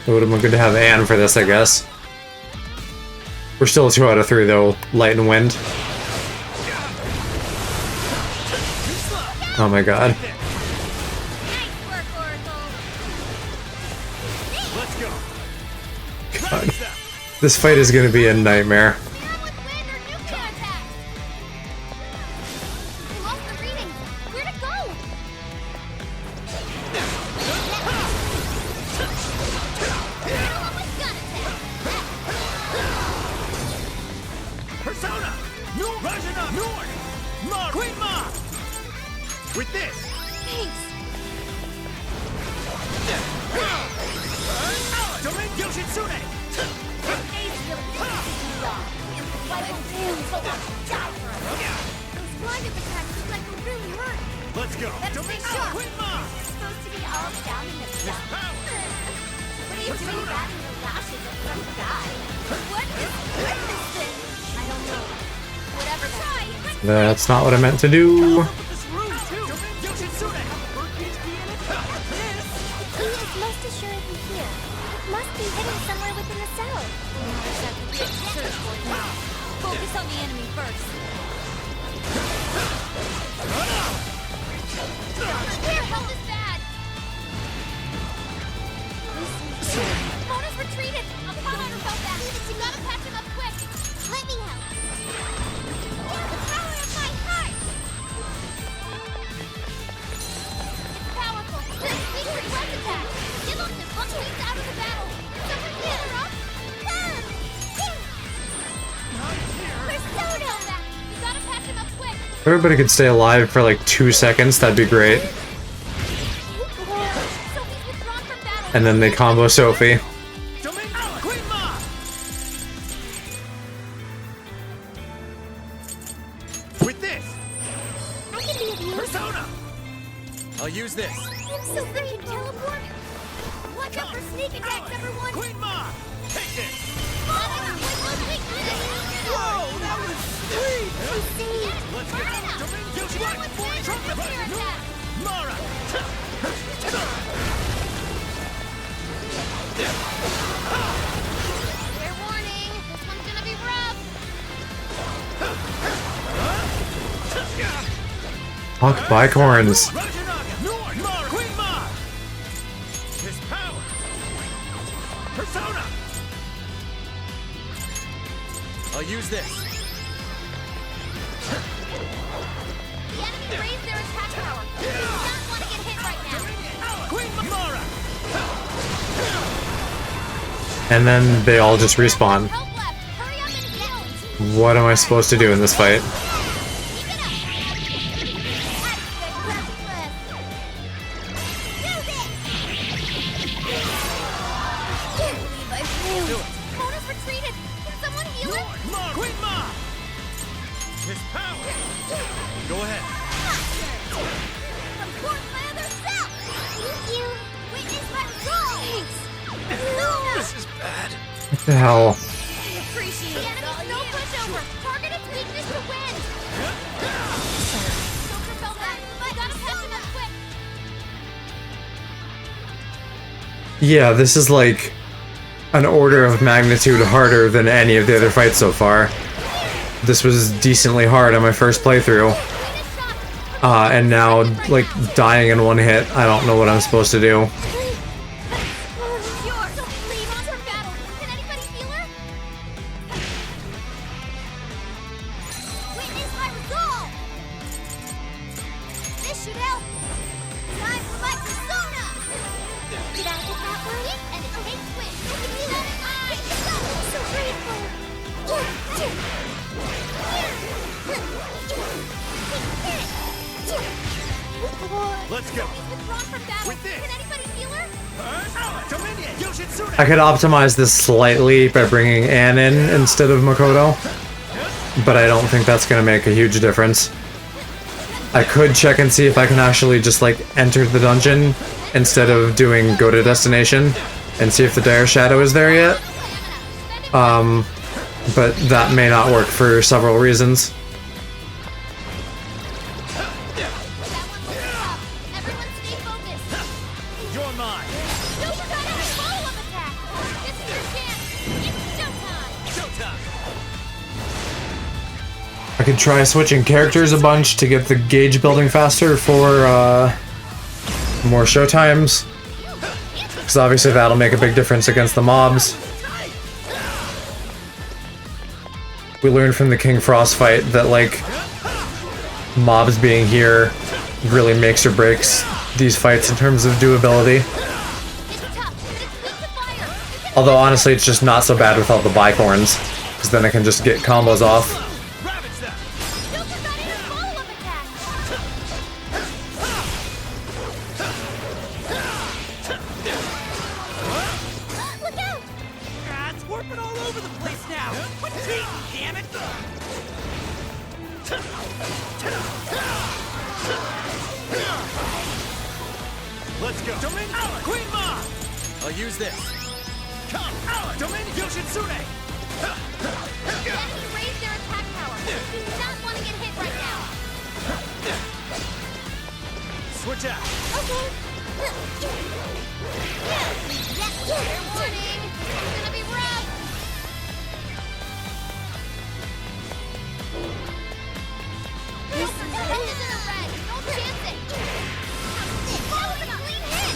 It would have been good to have Anne for this, I guess. We're still 2 out of 3 though. Light and wind. Oh my god. Nice work, Oracle. Let's go. God. This fight is gonna be a nightmare. Down with wind or nuclear attacks. We lost the reading. Where'd it go? Middle of a gun attack. Persona! Rajana! Nord! Mar! Queen Ma! With this! Thanks. Domain Yoshitsune! Ace really pisses me off. Why don't you so much die for us? Those blinded attacks look like we're really hurt. Let's go! Let's Domain take shots. Queen Ma! Supposed to be all down in the dump. What are you doing batting the lashes of some guy? What is thing? I don't know. Whatever that is. That's not what I meant to do. This room too! Domain Yoshitsune! He is most assuredly here. It must be hidden somewhere within the cell. Focus on the enemy first. Here, help is bad. Mona's retreated. I'm caught on her fell back. You gotta patch him up quick. Let me help. The power of my heart. It's powerful. This weak reflect attack. Give up the fluctuates out of the battle. Someone get her up. Persona! You gotta patch him up quick. If everybody could stay alive for like 2 seconds, that'd be great. Sophie's withdrawn from battle. And then they combo Sophie. Domain Queen Ma! With this! I can be of use. Persona! I'll use this! I'm so freaking teleport. Watch out for sneak attacks, everyone. Queen Ma! Take this! Whoa, that was sweet. Let's go! Domain Yoshitsune! Mara! Fair warning, this one's gonna be rough. Fuck bicorns. Rajanaga! Nord! Mara! Queen Ma! His power! Persona! I'll use this! The enemy raised their attack power. We do not want to get hit right now. Queen Mara! And then they all just respawn. Help left. Hurry up and heal. What am I supposed to do in this fight? Keep it up. That's good practice. Do this. Can't believe I failed. Mona's retreated. Can someone heal her? Mara! Queen Ma! His power! Go ahead! From Portland herself. Thank you. Witness my result. Thanks. This is bad. What the hell? I appreciate it. Enemy's no pushover. Target its weakness to wind. Joker fell back. I gotta patch him up quick. Yeah, this is like an order of magnitude harder than any of the other fights so far. This was decently hard on my first playthrough. And now, like, dying in one hit, I don't know what I'm supposed to do. Can anybody heal her? Witness my resolve. This should help. Time for my persona. Did I get that right? And it takes wind. I can do that. I'm so grateful. withdrawn from battle. With this. Can anybody heal her? Dominion! Yoshitsune! I could optimize this slightly by bringing Anne in instead of Makoto, but I don't think that's going to make a huge difference. I could check and see if I can actually just like enter the dungeon instead of doing go to destination and see if the Dire Shadow is there yet. But that may not work for several reasons. That one looks tough. Everyone stay focused. You're mine! Don't forget our follow-up attack. This is your chance. It's showtime. Showtime! I could try switching characters a bunch to get the gauge building faster for more show times, because obviously that'll make a big difference against the mobs. We learned from the King Frost fight that like mobs being here really makes or breaks these fights in terms of doability. It's tough, but it's weak to fire. Although honestly it's just not so bad without the bicorns, because then I can just get combos off. Ravage them! Don't forget our follow-up attack. Look out! Ah, it's warping all over the place now. Quit cheating, damn it! Let's go! Dominion! Queen Ma! I'll use this. Come! Dominion! Yoshitsune! Enemies raise their attack power. Do not want to get hit right now. Switch out! Okay. Fair warning. It's gonna be rough. This isn't a red. Don't chance it. That was a clean hit.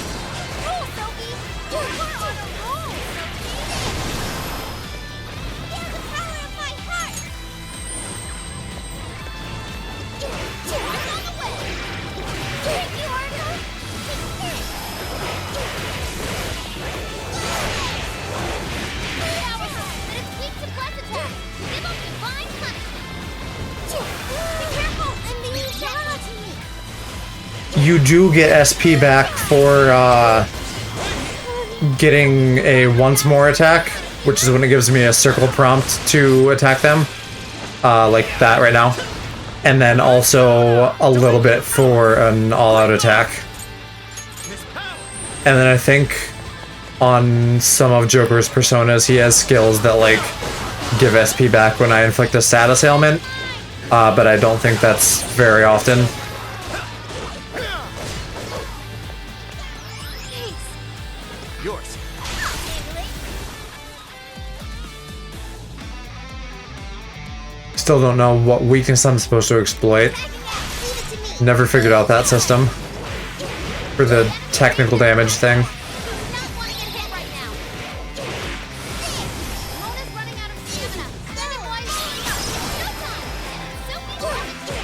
Roll, Sophie. We're on a roll, Sophie. Feel the power of my heart. I'm on the way. Thank you, Arno. Powerful, but it's weak to blast attacks. Give up divine punishment. Be careful, I'm being shot at me. You do get SP back for getting a once more attack, which is when it gives me a circle prompt to attack them, like that right now. And then also a little bit for an all-out attack. And then I think on some of Joker's personas, he has skills that like give SP back when I inflict a status ailment, but I don't think that's very often. Yours. Still don't know what weakness I'm supposed to exploit. Never figured out that system for the technical damage thing. Do not want to get hit right now. Mona's running out of stamina. Spend it wisely. Showtime. Sophie has it done.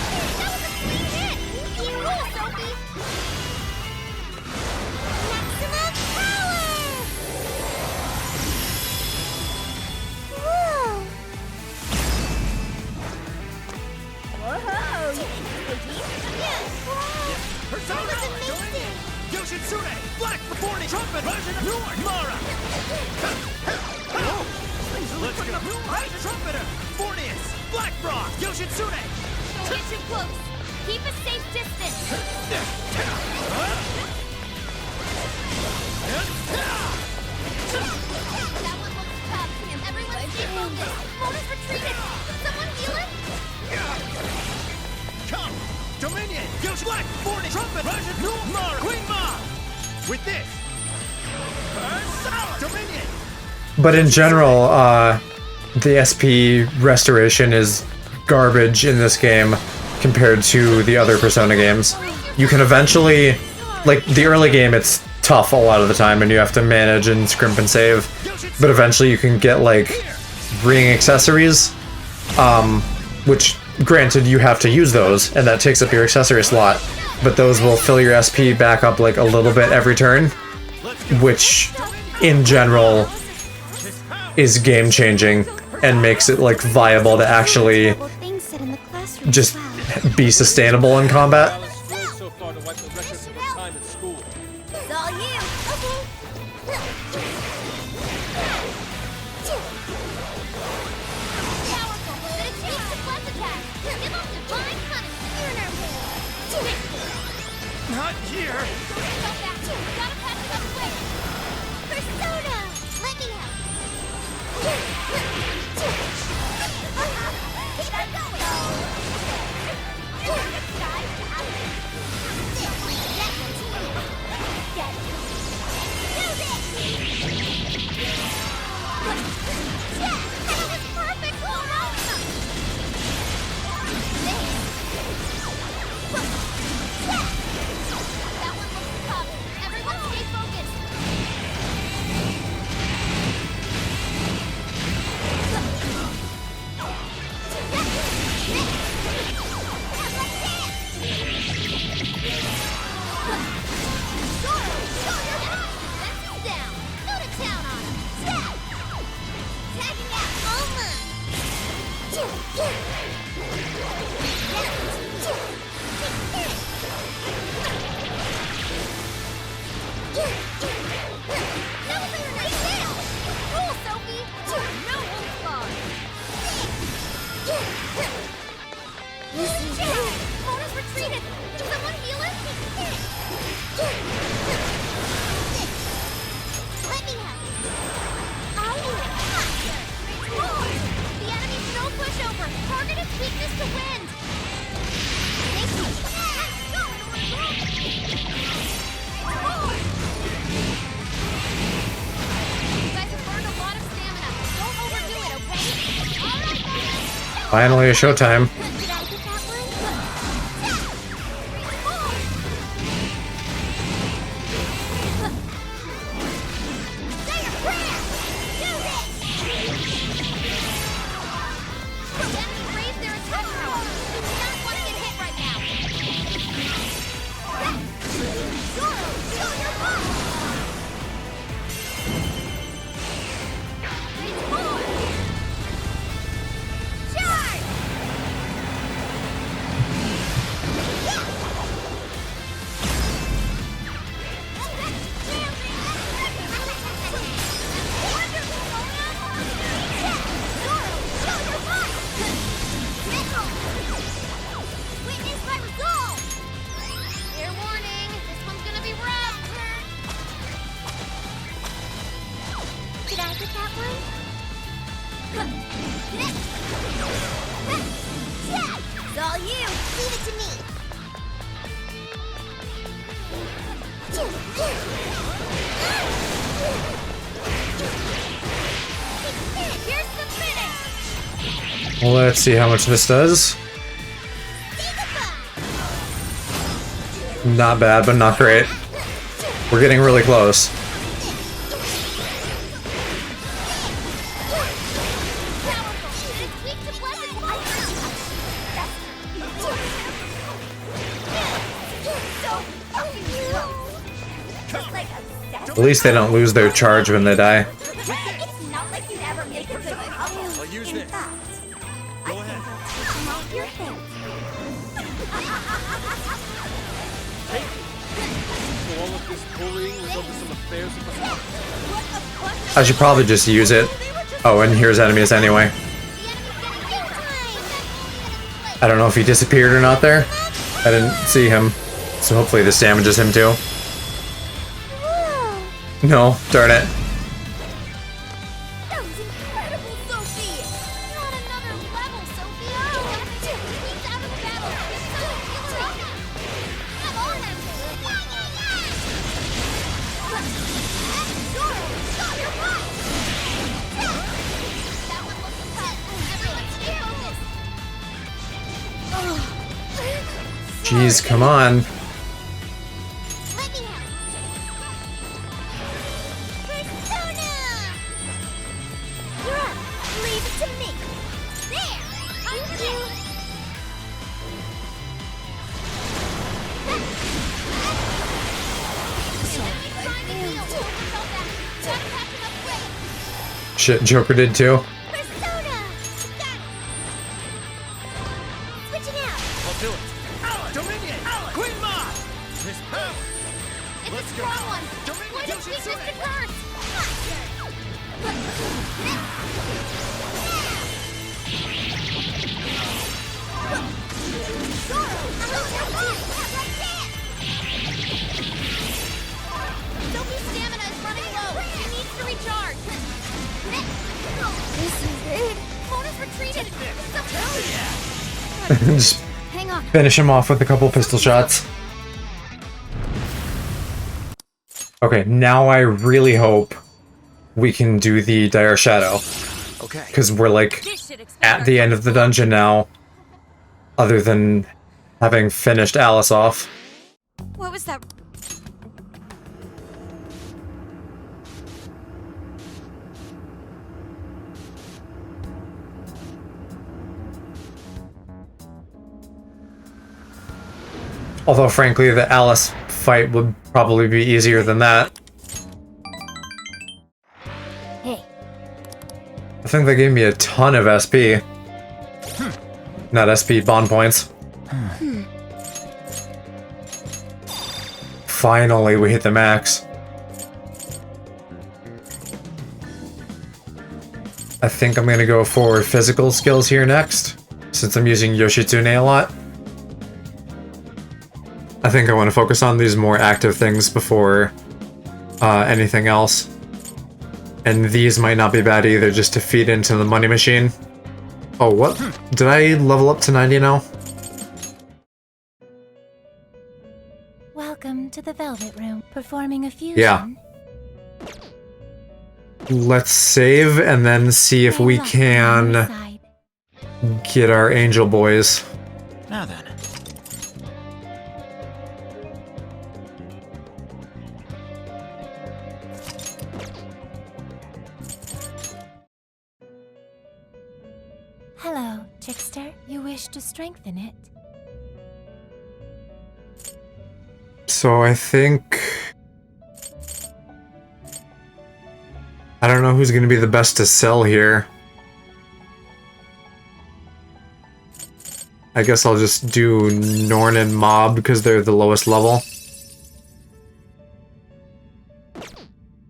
That was a clean hit. You rule, Sophie. Maximum power. Whoa. Whoa. Persona! That was amazing. Yoshitsune! Black Reporting! Trumpet! Version of York! Mara! Let's go! Trumpeter! Fornius! Black Frost! Yoshitsune! Don't get too close. Keep a safe distance. That one looks tough. Everyone stay focused. Mona's retreated. Someone heal him? Come! Dominion! Yoshi Black! Fornius! Trumpet! Version of York! Mara! Queen Ma! With this! Persona! Dominion! But in general, the SP restoration is garbage in this game compared to the other Persona games. You can eventually, like the early game, it's tough a lot of the time and you have to manage and scrimp and save, but eventually you can get like ring accessories, which granted you have to use those and that takes up your accessory slot, but those will fill your SP back up like a little bit every turn, which in general is game changing and makes it like viable to actually just be sustainable in combat. power to wipe the records of her time at school. It's all you. Okay. Powerful, but it's weak to plus attack. Give them divine punishment. Not here! Go back. Gotta pass it up quick. Persona! Let me help. Keep it going. Finally a showtime. Well, let's see how much this does. Not bad, but not great. We're getting really close. At least they don't lose their charge when they die. It's not like you'd ever make a good couple. I'll use this. Go ahead. Mount your head. So all of this bullying was over some affairs of the What the fuck? I should probably just use it. Oh, and here's enemies anyway. The enemy's getting big time. I don't know if he disappeared or not there. I didn't see him. So hopefully this damages him too. Whoa. No, darn it. That was incredible, Sophie! You're on another level, Sophie! Oh, he's out of the battle! Get some healer up! Come on, Zoro, stop your butt! That one looks tough. Everyone stay focused! Jeez, come on. Let me help! Persona! You're up! Leave it to me! There! Thank you! Shit, Joker did too. Persona! Got it! Switching out! I'll do it. Dominion! Queen Ma! this power. It's Let's a go. strong one. Dominion What is weakness to Yoshitsune. curse? Sophie's stamina is running low. She needs to recharge. This is it. Mona's retreated. Just Hang on. finish him off with a couple pistol shots. Okay, now I really hope we can do the Dire Shadow. Okay. Because we're like This should expand at the end of the dungeon now. Other than having finished Alice off. What was that? Although frankly the Alice fight would probably be easier than that. Hey. I think they gave me a ton of SP. Not SP, bond points. Finally, we hit the max. I think I'm gonna go for physical skills here next, since I'm using Yoshitsune a lot. I think I want to focus on these more active things before anything else. And these might not be bad either, just to feed into the money machine. Oh, what? Did I level up to 90 now? Welcome to the Velvet Room, performing a fusion. Yeah. Let's save and then see if we can get our angel boys. Now then. Hello, Trickster. You wish to strengthen it? So I think... I don't know who's going to be the best to sell here. I guess I'll just do Norn and Mob because they're the lowest level.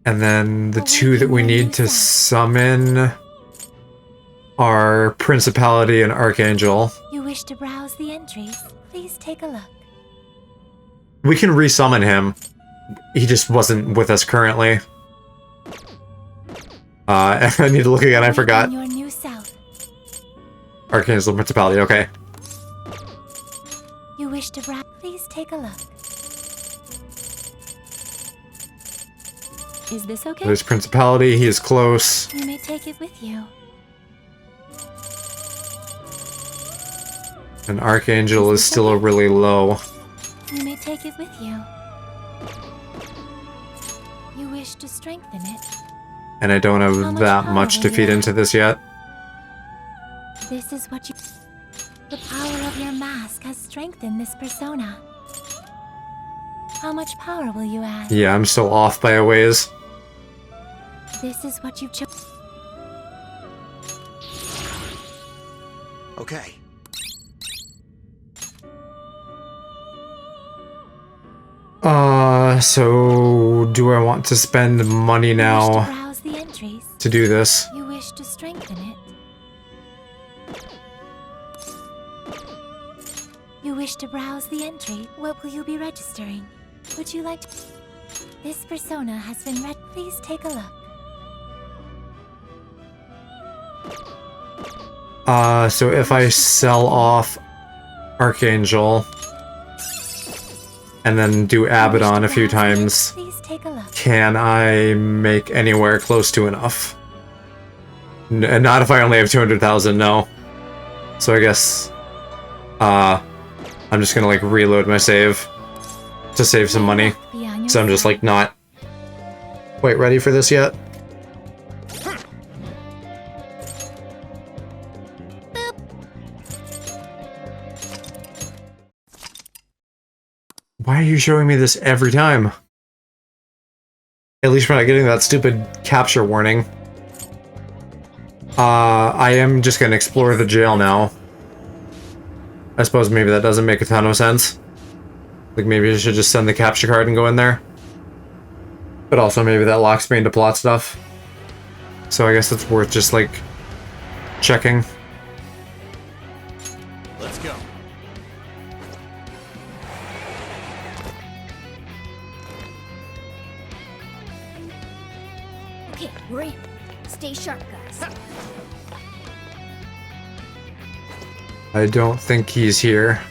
And then the two that we need to summon are Principality and Archangel. You wish to browse the entries? Please take a look. We can resummon him. He just wasn't with us currently. I need to look again, I forgot. Your new self. Archangel Principality, okay. You wish to browse? Please take a look. Is this okay? There's Principality, he is close. You may take it with you. And Archangel is still really low. You may take it with you. You wish to strengthen it? And I don't have that much to feed into this yet. This is what you... The power of your mask has strengthened this persona. How much power will you add? Yeah, I'm still off by a ways. This is what you've chosen. Okay. So do I want to spend money now Browse the entries. to do this? You wish to strengthen it. You wish to browse the entry. What will you be registering? Would you like to... This persona has been read. Please take a look. So if I sell off Archangel and then do Abaddon a few times, Please take a look. can I make anywhere close to enough? Not if I only have 200,000, no. So I guess, I'm just gonna like reload my save to save some money. So I'm just like not quite ready for this yet. Why are you showing me this every time? At least we're not getting that stupid capture warning. I am just gonna explore the jail now. I suppose maybe that doesn't make a ton of sense. Like, maybe I should just send the capture card and go in there. But also, maybe that locks me into plot stuff. So I guess it's worth just, like, checking. Let's go. Okay, we're in. Stay sharp, guys. I don't think he's here.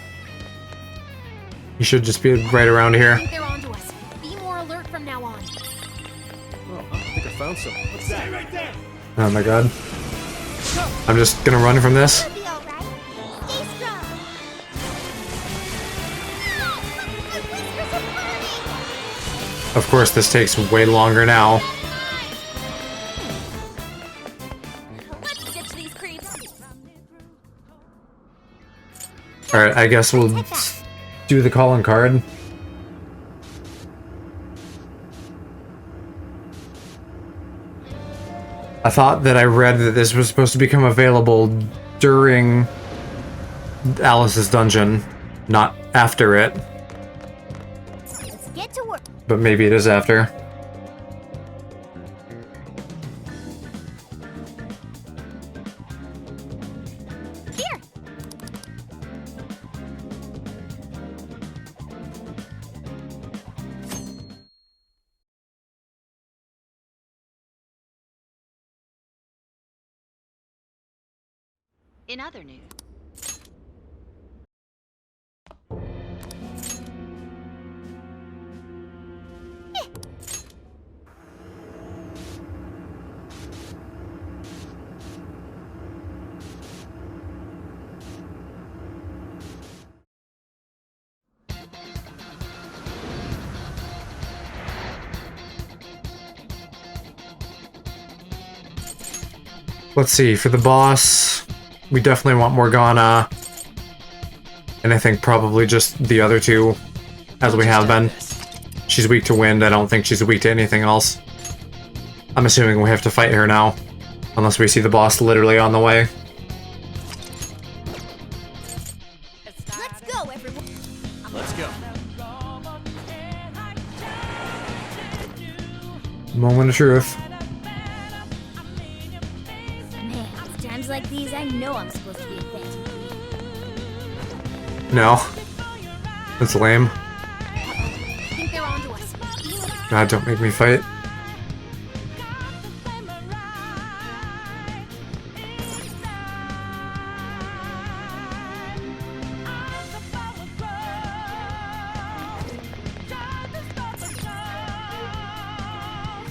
He should just be right around I here. think they're onto us. Be more alert from now on. Oh, I think I found some. What's that? Right there. Oh my god. I'm just gonna run from this. You'll be all right. Stay strong. My whiskers are burning. Of course, this takes way longer now. Let's ditch these creeps. Alright, I guess we'll do the calling card. I thought that I read that this was supposed to become available during Alice's dungeon, not after it. Let's get to work. But maybe it is after. Here. In other news, Let's see, for the boss, we definitely want Morgana. And I think probably just the other two, as we have been. She's weak to wind, I don't think she's weak to anything else. I'm assuming we have to fight her now. Unless we see the boss literally on the way. Let's go, everyone. Let's go. Moment of truth. Man, it's times like these, I know I'm supposed to be a vet. No. That's lame. I think they're onto us. Be more God, don't make me fight.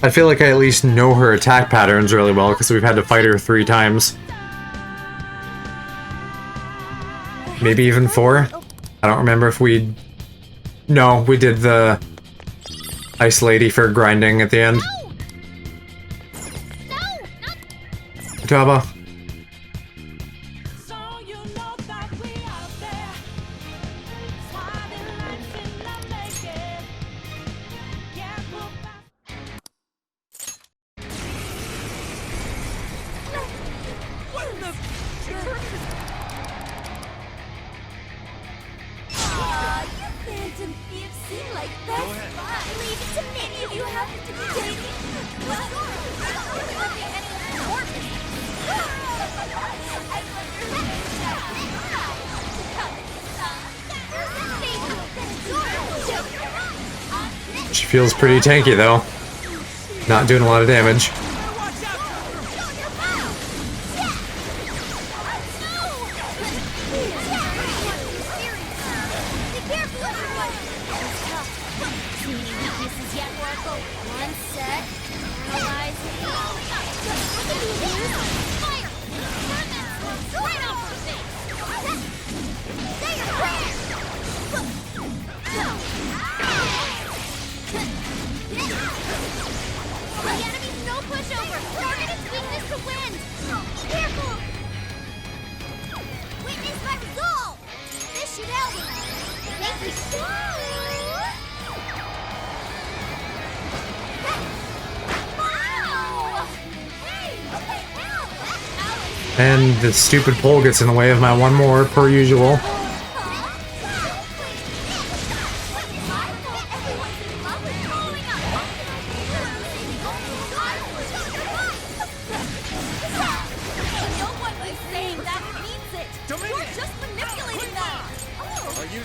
I feel like I at least know her attack patterns really well because we've had to fight her 3 times. Maybe even 4? I don't remember if we... No, we did the Ice Lady for grinding at the end. Taba. Aw, you phantom thieves seem like best fun. Leave it to me. Any of you happen to be dating? Well, I don't really want to be any of your orphans. I wonder who She feels pretty tanky though. Not doing a lot of damage. And the stupid pole gets in the way of my one more, per usual.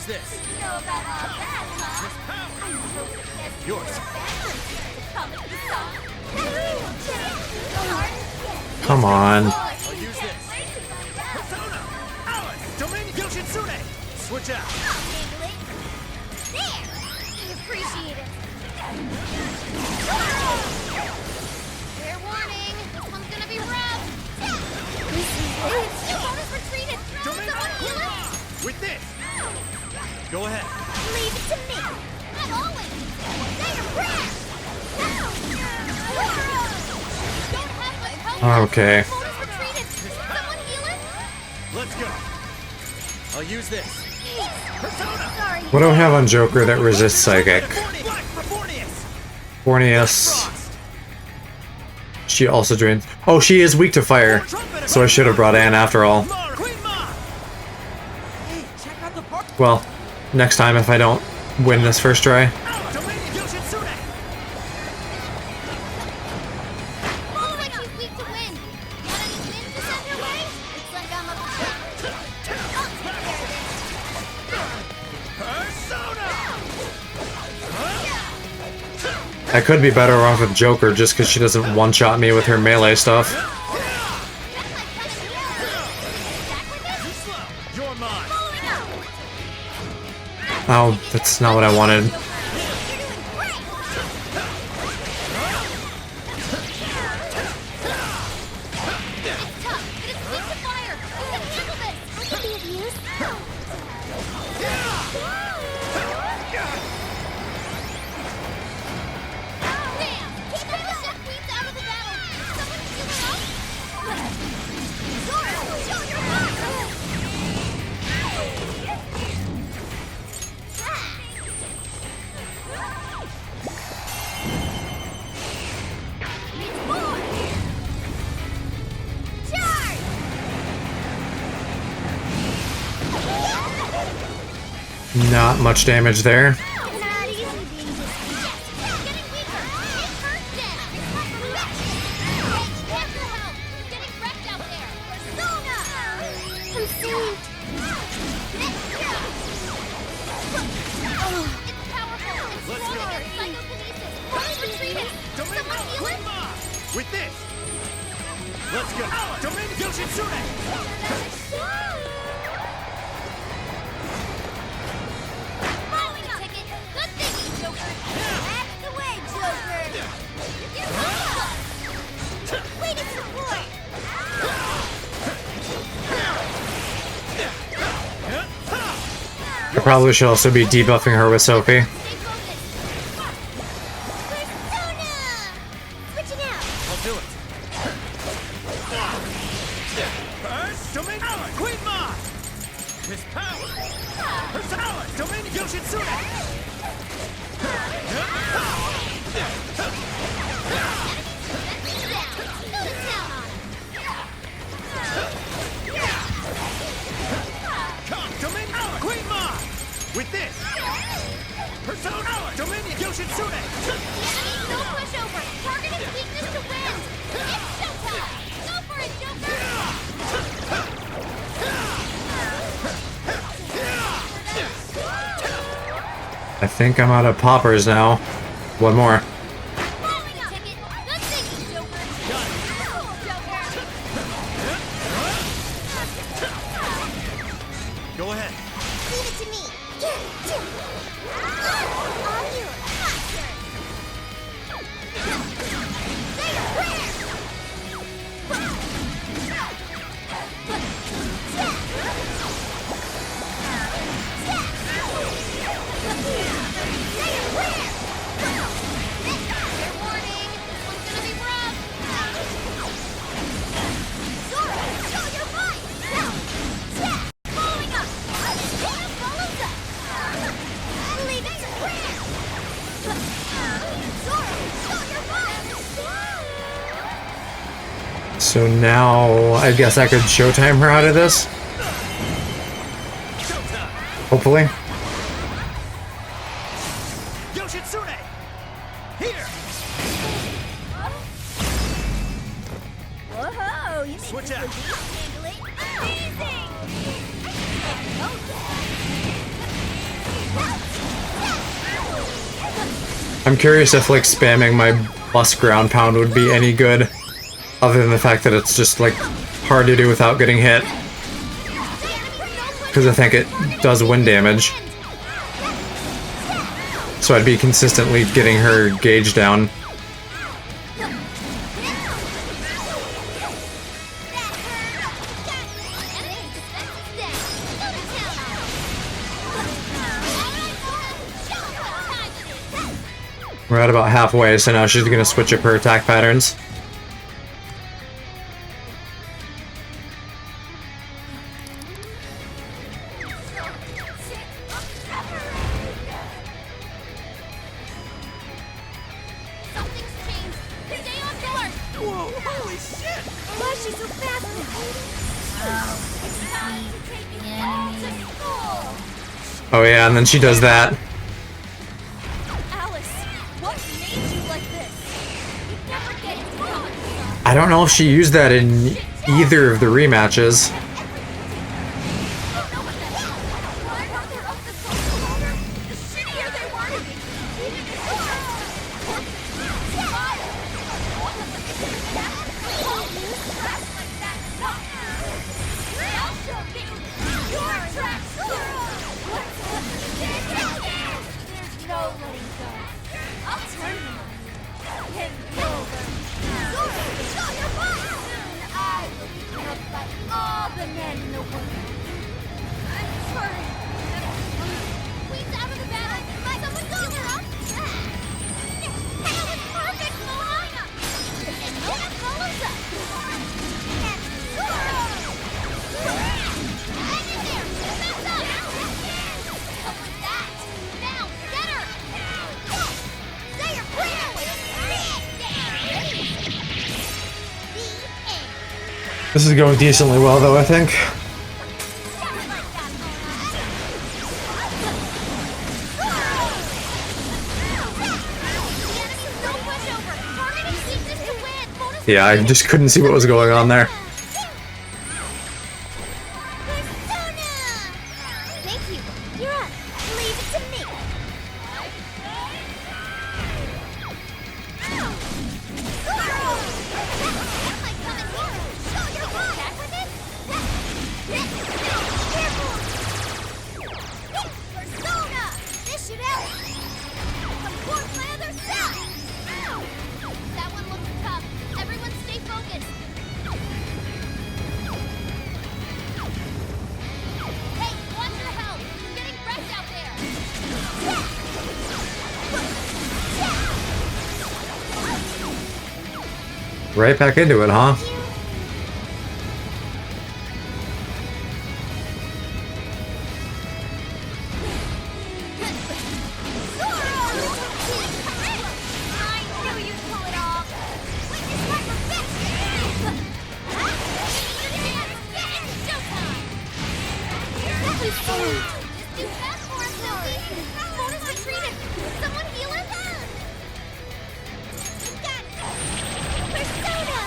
use this. Know about all that, huh? Yours. Come on. I'll use this. Persona! Alice! Dominion Yoshitsune! Switch out. Handle it. There! I appreciate it. Fair warning. This one's gonna be rough. Your bonus retreated. Dominion Someone heal it. with this. Go ahead. Leave it to me. I'm always. Say your prayer. Don't have much health. Okay. Bonus retreated. Someone heal it. Let's go. I'll use this. Persona! Sorry. What do I have on Joker that resists psychic? Black Refornius! Borneus. She also drains. Oh, she is weak to fire. So I should have brought Anne after all. Queen Ma! Hey, check out the park. Well, next time if I don't win this first try. Dominion Yoshitsune! Looks like she's weak to wind. Got any wind to send her way? Looks like I'm up to I'll take care of Persona! I could be better off with Joker just because she doesn't one-shot me with her melee stuff. this. That's my kind of back with it? Slow! You're mine! Following up. Oh, that's not what I wanted. You're doing great. It's tough, but it's weak to fire. You can handle this. I can be of use. Bam! Keep the Chef Queens out of the battle. Someone heal her up. Zora, show your mark. Needs more. Charge! Not much damage there. Not easy being this getting weaker. It hurts then. Extra help. You're getting wrecked out there. Persona! Conceived. It's powerful. It's Let's go. stronger. Psychokinesis. Fully retreated. Someone heal it. Queen Ma! With this! Let's go! Dominion Yoshitsune! Following up. Good thinking, Joker. That's the way, Joker. You're welcome. Way to support. I probably should also be debuffing her with Sophie. Stay focused. Persona! Switching out. I'll do it. First, Dominion Queen Ma! His power! Persona! Dominion Yoshitsune! Come, Dominion Queen Ma! With this! Persona! Dominion Yoshitsune! No pushover. Targeting weakness to win. It's showtime. Go for it, Joker. I think I'm out of poppers now. One more. Following up. Good thinking, Joker. Go ahead. Leave it to me. On you. Say your So now I guess I could showtime her out of this. Hopefully. Yoshitsune! Here! Whoa, you Switch out. handle it. Amazing! I'm curious if like spamming my bus ground pound would be any good, other than the fact that it's just like hard to do without getting hit. Because I think it does wind damage. So I'd be consistently getting her gauge down. We're at about halfway, so now she's gonna switch up her attack patterns. Something's changed. Stay on guard. Whoa, holy shit! Why is she so fast now? It's time to take you all to school. Oh yeah, and then she does that. Alice, what made you like this? You never get it. I don't know if she used that in either of the rematches. All the men in the world. I'm sorry. Queen's out of the battle. Someone go her up. That was perfect, Moana. And Moana follows up. And hang in there. That's up. What was that? Now, get her. Say your prayer. The end. This is going decently well, though, I think. Yeah, I just couldn't see what was going on there. Thank you. You're up. Leave it to me. Persona! This should help. Support my other side. That one looks tough. Everyone stay focused. Hey, watch your health. You're getting wrecked out there. Right back into it, huh? I knew you'd pull it off. Witness my perfection. It's showtime. That was fun. Just do fast for us, Sophie. Mona's retreated. Someone heal her. You got it. Persona.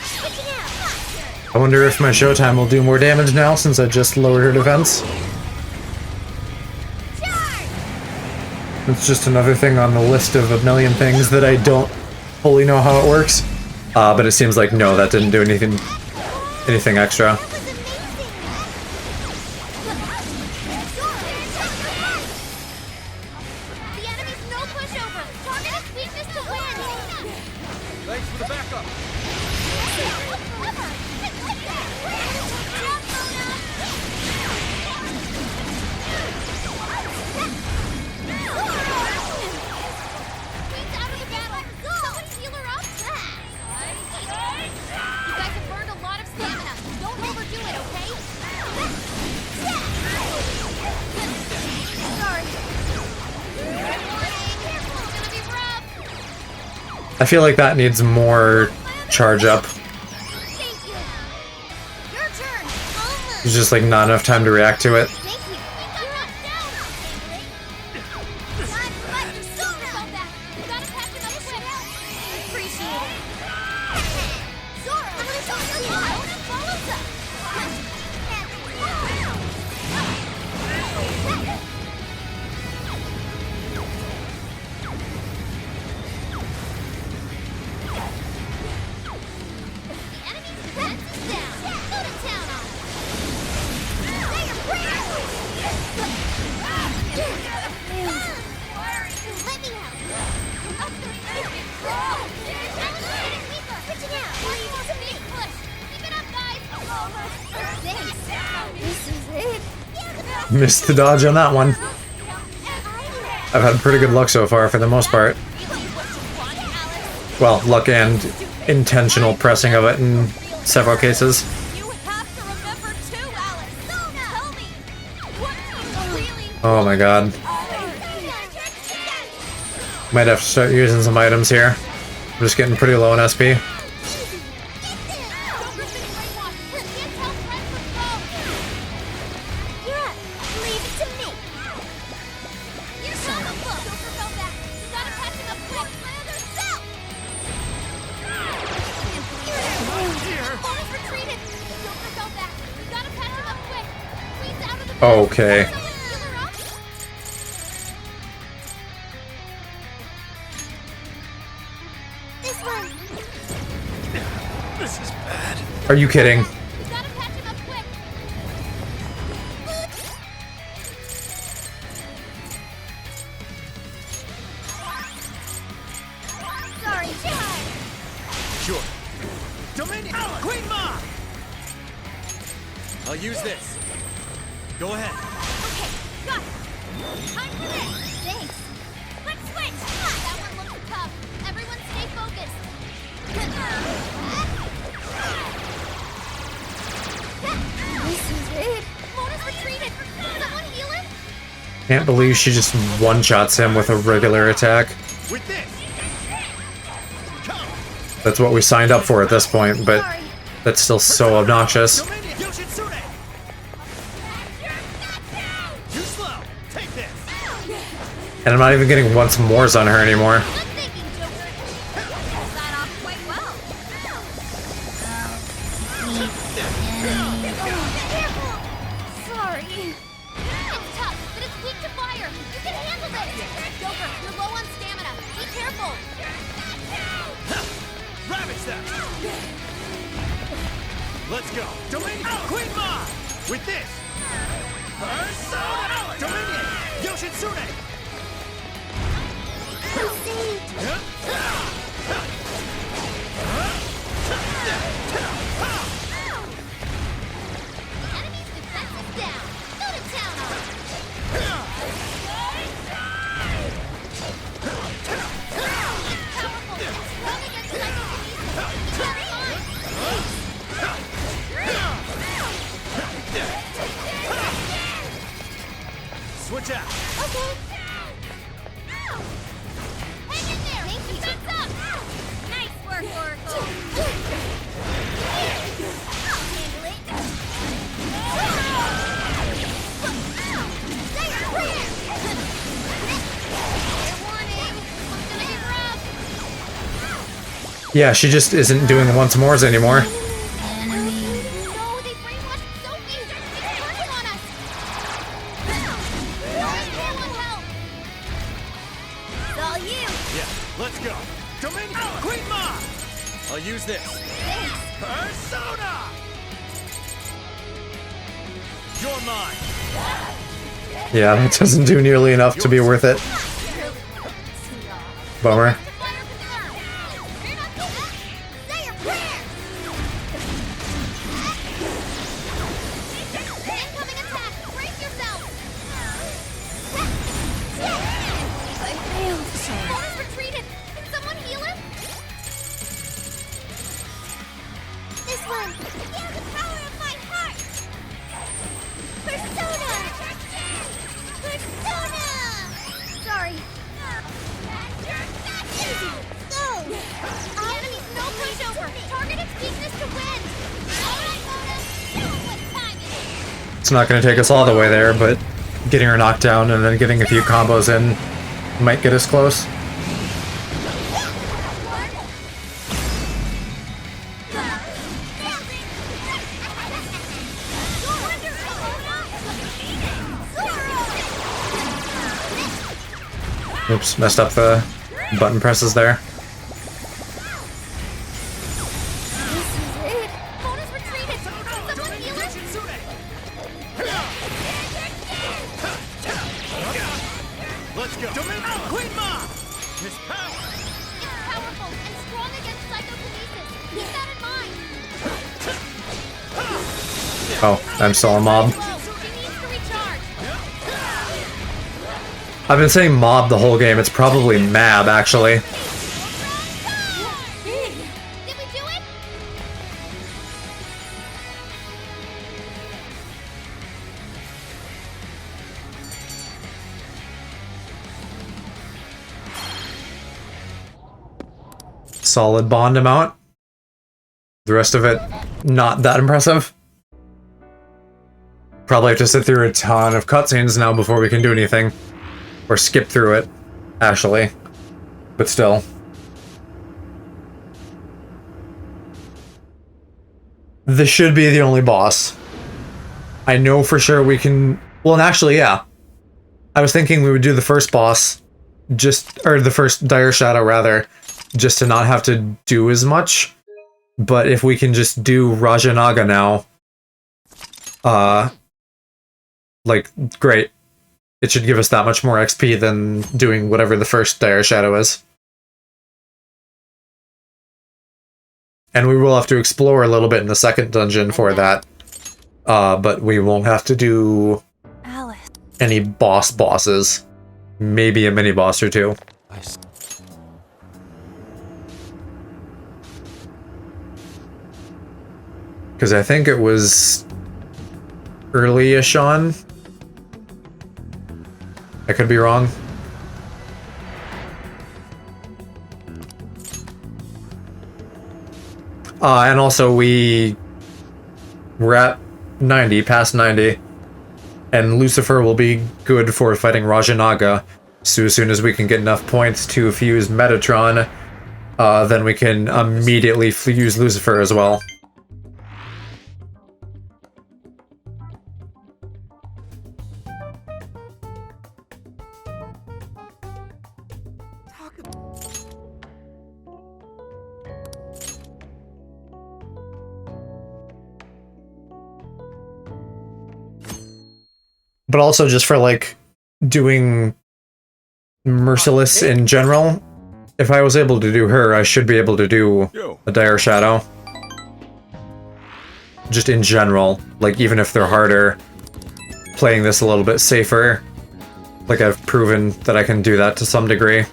Switching out. I wonder if my showtime will do more damage now since I just lowered her defense. Charge. It's just another thing on the list of a million things that I don't fully know how it works. But it seems like no, that didn't do anything extra. That was amazing. The enemy's no pushover. Target its weakness to win. Thanks for the backup. Queen's out of the battle. Someone heal her up. You guys have burned a lot of stamina. Don't overdo it, okay? Sorry. Warning. Careful. It's gonna be rough. I feel like that needs more charge up. Thank you. Your turn. Almost. There's just like not enough time to react to it. Thank you. We got knocked down. Time to fight your soul about that. You gotta patch it up quick. Appreciate it. Zora, I'm gonna show you how to follow up. Missed the dodge on that one. I've had pretty good luck so far for the most part. Well, luck and intentional pressing of it in several cases. You have to remember too, Alice. Tell me, what do you really Oh my god. Might have to start using some items here. I'm just getting pretty low on SP. Okay. This is bad. Are you kidding? Gotta patch him up quick. Sorry, Sure. Dominion! Queen Ma! I'll use this. Go ahead. Okay, got it. Time for this. Thanks. Quick switch. That one looks tough. Everyone stay focused. This is it. Mona's retreated. Someone heal him? Can't believe she just one-shots him with a regular attack. With this. Come. That's what we signed up for at this point, but that's still so obnoxious. Dominion! Yoshitsune! Too slow. Take this. And I'm not even getting once mores on her anymore. Good thinking, Joker. Pulled that off quite well. Sorry. It's tough, but it's weak to fire. You can handle this. Joker, you're low on stamina. Be careful. Ravage them. Let's go. Dominion! Queen Ma! With this. Persona! Dominion! Yoshitsune! Enemy's defense is down. Go to town on it. It's powerful and strong against psychokinesis. Keep that in mind. Switch out. Okay. Hang in there. Defense up. Nice work, Oracle. I'll handle it. Say your prayer. Fair warning. It's gonna get rough. Yeah, she just isn't doing once mores anymore. No, they brainwashed Sophie. It's working on us. Everyone help. It's all you. Yeah, let's go. Dominion! Queen Ma! I'll use this. Thanks. Persona! You're mine. Yeah, that doesn't do nearly enough to be worth it. Bummer. Say your prayer. Incoming attack. Brace yourself. I failed. Mona's retreated. Can someone heal him? This one. Feel the power of my heart. Persona. Persona. Sorry. Easy. Go. Enemy's no pushover. Target its weakness to win. All right, Mona. Show 'em what time it is. It's not going to take us all the way there, but getting her knocked down and then getting a few combos in might get us close. Oops, messed up the button presses there. Mona's retreated. Can someone heal her? Let's go. Dominion! Queen Ma! His power! It's powerful and strong against psychokinesis. Keep that in mind. Oh, I'm still a mob. She needs to recharge. I've been saying mob the whole game. It's probably mab, actually. Did we do it? Solid bond amount. The rest of it, not that impressive. Probably have to sit through a ton of cutscenes now before we can do anything. Or skip through it, actually. But still. This should be the only boss. I know for sure we can... Well, and actually, yeah. I was thinking we would do the first boss, or the first Dire Shadow, rather, just to not have to do as much. But if we can just do Rajanaga now, like, great. It should give us that much more XP than doing whatever the first Dire Shadow is. And we will have to explore a little bit in the second dungeon for that. But we won't have to do any bosses. Maybe a mini-boss or two. Because I think it was early-ish on. I could be wrong. And also we're at 90, past 90. And Lucifer will be good for fighting Rajanaga. So as soon as we can get enough points to fuse Metatron, then we can immediately fuse Lucifer as well. But also just for, like, doing Merciless in general. If I was able to do her, I should be able to do a Dire Shadow. Just in general. Like, even if they're harder, playing this a little bit safer. Like, I've proven that I can do that to some degree.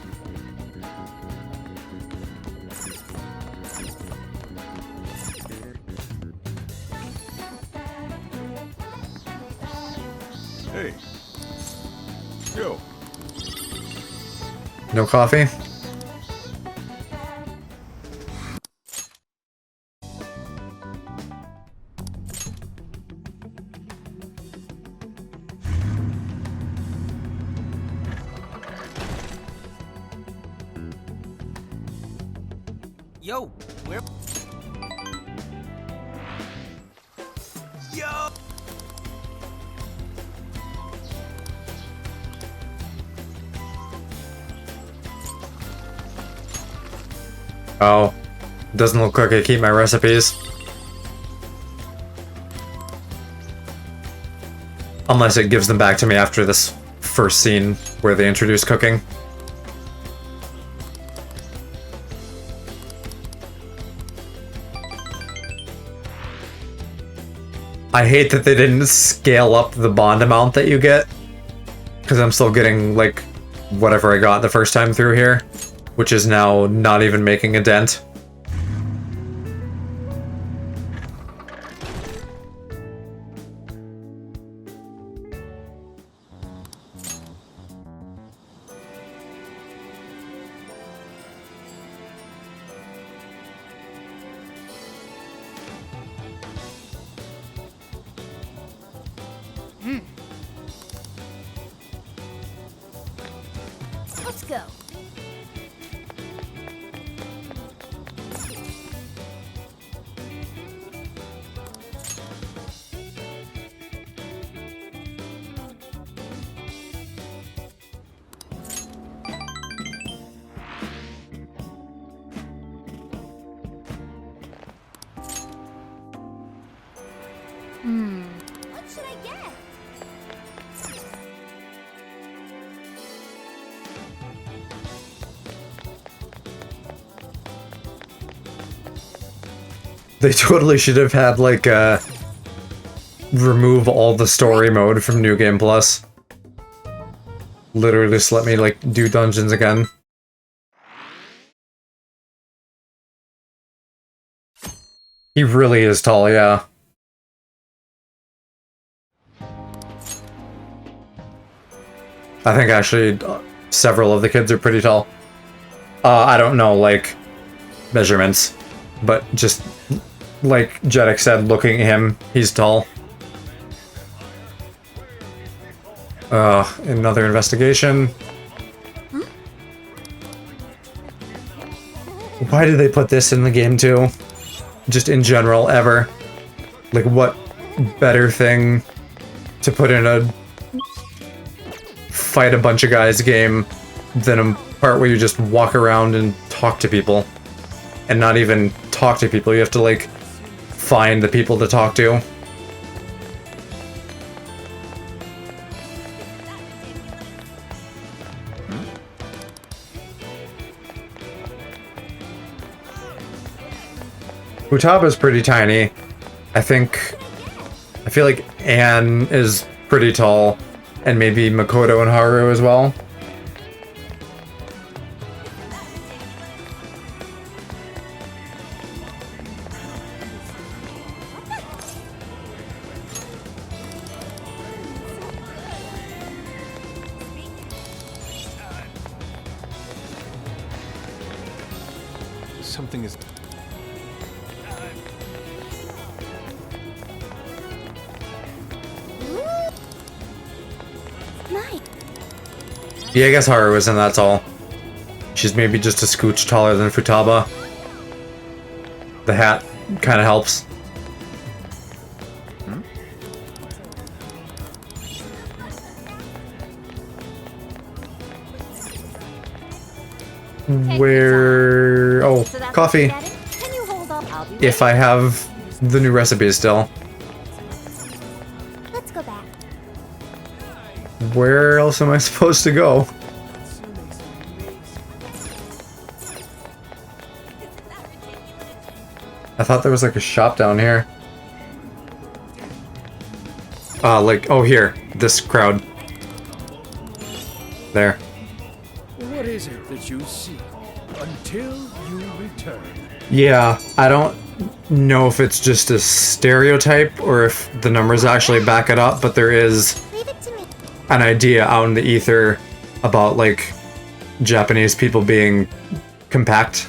No coffee? Yo, where? Yo! Oh, doesn't look like I keep my recipes. Unless it gives them back to me after this first scene where they introduce cooking. I hate that they didn't scale up the bond amount that you get. Because I'm still getting, like, whatever I got the first time through here. Which is now not even making a dent. Let's go. What should I get? They totally should have had, like, remove all the story mode from New Game Plus. literally just let me, like, do dungeons again. He really is tall, yeah. I think actually several of the kids are pretty tall. I don't know, like, measurements, but just, like Jeddick said, looking at him, he's tall. Another investigation. Why did they put this in the game too? Just in general, ever. Like, what better thing to put in a fight a bunch of guys game than a part where you just walk around and talk to people. And not even talk to people, you have to, like, find the people to talk to. Futaba's pretty tiny. I feel like Anne is pretty tall, and maybe Makoto and Haru as well. Something is... Yeah, I guess Haru isn't that tall. She's maybe just a scooch taller than Futaba. The hat kind of helps. Where... Oh, So that's coffee. what you get it? Can you hold off? I'll be If I have the new recipes still. Let's go back. Where else am I supposed to go? I thought there was like a shop down here. Like, oh here, this crowd. There. What is it that you seek until you return? Yeah, I don't know if it's just a stereotype or if the numbers actually back it up, but there is Leave it to me. an idea out in the ether about, like, Japanese people being compact.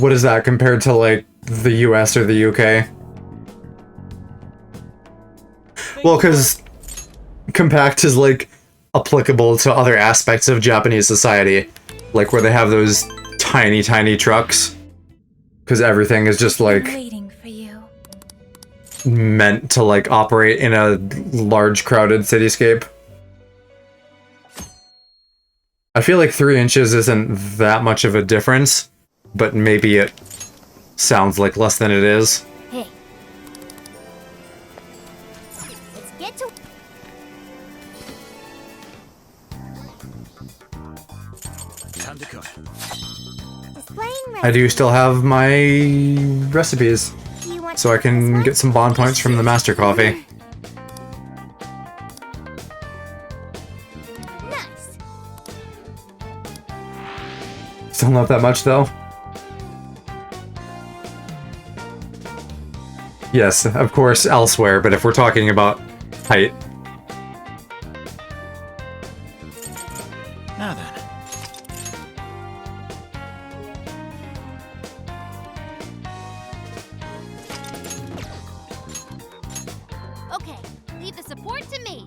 What is that compared to, like, the US or the UK? Well, because compact is, like, applicable to other aspects of Japanese society. Like, where they have those tiny, tiny trucks. Because everything is just, like, Waiting for you. meant to, like, operate in a large, crowded cityscape. I feel like 3 inches isn't that much of a difference, but maybe it sounds like less than it is. Hey. Let's get to. Time to cook. Displaying I do still have my recipes, Do you want so I this can one? get some bond points from the Master Coffee. Nice. Still not that much, though. Yes, of course, elsewhere, but if we're talking about height. Now then. Okay, leave the support to me.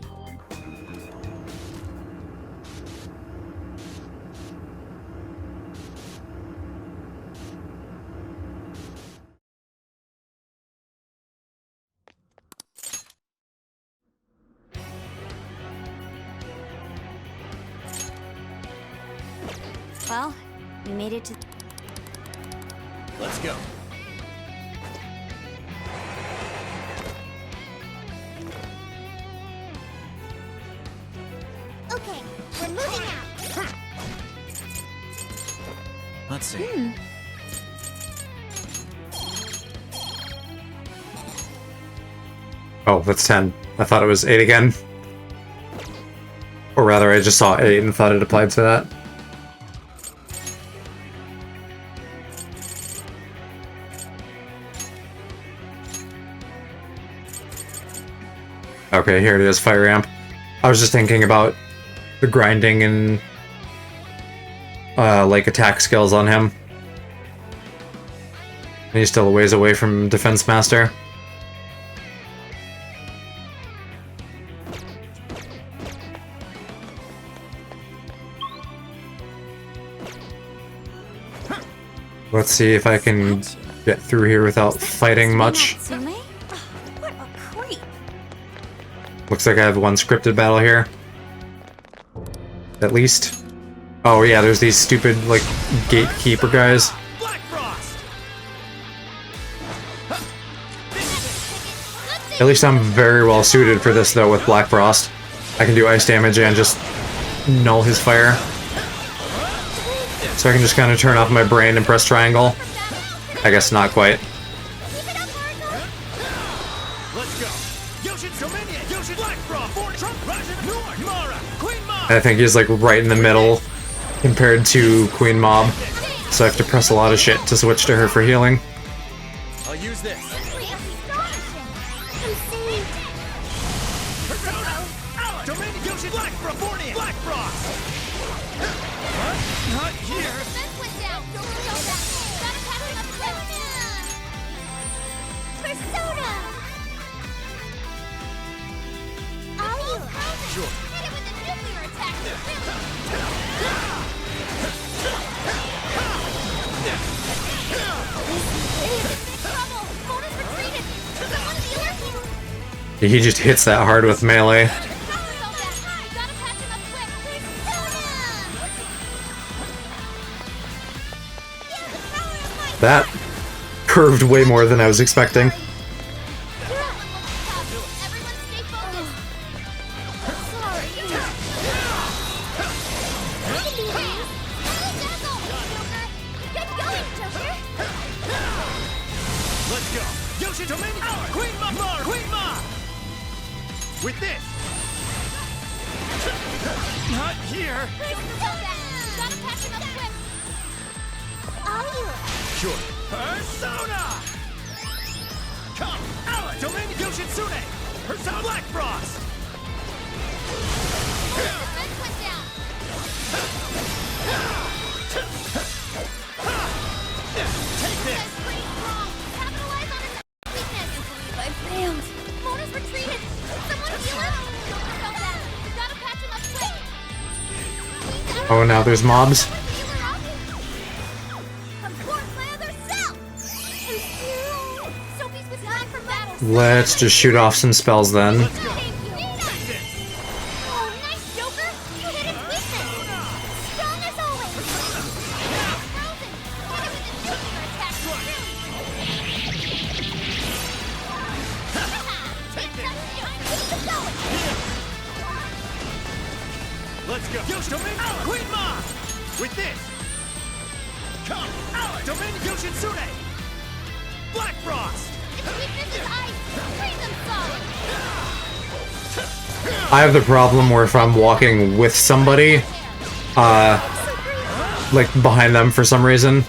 Well, we made it to. Let's go. Let's see. Oh, that's 10. I thought it was 8 again. Or rather, I just saw 8 and thought it applied to that. Okay, here it is, fire amp. I was just thinking about the grinding and like attack skills on him. And he's still a ways away from Defense Master. Let's see if I can get through here without fighting much. Natsume? Ugh, what a creep. Looks like I have one scripted battle here. At least. Oh yeah, there's these stupid, like, gatekeeper guys. Black Frost! At least I'm very well suited for this, though, with Black Frost. I can do ice damage and just null his fire. So I can just kind of turn off my brain and press triangle. I guess not quite. Let's go! Yoshitsune! Yoshitsune! Black Frost! Fort Trump! Rising North! Mara! Queen Ma! I think he's like right in the middle compared to Queen Mob. So I have to press a lot of shit to switch to her for healing. I'll use this. Dominion Yoshi! Black Frost! Fornia! Black Frost! Not here! Defense went down. Don't kill that. Gotta catch him up quick. Persona! Are you? Sure. Hit it with a nuclear attack. Big trouble. Mona's retreated. Someone heal her. He just hits that hard with melee. Gotta catch him up quick. Persona! That curved way more than I was expecting. Everyone stay focused. Sorry. Get going, Joker. Let's go! Yoshi Dominion! Queen Ma! Mara! Queen Ma! With this! Not here! Gotta catch him up quick. Are you? Sure. Persona! Come! Out! Dominion Yoshitsune! Persona! Black Frost! Defense went down. Take this! That's pretty strong. Capitalize on his weakness. I failed. Mona's retreated. Someone heal her. Don't feel bad. Gotta patch him up quick. Oh, now there's mobs. Heal her up. Support my other self. Sophie's was time for battle. Let's just shoot off some spells then. Let's go! Thank you. Oh, nice, Joker. You hit his weakness. Strong as always. Frozen. Hit it with a nuclear attack. Take this! Keep it going. Let's go! Yoshi Dominion! Queen Ma! With this! Come! Out! Dominion Yoshitsune! Black Frost! Its weakness is ice. Freeze them solid. I have the problem where if I'm walking with somebody, like behind them for some reason,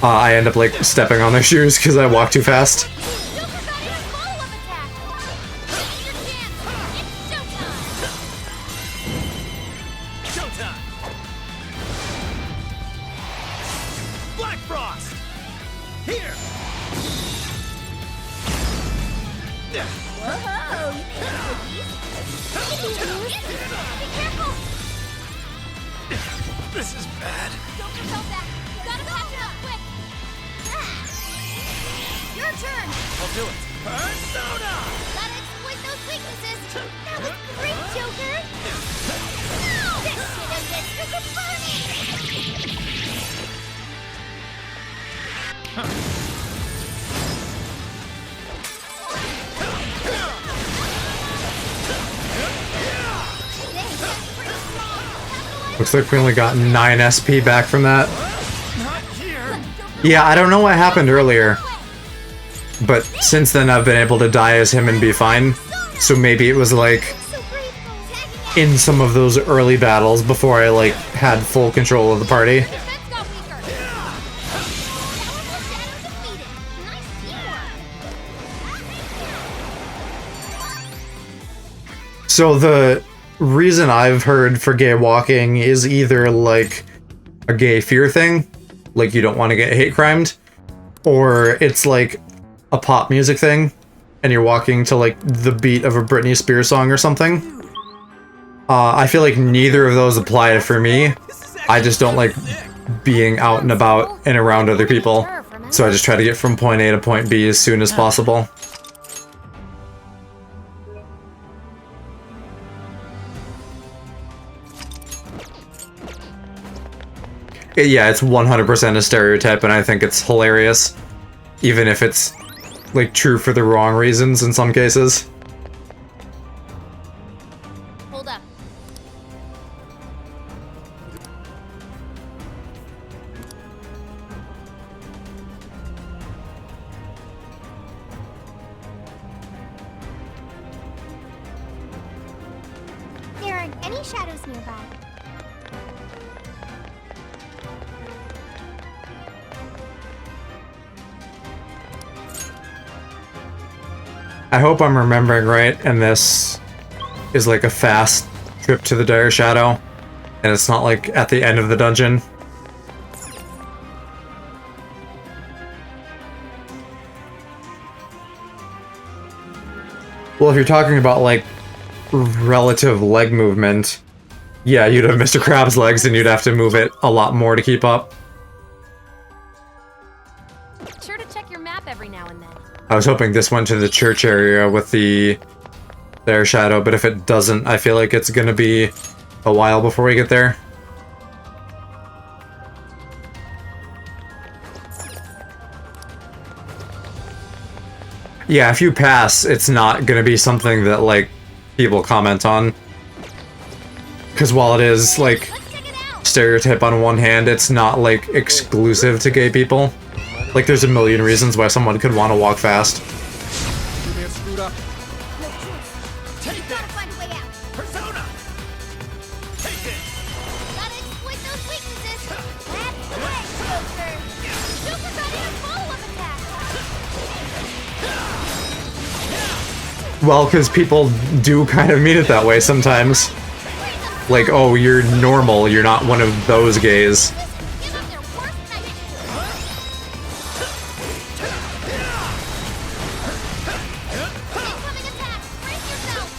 I end up like stepping on their shoes because I walk too fast. Joker got in a follow-up attack. Take your chance. It's showtime. Showtime! Black Frost! Here! Whoa, you made cookies. Be careful. This is bad. Joker fell back. Gotta catch him up quick. Your turn. I'll do it. Persona! Gotta exploit those weaknesses. That was great, Joker. This shit is it. This is Looks like we only got 9 SP back from that. Not Yeah, I don't know what happened earlier, but since then I've been able to die as him and be fine. So maybe it was like So grateful. in some of those early battles before I like had full control of the party. Defense got weaker. Powerful shadow defeated. Nice teamwork. So the reason I've heard for gay walking is either like a gay fear thing, like you don't want to get hate crimed, or it's like a pop music thing and you're walking to like the beat of a Britney Spears song or something. I feel like neither of those apply for me. I just don't like being out and about and around other people, so I just try to get from point A to point B as soon as possible. Yeah, it's 100% a stereotype, and I think it's hilarious, even if it's like true for the wrong reasons in some cases. Hold up. There aren't any shadows nearby. I hope I'm remembering right, and this is like a fast trip to the Dire Shadow, and it's not like at the end of the dungeon. Well, if you're talking about like relative leg movement, yeah, you'd have Mr. Crab's legs and you'd have to move it a lot more to keep up. Sure to check your map every now and then. I was hoping this went to the church area with the Dire Shadow, but if it doesn't, I feel like it's gonna be a while before we get there. Yeah, if you pass, it's not gonna be something that, like, people comment on. Because while it is, like, Let's check it out. stereotype on one hand, it's not, like, exclusive to gay people. Like, there's a million reasons why someone could want to walk fast. You may have screwed up. No choice. Take We've gotta this! find a way out. Persona! Take this! Gotta exploit those weaknesses. That's right, Joker. Joker got in a follow-up attack. Well, because people do kind of mean it that way sometimes. Like, oh, you're normal, you're not one of those gays. Give them their worst nightmare. Incoming attack. Brace yourself.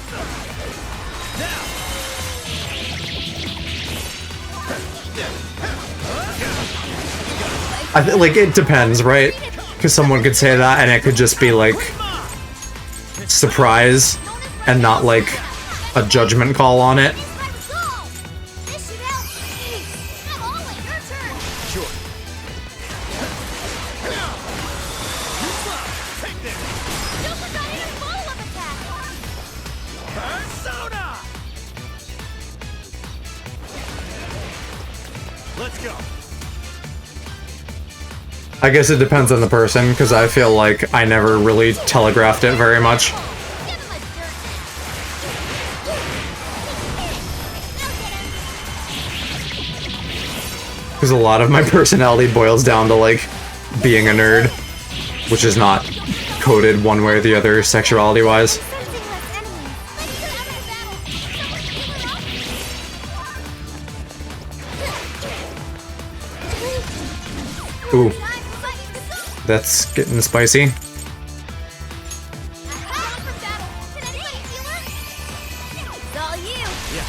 Like, it depends, right? Because someone could say that and it could just be, like, surprise and not, like, a judgment call on it. Let's go. This should help. Now, Ollie, your turn. Sure. Take this! Joker got in a follow-up attack. Persona! Let's go. I guess it depends on the person, because I feel like I never really telegraphed it very much. Give him a dirt. Now get him. Because a lot of my personality boils down to, like, being a nerd, which is not coded one way or the other sexuality-wise. Sensing less enemies. Let's get out of the battle. Someone heal him up. Ooh, Time to fight the sun. that's getting spicy. Time for battle. Can anybody heal her? It's all you. Yeah.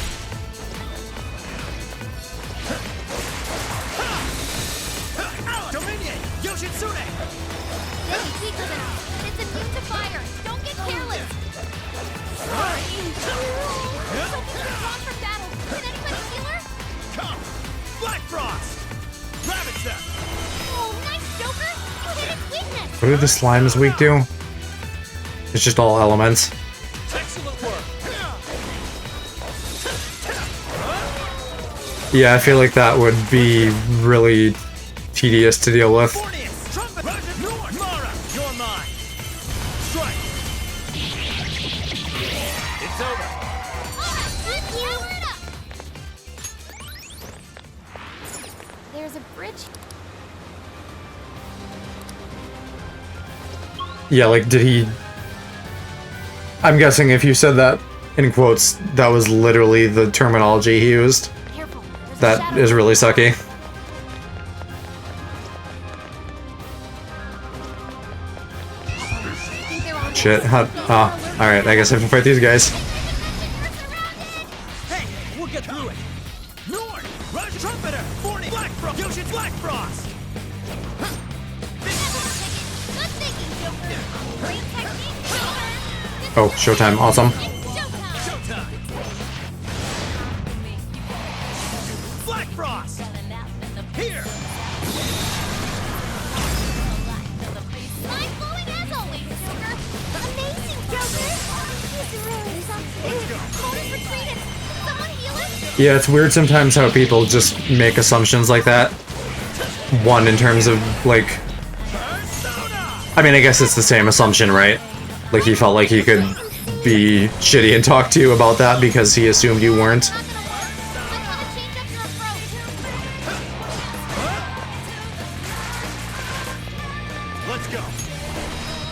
Dominion! Yoshitsune! This is weaker than us. It's immune to fire. Don't get careless. Sorry. Sophie's withdrawn from battle. Can anybody heal her? Come! Black Frost! Rabbit Step! Oh, nice, Joker. You hit its weakness. What do the slimes weak do? It's just all elements. Excellent work! Yeah, I feel like that would be really tedious to deal with. Mornius! There's a bridge. Yeah, like, did he... I'm guessing if you said that in quotes, that was literally the terminology he used. Careful. There's a That shadow. is really sucky. I think they're on Shit, how... Oh, alright, I guess I have to fight these guys. Hey, we'll get through it. Norn, Rush Trumpeter, Warning, Black Frost, Yoshitsune, Black Frost. Good thinking, Joker. Great technique, Joker. Oh, showtime, awesome. It's showtime. Showtime. Black Frost. Here. Mind-blowing as always, Joker. Amazing, Joker. He's really something. Cody's retreated. Someone heal him? Yeah, it's weird sometimes how people just make assumptions like that. One, in terms of, like... Persona. I mean, I guess it's the same assumption, right? Like, he felt like he could be shitty and talk to you about that because he assumed you weren't. Not gonna work. I wanna change up your approach. Let's go.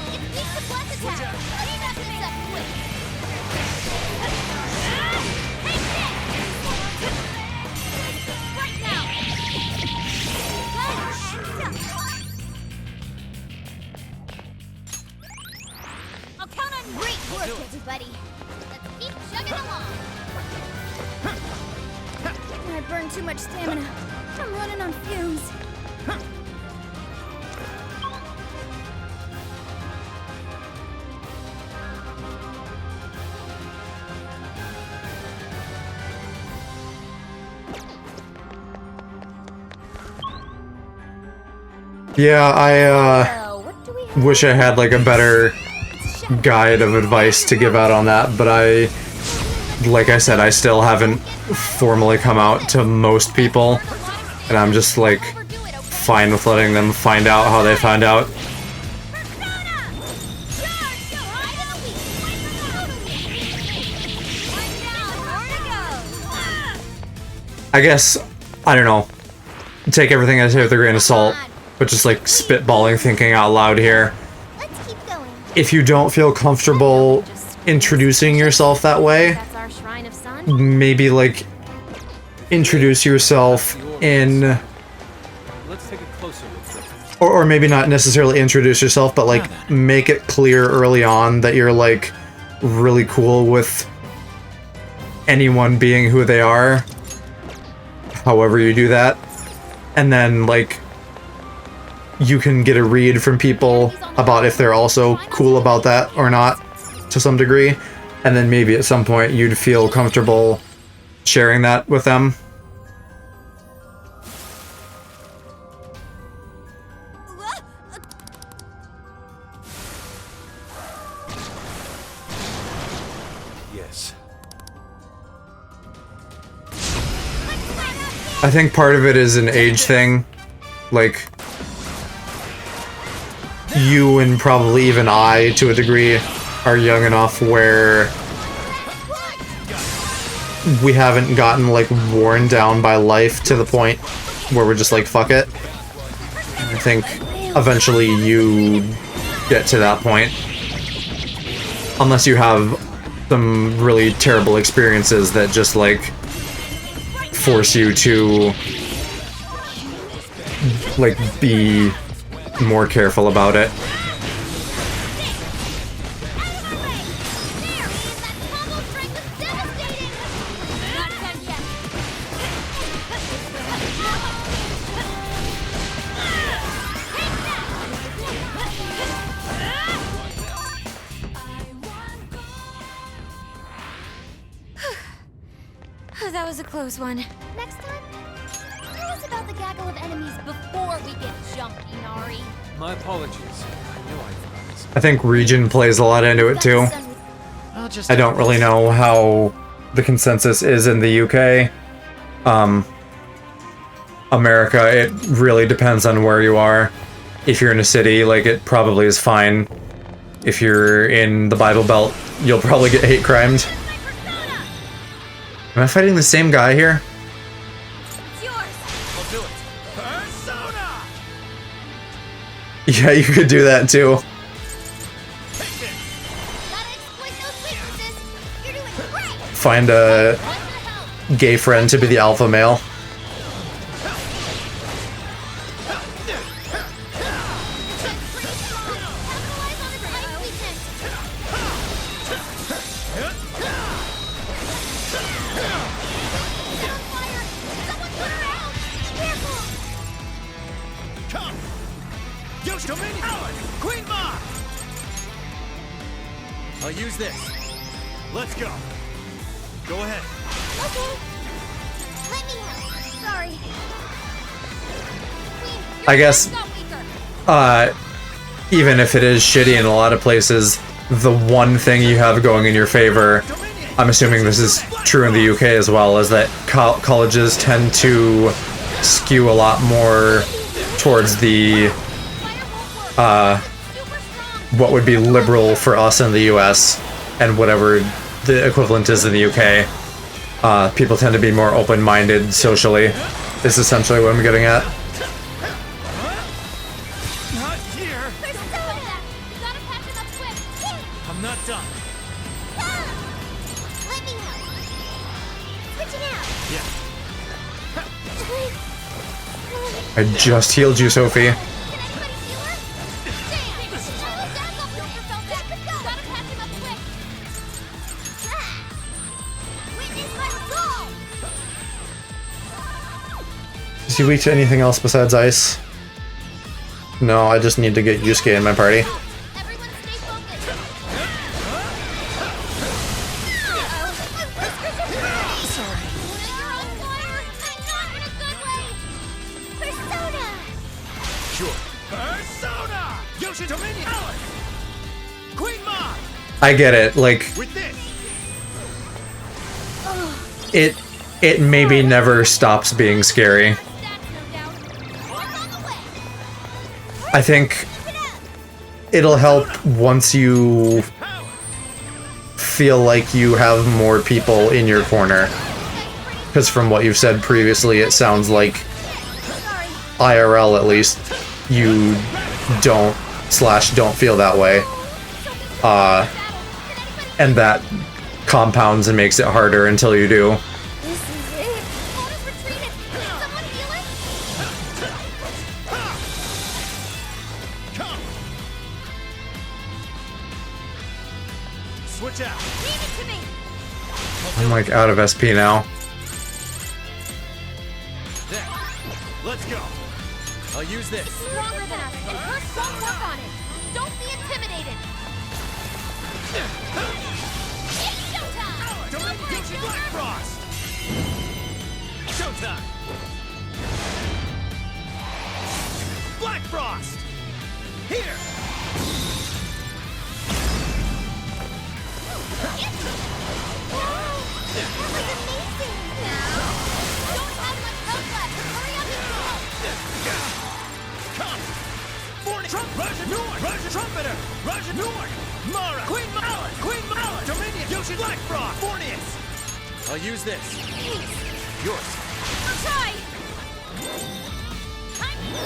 It's weak to blast attack. Leave that concept quick. Right now. I'll count on you. Great work, everybody. Let's keep chugging along. I burned too much stamina. I'm running on fumes. Yeah, I, So, what do we have? wish I had, like, a better guide of advice to give out on that, but like I said, I still haven't formally come out to most people, and I'm just, like, fine with letting them find out how they find out. I guess, I don't know, take everything I say with a grain of salt, but just, like, spitballing, thinking out loud here. Let's keep going. If you don't feel comfortable introducing yourself that way, That's our shrine of sun. maybe, like, introduce yourself in... Let's take a closer look. Or maybe not necessarily introduce yourself, but, like, make it clear early on that you're, like, really cool with anyone being who they are, however you do that. And then, like, you can get a read from people about if they're also cool about that or not, to some degree. And then maybe at some point you'd feel comfortable sharing that with them. Yes. I think part of it is an age thing. Like, you and probably even I, to a degree, are young enough where we haven't gotten, like, worn down by life to the point where we're just like, fuck it. I think eventually you get to that point. Unless you have some really terrible experiences that just, like, force you to, like, be more careful about it. That was a close one. Next time, tell us about the gaggle of enemies before we get jumped, Inari. My apologies. I knew I forgot this. I think region plays a lot into it too. I'll just I don't really know how the consensus is in the UK. America, it really depends on where you are. If you're in a city, like, it probably is fine. If you're in the Bible Belt, you'll probably get hate crimed. Am I fighting the same guy here? It's yours. I'll do it. Persona! Yeah, you could do that too. Take this! Gotta exploit those weaknesses. You're doing great. Find a What's your help? gay friend to be the alpha male. Pretty strong. Capitalize on his ice weakness. Get on fire. Someone put her out. Careful. Come! Yoshi Dominion! Alice! Queen Ma! I'll use this. Let's go. Go ahead. Okay. Let me help. Sorry. Queen, your I guess- arms got weaker. Even if it is shitty in a lot of places, the one thing you have going in your favor, I'm assuming this is true in the UK as well, is that colleges tend to skew a lot more towards the Fire won't work. Super strong. what would be liberal for us in the US and whatever the equivalent is in the UK. People tend to be more open-minded socially, is essentially what I'm getting at. Not here! Persona! You gotta patch him up quick. I'm not done. Let me help. Switching out. Yeah. I just healed you, Sophie. Can anybody heal her? Damn! That's all we felt that. Gotta patch him up quick. Witness my resolve. Is he weak to anything else besides ice? No, I just need to get Yusuke in my party. Everyone stay focused. Sorry. You're on fire. I'm not in a good way. Persona. Sure. Persona! Yoshi Dominion! Alice! Queen Ma! I get it, like, With this! it maybe never stops being scary. Stats, no doubt. What's on the way? I think it'll help once you feel like you have more people in your corner. Because from what you've said previously, it sounds like Sorry. IRL at least, you don't feel that way. And that compounds and makes it harder until you do. This is it. Mona's retreated. Can someone heal it? Come! Switch out! Leave it to me. I'm like out of SP now. There. Let's go. I'll use this. Stronger than us, and Burst won't work on it. Don't be intimidated. It's showtime. Go Dominion for it, Yoshi Joker. Black Frost! Showtime! Black Frost! Here! That was amazing. Now, don't have much health left. Hurry up and Come! Warning! Russian Norn! Russian Trumpeter! Russian Norn! Mara! Queen Mala! Queen Mala! Dominion! Yoshi Black Frost! Fornius! I'll use this. Yours. I'll try. Thank you.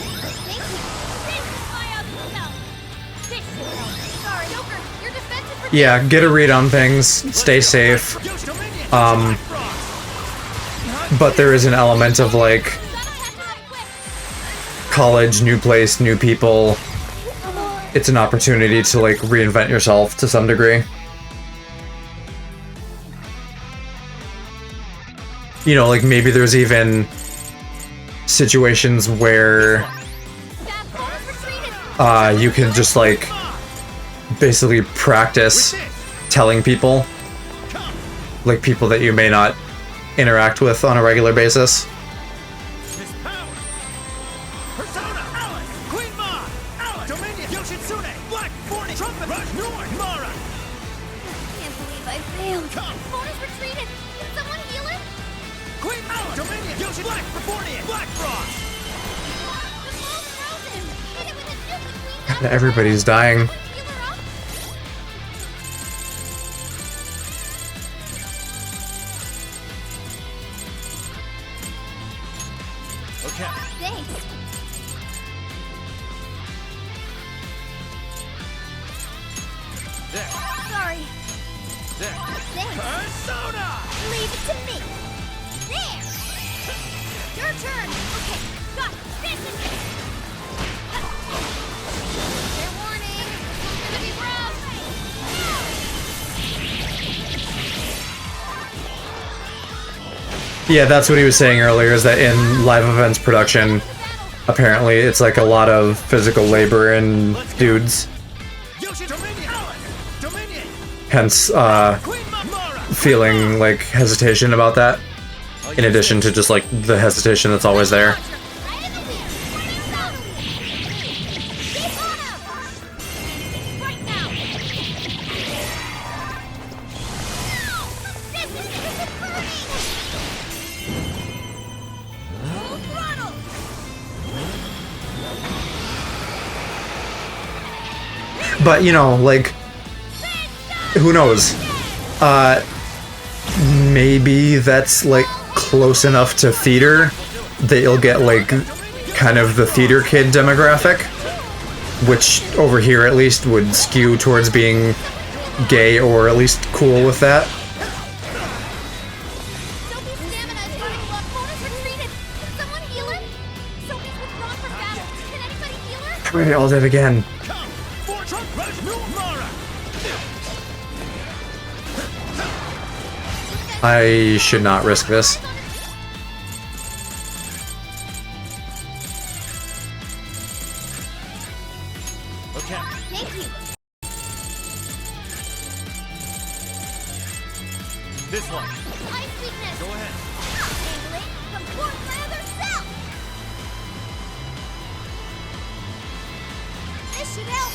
This is my outcome. This should help. Sorry, Joker. Your defensive protection. Yeah, get a read on things, stay safe. Yoshi Dominion! Um, Black Frost! But there is an element of like You gotta patch it up quick. college, new place, new people. It's an opportunity to like reinvent yourself to some degree. You know, like maybe there's even situations where That bonus retreated. you can just like basically practice telling people, like people that you may not interact with on a regular basis. His power! Persona! Alice! Queen Ma! Alice! Dominion! Yoshitsune! Black! Forny! Trumpet! Rush! Norn! Mara! Can't believe I failed. Come! Bonus retreated. Can someone heal it? Queen Alice! Dominion! Yoshi Black! Fornius! Black Frost! The ball's frozen. Hit it with a nuke and Queen's out. Everybody's dying. Heal her up. Okay. Thanks. There. Sorry. There. Thanks. Persona! Leave it to me. There. Your turn. Okay. Got it. This is it. Fair warning. It's gonna be rough. Yeah, that's what he was saying earlier, is that in live events production, apparently it's like a lot of physical labor and dudes. Yoshi Dominion! Dominion! Hence, Queen Mara! feeling like hesitation about that, in addition to just like the hesitation that's always there. Right in the wheel. Keep on up. Right now. This is burning. Full throttle. But, you know, like, who knows? Maybe that's, like, close enough to theater that you'll get, like, kind of the theater kid demographic, which, over here at least, would skew towards being gay or at least cool with that. Sophie's stamina is running low. Mona's retreated. Can someone heal her? Sophie's withdrawn from battle. Can anybody heal her? Maybe all dead again. Come! Four truck rush! New Mara! I should not risk this. Okay. Thank you. This one. Ice weakness. Go ahead. Angling, comport my other self. This should help.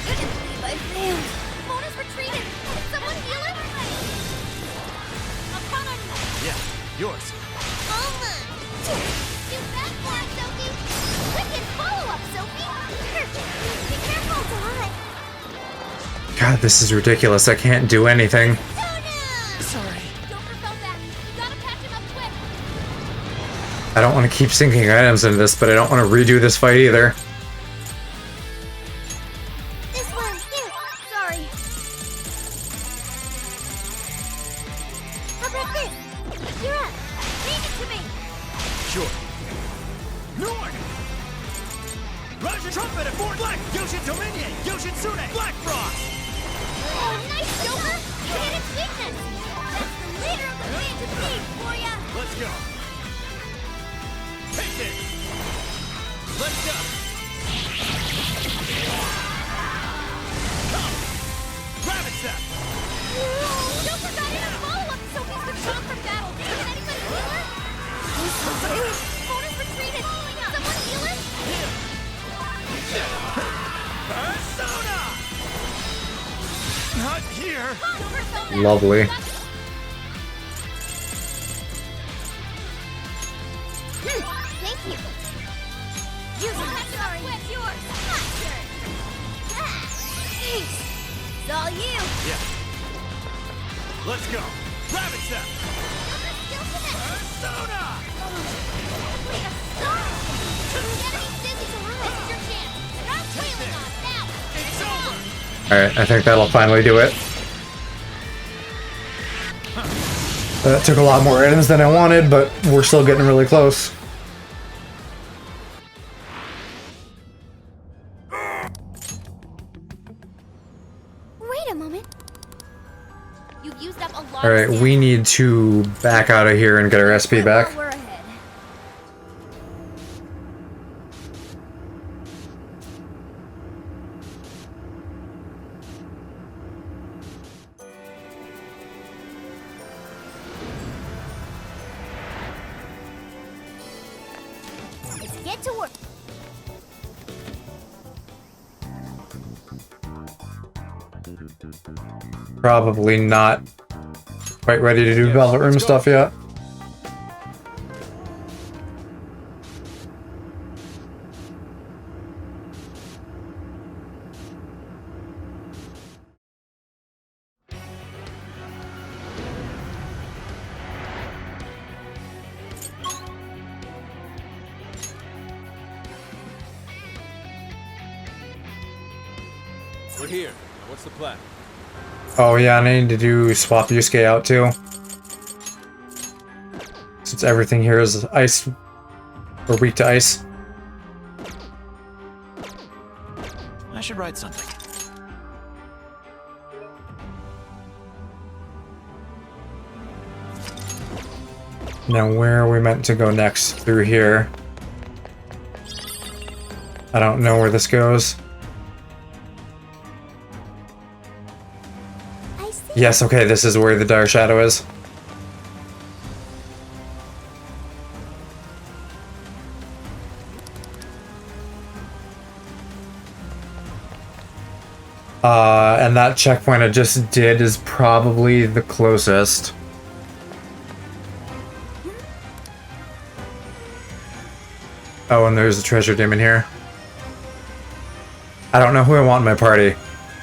Couldn't believe I failed. Mona's retreated. Can someone heal her? I'll count on you. Yeah, yours. Do that for us, Sophie. Wicked follow-up, Sophie. Be careful, Dot. God, this is ridiculous. I can't do anything. Sorry. Don't repel back. You gotta patch him up quick. I don't want to keep sinking items into this, but I don't want to redo this fight either. This one, here. Sorry. How about this? You're up. Leave it to me. Sure. Norn! Roger Trumpet at Fort Black! Yoshin Dominion! Yoshitsune! Black Frost! Oh, nice, Joker. You hit its weakness. That's the leader of the fantasy for ya. Let's go! Take this! Let's go! Come! Rabbit Step! Joker got in a follow-up. Sophie's withdrawn from battle. Can anybody heal her? Mona's retreated. Someone heal her? Persona! Not here! Joker fell back. Lovely. Thank you. Use it. Sorry. It's yours. My turn. Thanks. It's all you. Yeah. Let's go! Rabbit Step! Still connected. Persona! Wait a stop. The enemy's busy. This is your chance. Stop wailing on now. It's over! Alright, I think that'll finally do it. That took a lot more items than I wanted, but we're still getting really close. Wait a moment. You've used up a lot. Alright, we need to back out of here and get our SP back. We're ahead. Let's get to work. Probably not quite ready to do Yes, Velvet Room let's go. stuff yet. We're here. Now what's the plan? Oh yeah, and I need to do swap Yusuke out too. Since everything here is ice or weak to ice. I should write something. Now where are we meant to go next? Through here. I don't know where this goes. I see. Yes, okay, this is where the Dire Shadow is. And that checkpoint I just did is probably the closest. Oh, and there's a treasure demon here. I don't know who I want in my party.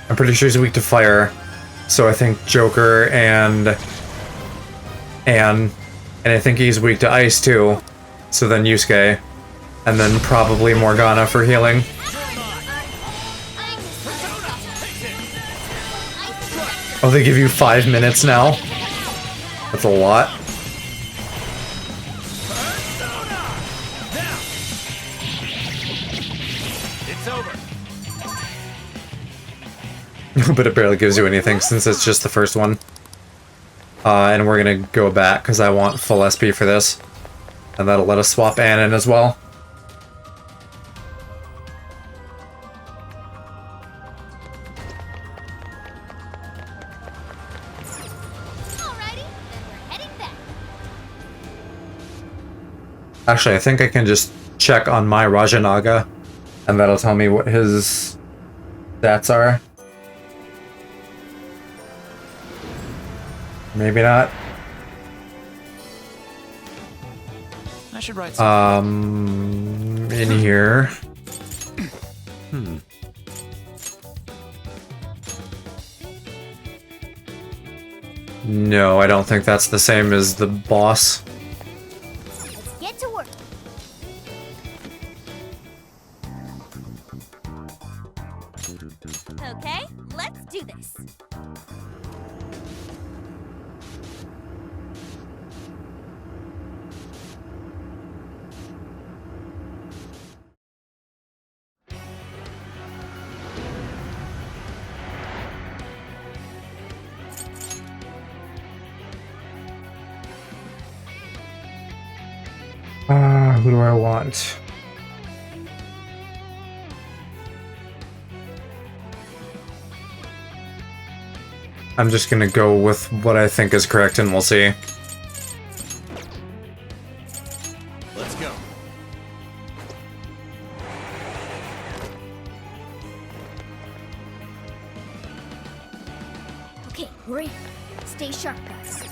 I'm pretty sure he's weak to fire. So I think Joker and Anne. And I think he's weak to ice too. So then Yusuke. And then probably Morgana for healing. Oh, they give you 5 minutes now? That's a lot. It's over. But it barely gives you anything since it's just the first one. And we're gonna go back because I want full SP for this. And that'll let us swap Anne in as well. Alrighty, then we're heading back. Actually, I think I can just check on my Rajanaga. And that'll tell me what his stats are. Maybe not. I should write something. In here. No, I don't think that's the same as the boss. Let's get to work. Okay, let's do this. Who do I want? I'm just gonna go with what I think is correct and we'll see. Let's go. Okay, we're in. Stay sharp, guys.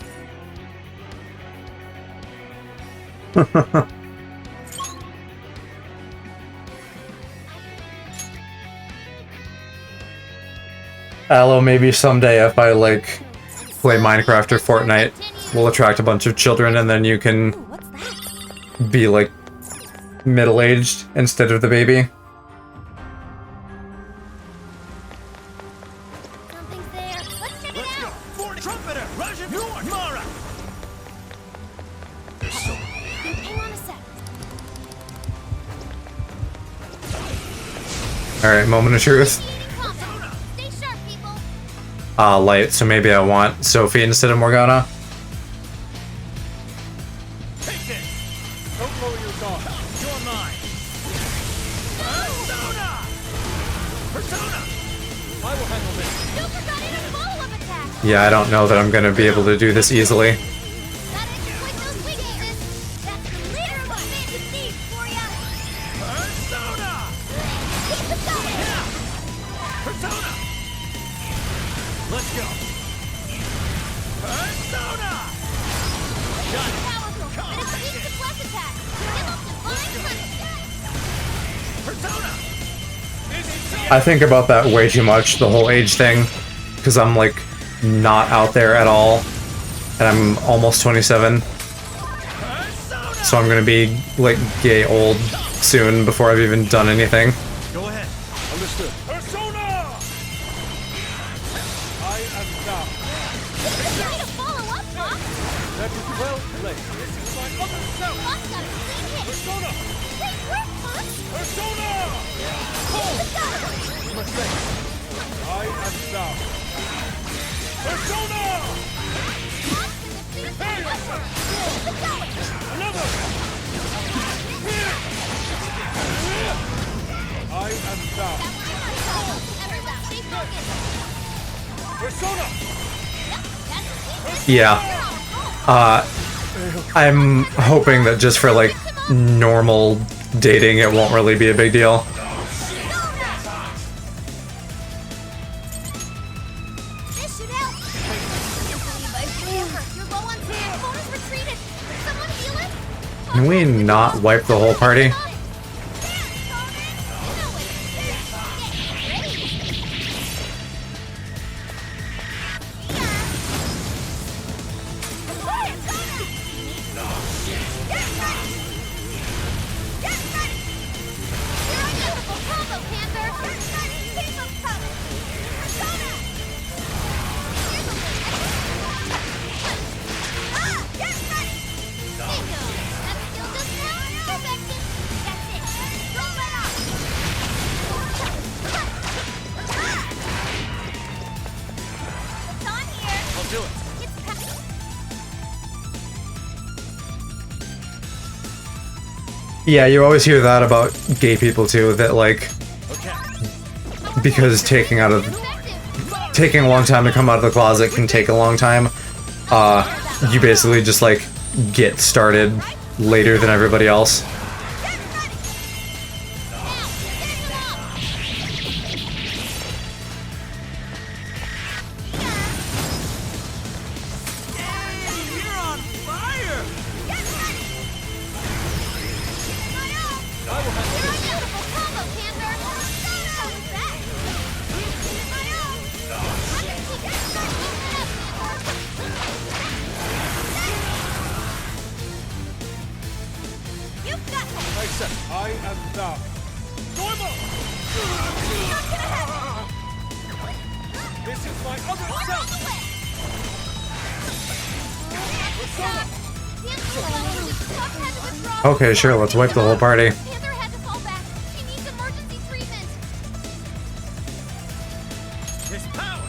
Aloe, maybe someday if I like play Minecraft or Fortnite, we'll attract a bunch of children and then you can Ooh, what's that? be like middle-aged instead of the baby. Something's there. Let's check it Let's go. out. Warden, trumpeter, Russian, Mara. Hang on a sec. Alright, moment of truth. Stay sharp, people. Light, so maybe I want Sophie instead of Morgana. Take this. Don't lower your guard. You're mine. Persona. Persona. I will handle this. Joker got in a follow-up attack. Yeah, I don't know that I'm gonna be able to do this easily. Gotta exploit those weaknesses. That's the leader of a fancy thief for ya. Persona. Keep it going. Persona. Let's go. Persona. Got it. Powerful, but it's weak to flesh attack. Give up divine punishment. Persona. I think about that way too much, the whole age thing, because I'm like not out there at all, and I'm almost 27, so I'm gonna be like gay old soon before I've even done anything. Go ahead. Understood. Persona. Everyone stay focused. Persona! Yeah. I'm hoping that just for like normal dating, it won't really be a big deal. This should help. You're low on sand. Bonus retreated. Someone heal it? Can we not wipe the whole party? I'll do it. Yeah, you always hear that about gay people too, that like, Okay. because taking a long time to come out of the closet can take a long time, you basically just like get started later than everybody else. You're on fire! I am thou. Normal! This is my other self! Okay, sure, let's wipe the whole party. Panther had to fall back. She needs emergency treatment. His power!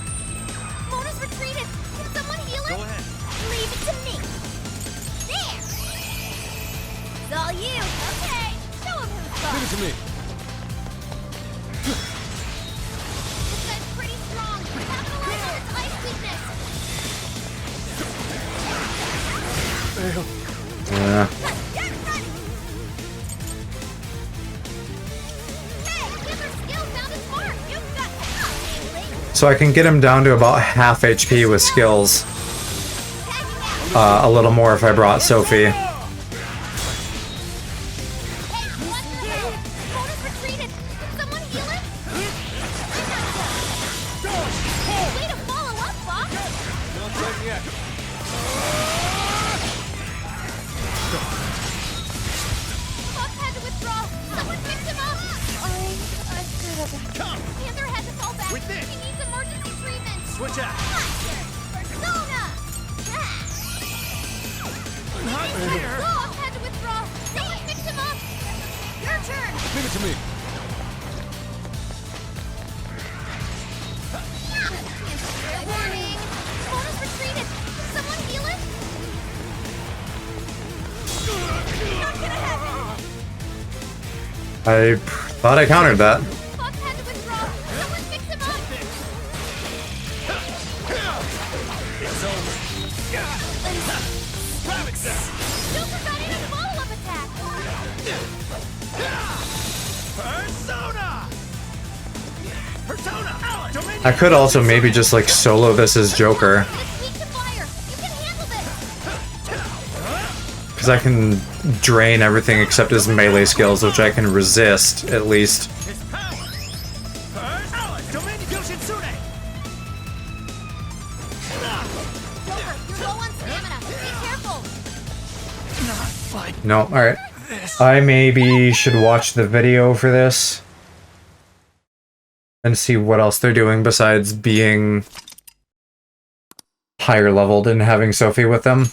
Mona's retreated. Can someone heal her? Go ahead. Leave it to me. There. It's all you. Okay. Show him who's boss. Give it to me. This guy's pretty strong. Capitalize on its ice weakness. Yeah. Get ready. Hey, give her skill found its mark. You've got this. So I can get him down to about half HP with skills. A little more if I brought Sophie. Hey, what the? Mona's retreated. Can someone heal it? Way to follow up, Fox. Not done yet. Fox had to withdraw. Someone picked him up. I could have. Come! Panther had to fall back. With this. He needs emergency treatment. Switch out! Persona! Not here! Fox had to withdraw. Someone picked him up. Your turn. Give it to me. Warning. Mona's retreated. Can someone heal it? Not gonna happen. I thought I countered that. Fox had to withdraw. Someone picked him up. It's over. Rabbit Sack! Joker got in a follow-up attack. Persona! Persona! Alan! Dominion! I could also maybe just like solo this as Joker, It's weak to fire. You can handle this. because I can drain everything except his melee skills, which I can resist at least. His power! Alan! Dominion! Yoshitsune! Joker, you're low on stamina. Be careful. Not fight No, alright. this. I maybe should watch the video for this and see what else they're doing besides being higher leveled and having Sophie with them.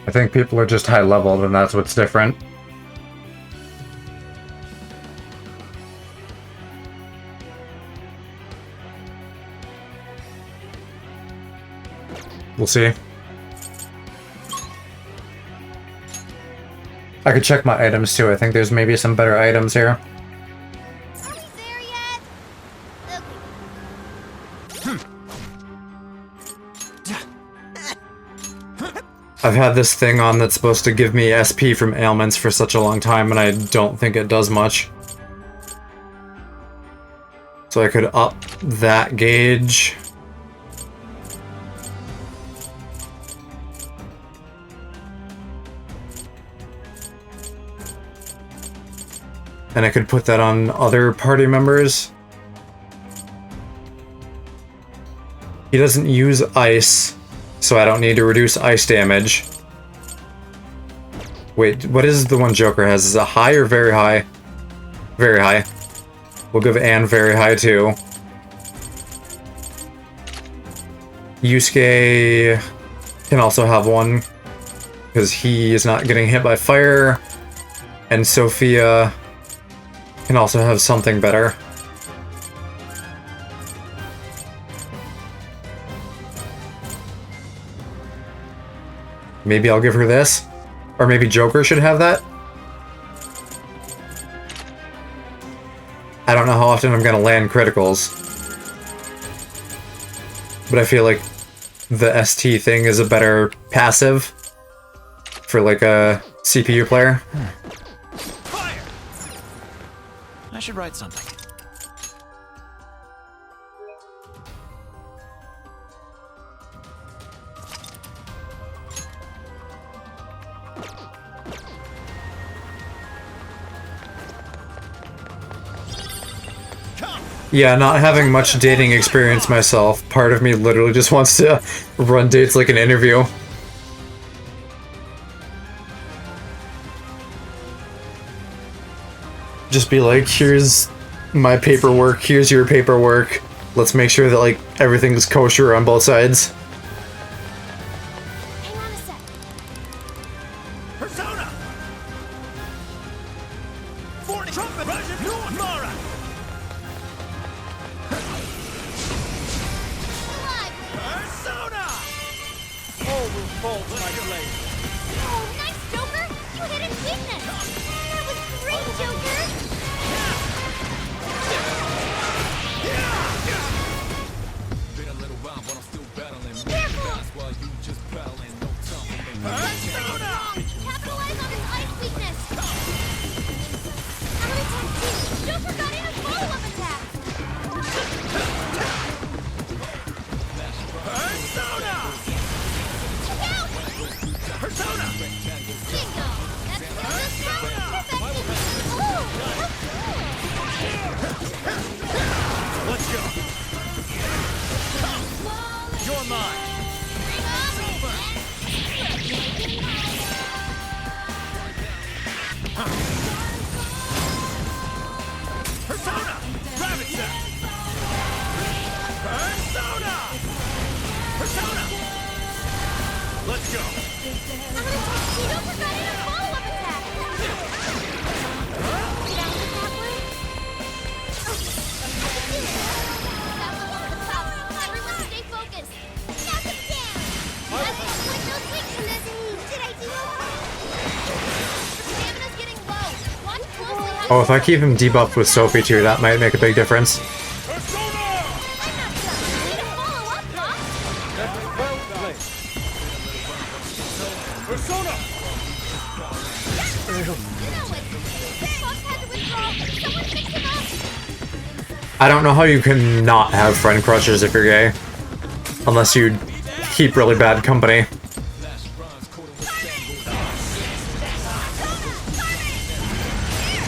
I think people are just high leveled and that's what's different. We'll see. I could check my items too. I think there's maybe some better items here. Are we there yet? Okay. I've had this thing on that's supposed to give me SP from ailments for such a long time, and I don't think it does much. So I could up that gauge. And I could put that on other party members. He doesn't use ice, so I don't need to reduce ice damage. Wait, what is the one Joker has? Is it high or very high? Very high. We'll give Anne very high too. Yusuke can also have one, because he is not getting hit by fire. And Sophia can also have something better. Maybe I'll give her this? Or maybe Joker should have that? I don't know how often I'm gonna land criticals. But I feel like the ST thing is a better passive for like a CPU player. Fire! I should write something. Yeah, not having much dating experience myself, part of me literally just wants to run dates like an interview. Just be like, here's my paperwork, here's your paperwork. Let's make sure that like everything's kosher on both sides. Hang on a sec. Persona! Warden! Trumpet! Russian! North! Mara! Alive! Persona! All will fall to my blade. Oh, nice, Joker! You hit its weakness! That was great, Joker! Been a little while, but I'm still battling. Careful! That's why you just battling. No time for me. Persona! Capitalize on his ice weakness! Out of 10 Joker got in a follow-up attack! Persona! Look out! Persona! Bingo! That's just perfection! Oh, how cool! Let's go! You're mine! Bring on Persona! Rabbit Step! Persona! Persona! Let's go! Joker got in a follow-up attack! Down the halfway? Oh, I can do it! That one over the top! Everyone stay focused! Knock him down! Let's split those weaknesses! Did I do it? The stamina's getting low! Watch closely how Oh, if I keep him debuffed with Sophie too, that might make a big difference. Persona! I'm not done! Need a follow-up, Doc! Well played. Persona! You know it! Fox had to withdraw! Someone fix him up! I don't know how you can not have friend crushes if you're gay. Unless you keep really bad company.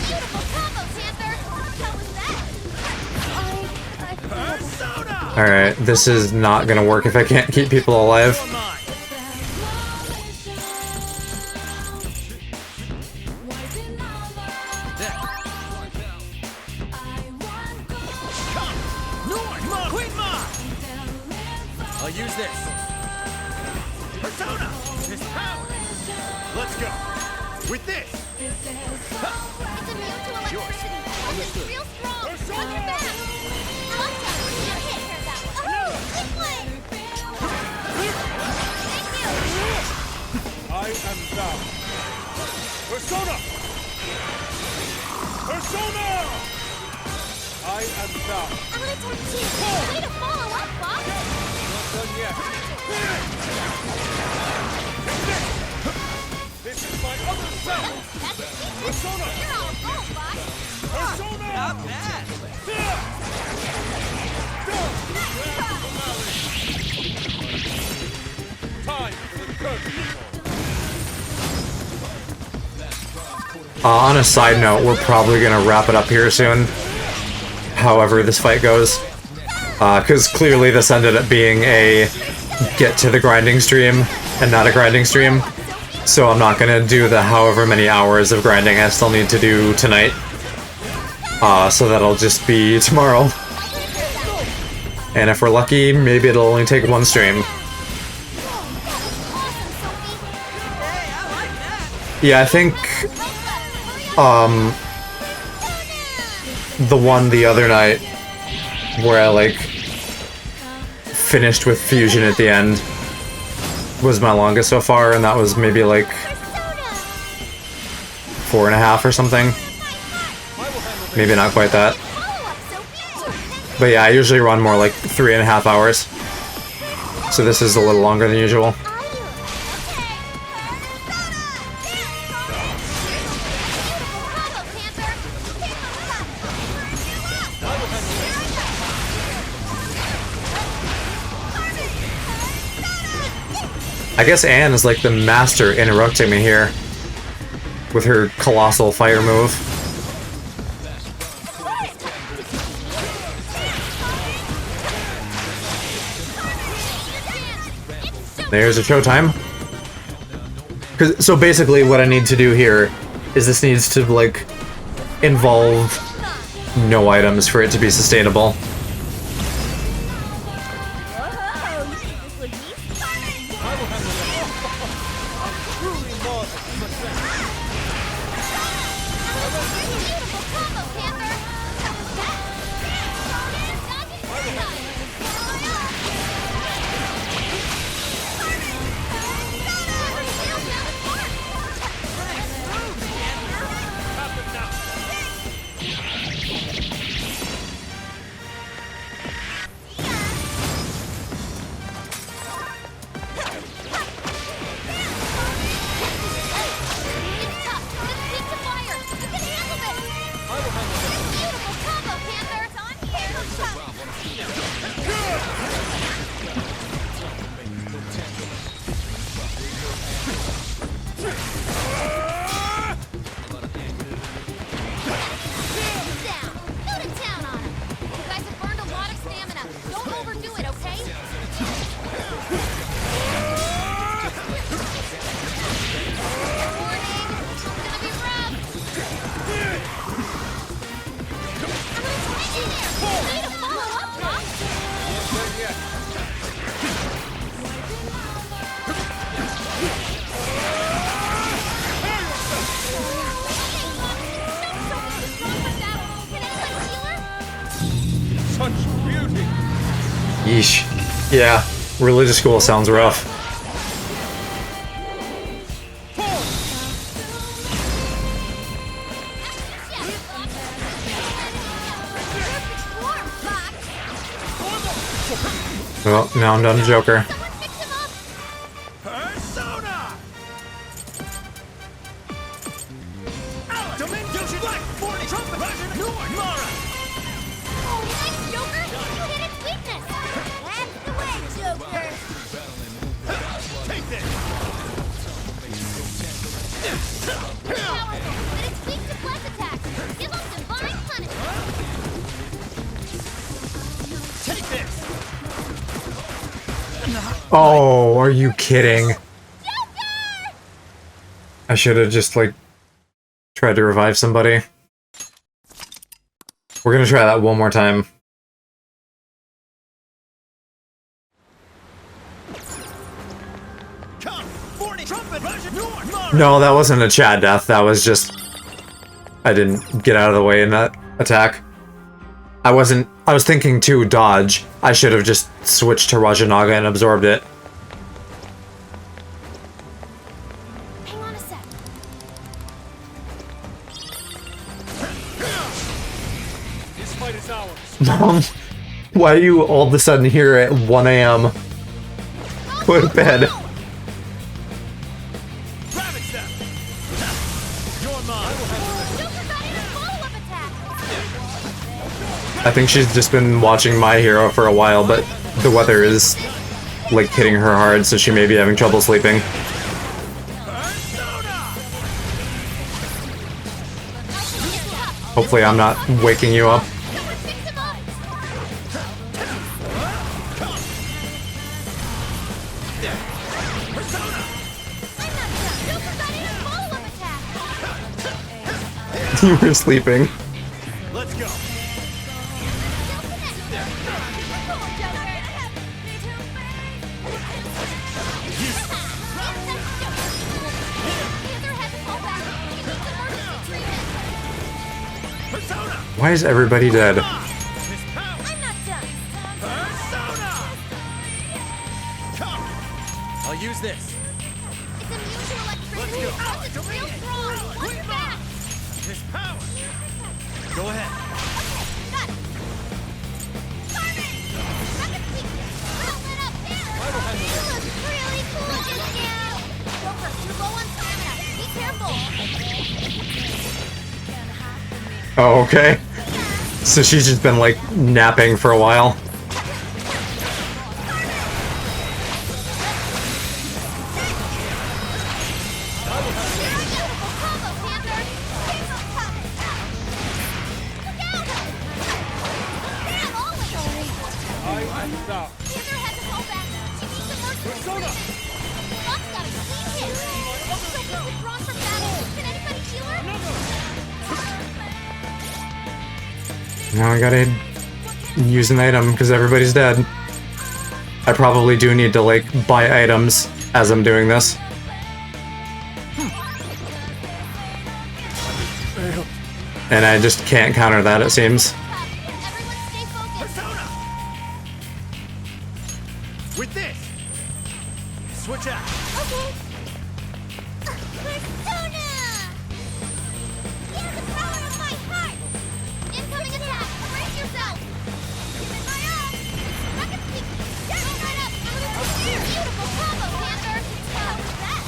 Beautiful combo, Panther! How was that? Persona! Alright, this is not gonna work if I can't keep people alive. You're mine! North! Queen Ma! I'll use this. Persona! His power! Let's go. With this. It's immune to electricity. It's real strong. Persona! Watch your back. Watch out. You hit her that one. Oh, good one. Thank you. I am thou. Persona! Persona! I am thou. I'm gonna talk to you. Way to follow up, Bob. Not done yet. This is my other self. That's a secret. Persona! You're on a roll, Bob. Persona! Not bad. Time for the curtain. On a side note, we're probably gonna wrap it up here soon. However this fight goes. Because clearly this ended up being a get to the grinding stream and not a grinding stream. So I'm not gonna do the however many hours of grinding I still need to do tonight. So that'll just be tomorrow. And if we're lucky, maybe it'll only take one stream. Yeah, I think the one the other night where I like finished with fusion at the end was my longest so far, and that was maybe like 4.5 or something. Maybe not quite that. But yeah, I usually run more like 3.5 hours. So this is a little longer than usual. I guess Anne is like the master interrupting me here with her colossal fire move. There's a showtime. So basically what I need to do here is this needs to like involve no items for it to be sustainable. Yeesh. Yeah, religious school sounds rough. Well, now I'm done to Joker. Persona! Domain Yoshitsune! Warden! Trumpet! Russian! North! Mara! Oh, nice, Joker! You hit its weakness! That's the way, Joker! Take this! Powerful, but it's weak to plus attacks! Give them divine punishment! Take this! Oh, are you kidding? I should have just, like, tried to revive somebody. We're gonna try that one more time. Come! No, that wasn't a Chad death. That was just... I didn't get out of the way in that attack. I was thinking to dodge. I should have just switched to Rajanaga and absorbed it. Hang on a sec. This fight is ours. Mom, why are you all of a sudden here at 1 AM? Go to bed. Ravage them. You're mine. Joker got in a follow-up attack. I think she's just been watching My Hero for a while, but the weather is, like, hitting her hard, so she may be having trouble sleeping. Hopefully I'm not waking you up. Joker picks him up. I'm not done. Joker got in a follow-up attack. You were sleeping. Let's go. Persona. Why is everybody dead? His power. I'm not done. Persona. Come. I'll use this. It's immune to electricity. Let's go. It's real strong. Watch your back. His power. Go ahead. Got it. Carmen! Rocket Peak! Don't let up there! You look really cool just now! Joker, you're low on stamina. Be careful! Oh, okay. So she's just been, like, napping for a while. Beautiful combo, Panther! Look out! Damn, always! Panther had to fall back. She needs some more treatment. Buck's got a clean hit. Joker withdrawn from battle. Can anybody heal her? Now I gotta use an item because everybody's dead. I probably do need to, like, buy items as I'm doing this. And I just can't counter that, it seems. Everyone stay focused. Persona. With this. Switch out. Okay. Persona! Hear the power of my heart! Incoming attack! Brace yourself! Give it my all! Rocket Peak! Go right up! Beautiful combo, Panther! How was that?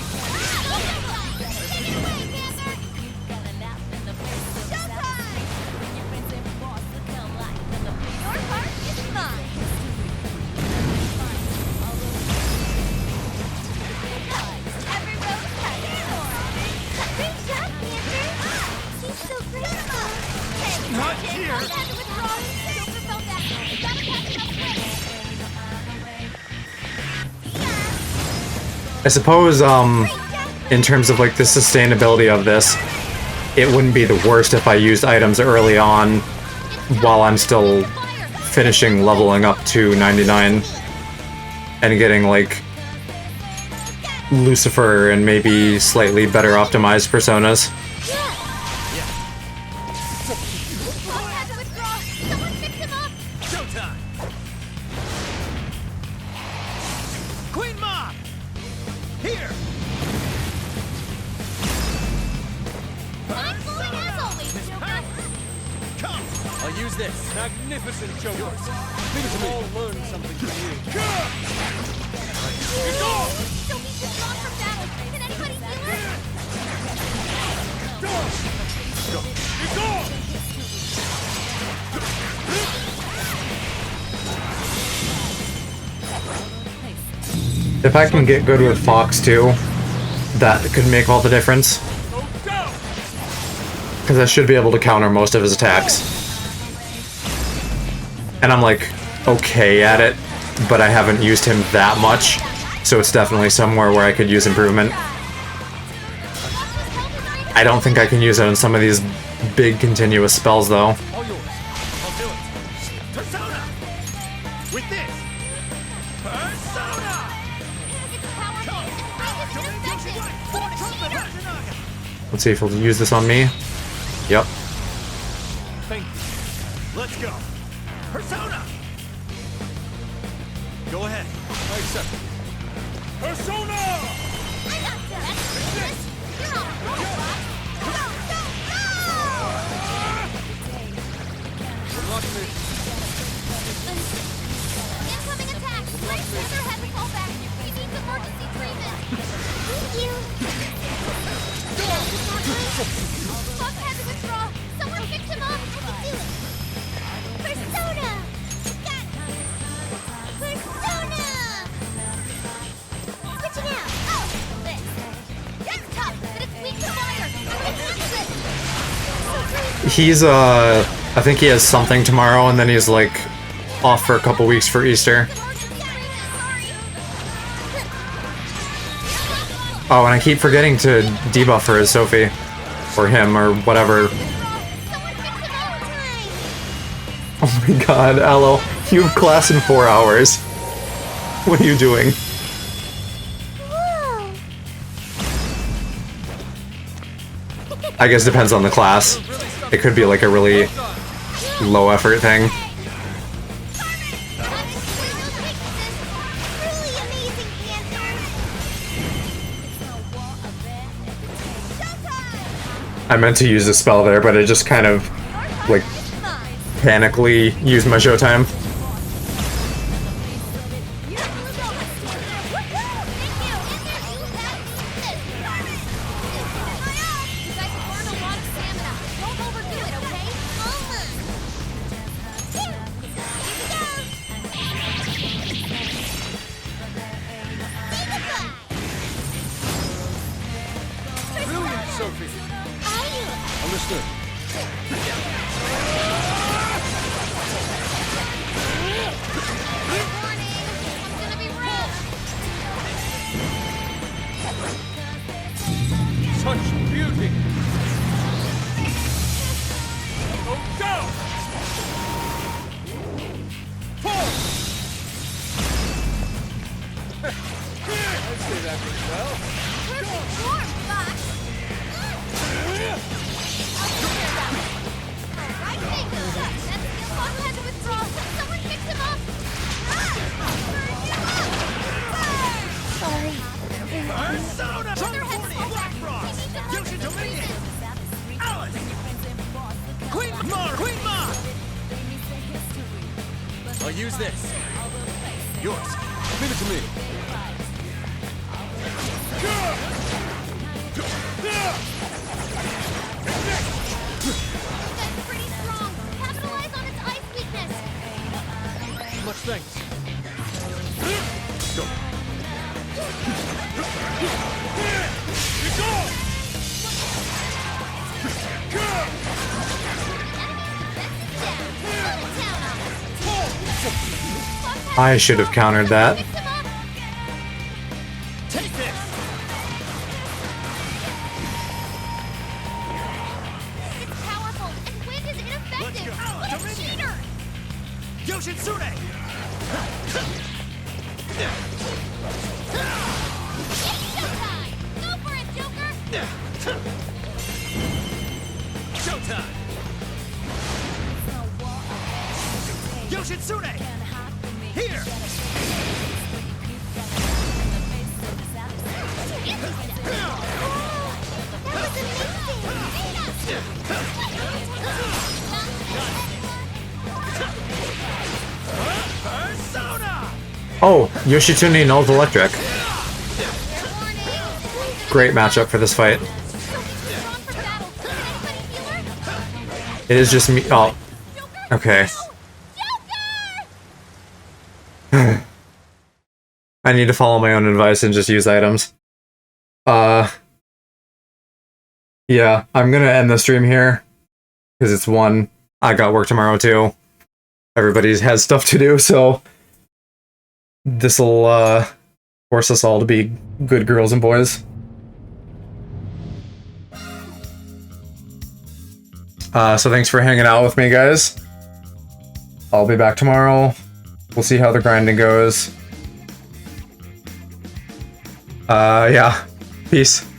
Take it away, Panther! Showtime! Your heart is mine! Every rose has its thorn. Great job, Panther! She's so great! Hey, Not Jake, here. I had to withdraw. Joker fell back. You gotta catch him up quick. I suppose, in terms of, like, the sustainability of this, it wouldn't be the worst if I used items early on while I'm still finishing leveling up to 99 and getting, like, Lucifer and maybe slightly better optimized personas. Buck had to withdraw. Someone pick him up. Showtime. Queen Mom. Here. Mind blowing as always, Joker. Come. I'll use this. Magnificent Joker. We've all learned something from you. Sophie's withdrawn from battle. Can anybody heal her? If I can get good with Fox too, that could make all the difference. Because I should be able to counter most of his attacks. And I'm like, okay at it, but I haven't used him that much, so it's definitely somewhere where I could use improvement. I don't think I can use it on some of these big continuous spells though. All yours. I'll do it. Persona. With this. Persona. It's powerful. Break his Let's see if he'll use this on me. Yep. Thank you. Let's go. Persona! Go ahead. I accept it. Persona! I got this. You're on a roll, Bob. Go, go, Good luck, me. go! Incoming attack. Let's send her head to fall back. He needs emergency treatment. Thank you. Buck had to withdraw. Someone picked him up. I can do it. Persona! Got it. Persona! Switching out. Oh, this. That's tough, but it's weak to fire. I can use it. He's I think he has something tomorrow, and then he's like off for a couple weeks for Easter. Oh, and I keep forgetting to debuff her as Sophie. Or him, or whatever. Oh my god, Aloe. You have class in 4 hours. What are you doing? I guess it depends on the class. It could be like a really low effort thing. I meant to use a spell there, but I just kind of, like, panically used my showtime. Brilliant, Sophie. Understood. Such beauty. Oh, go! Pull! I'd say that went well. Perfect form, Fox. Right finger. That's Fox had to withdraw. Someone picked him up. Sorry. Persona! Their heads fall back. Frost! He needs Yoshitsune! treatment. Alice! Queen Mar! Queen Mar! I'll use this. Yours. Leave it to me. That's pretty strong. Capitalize on its ice weakness. Much thanks. Go. I should have countered that. Take this. It's powerful, and wind is ineffective. What a cheater! Yoshitsune! It's showtime! Go for it, Joker! Showtime! Yoshitsune! Here! Persona! Oh, Yoshitsune knows electric. Great matchup for this fight. It is just me. Oh, okay. I need to follow my own advice and just use items. Yeah, I'm gonna end the stream here. Because it's 1. I got work tomorrow too. Everybody has stuff to do, so... This'll, force us all to be good girls and boys. So thanks for hanging out with me, guys. I'll be back tomorrow. We'll see how the grinding goes. Yeah. Peace.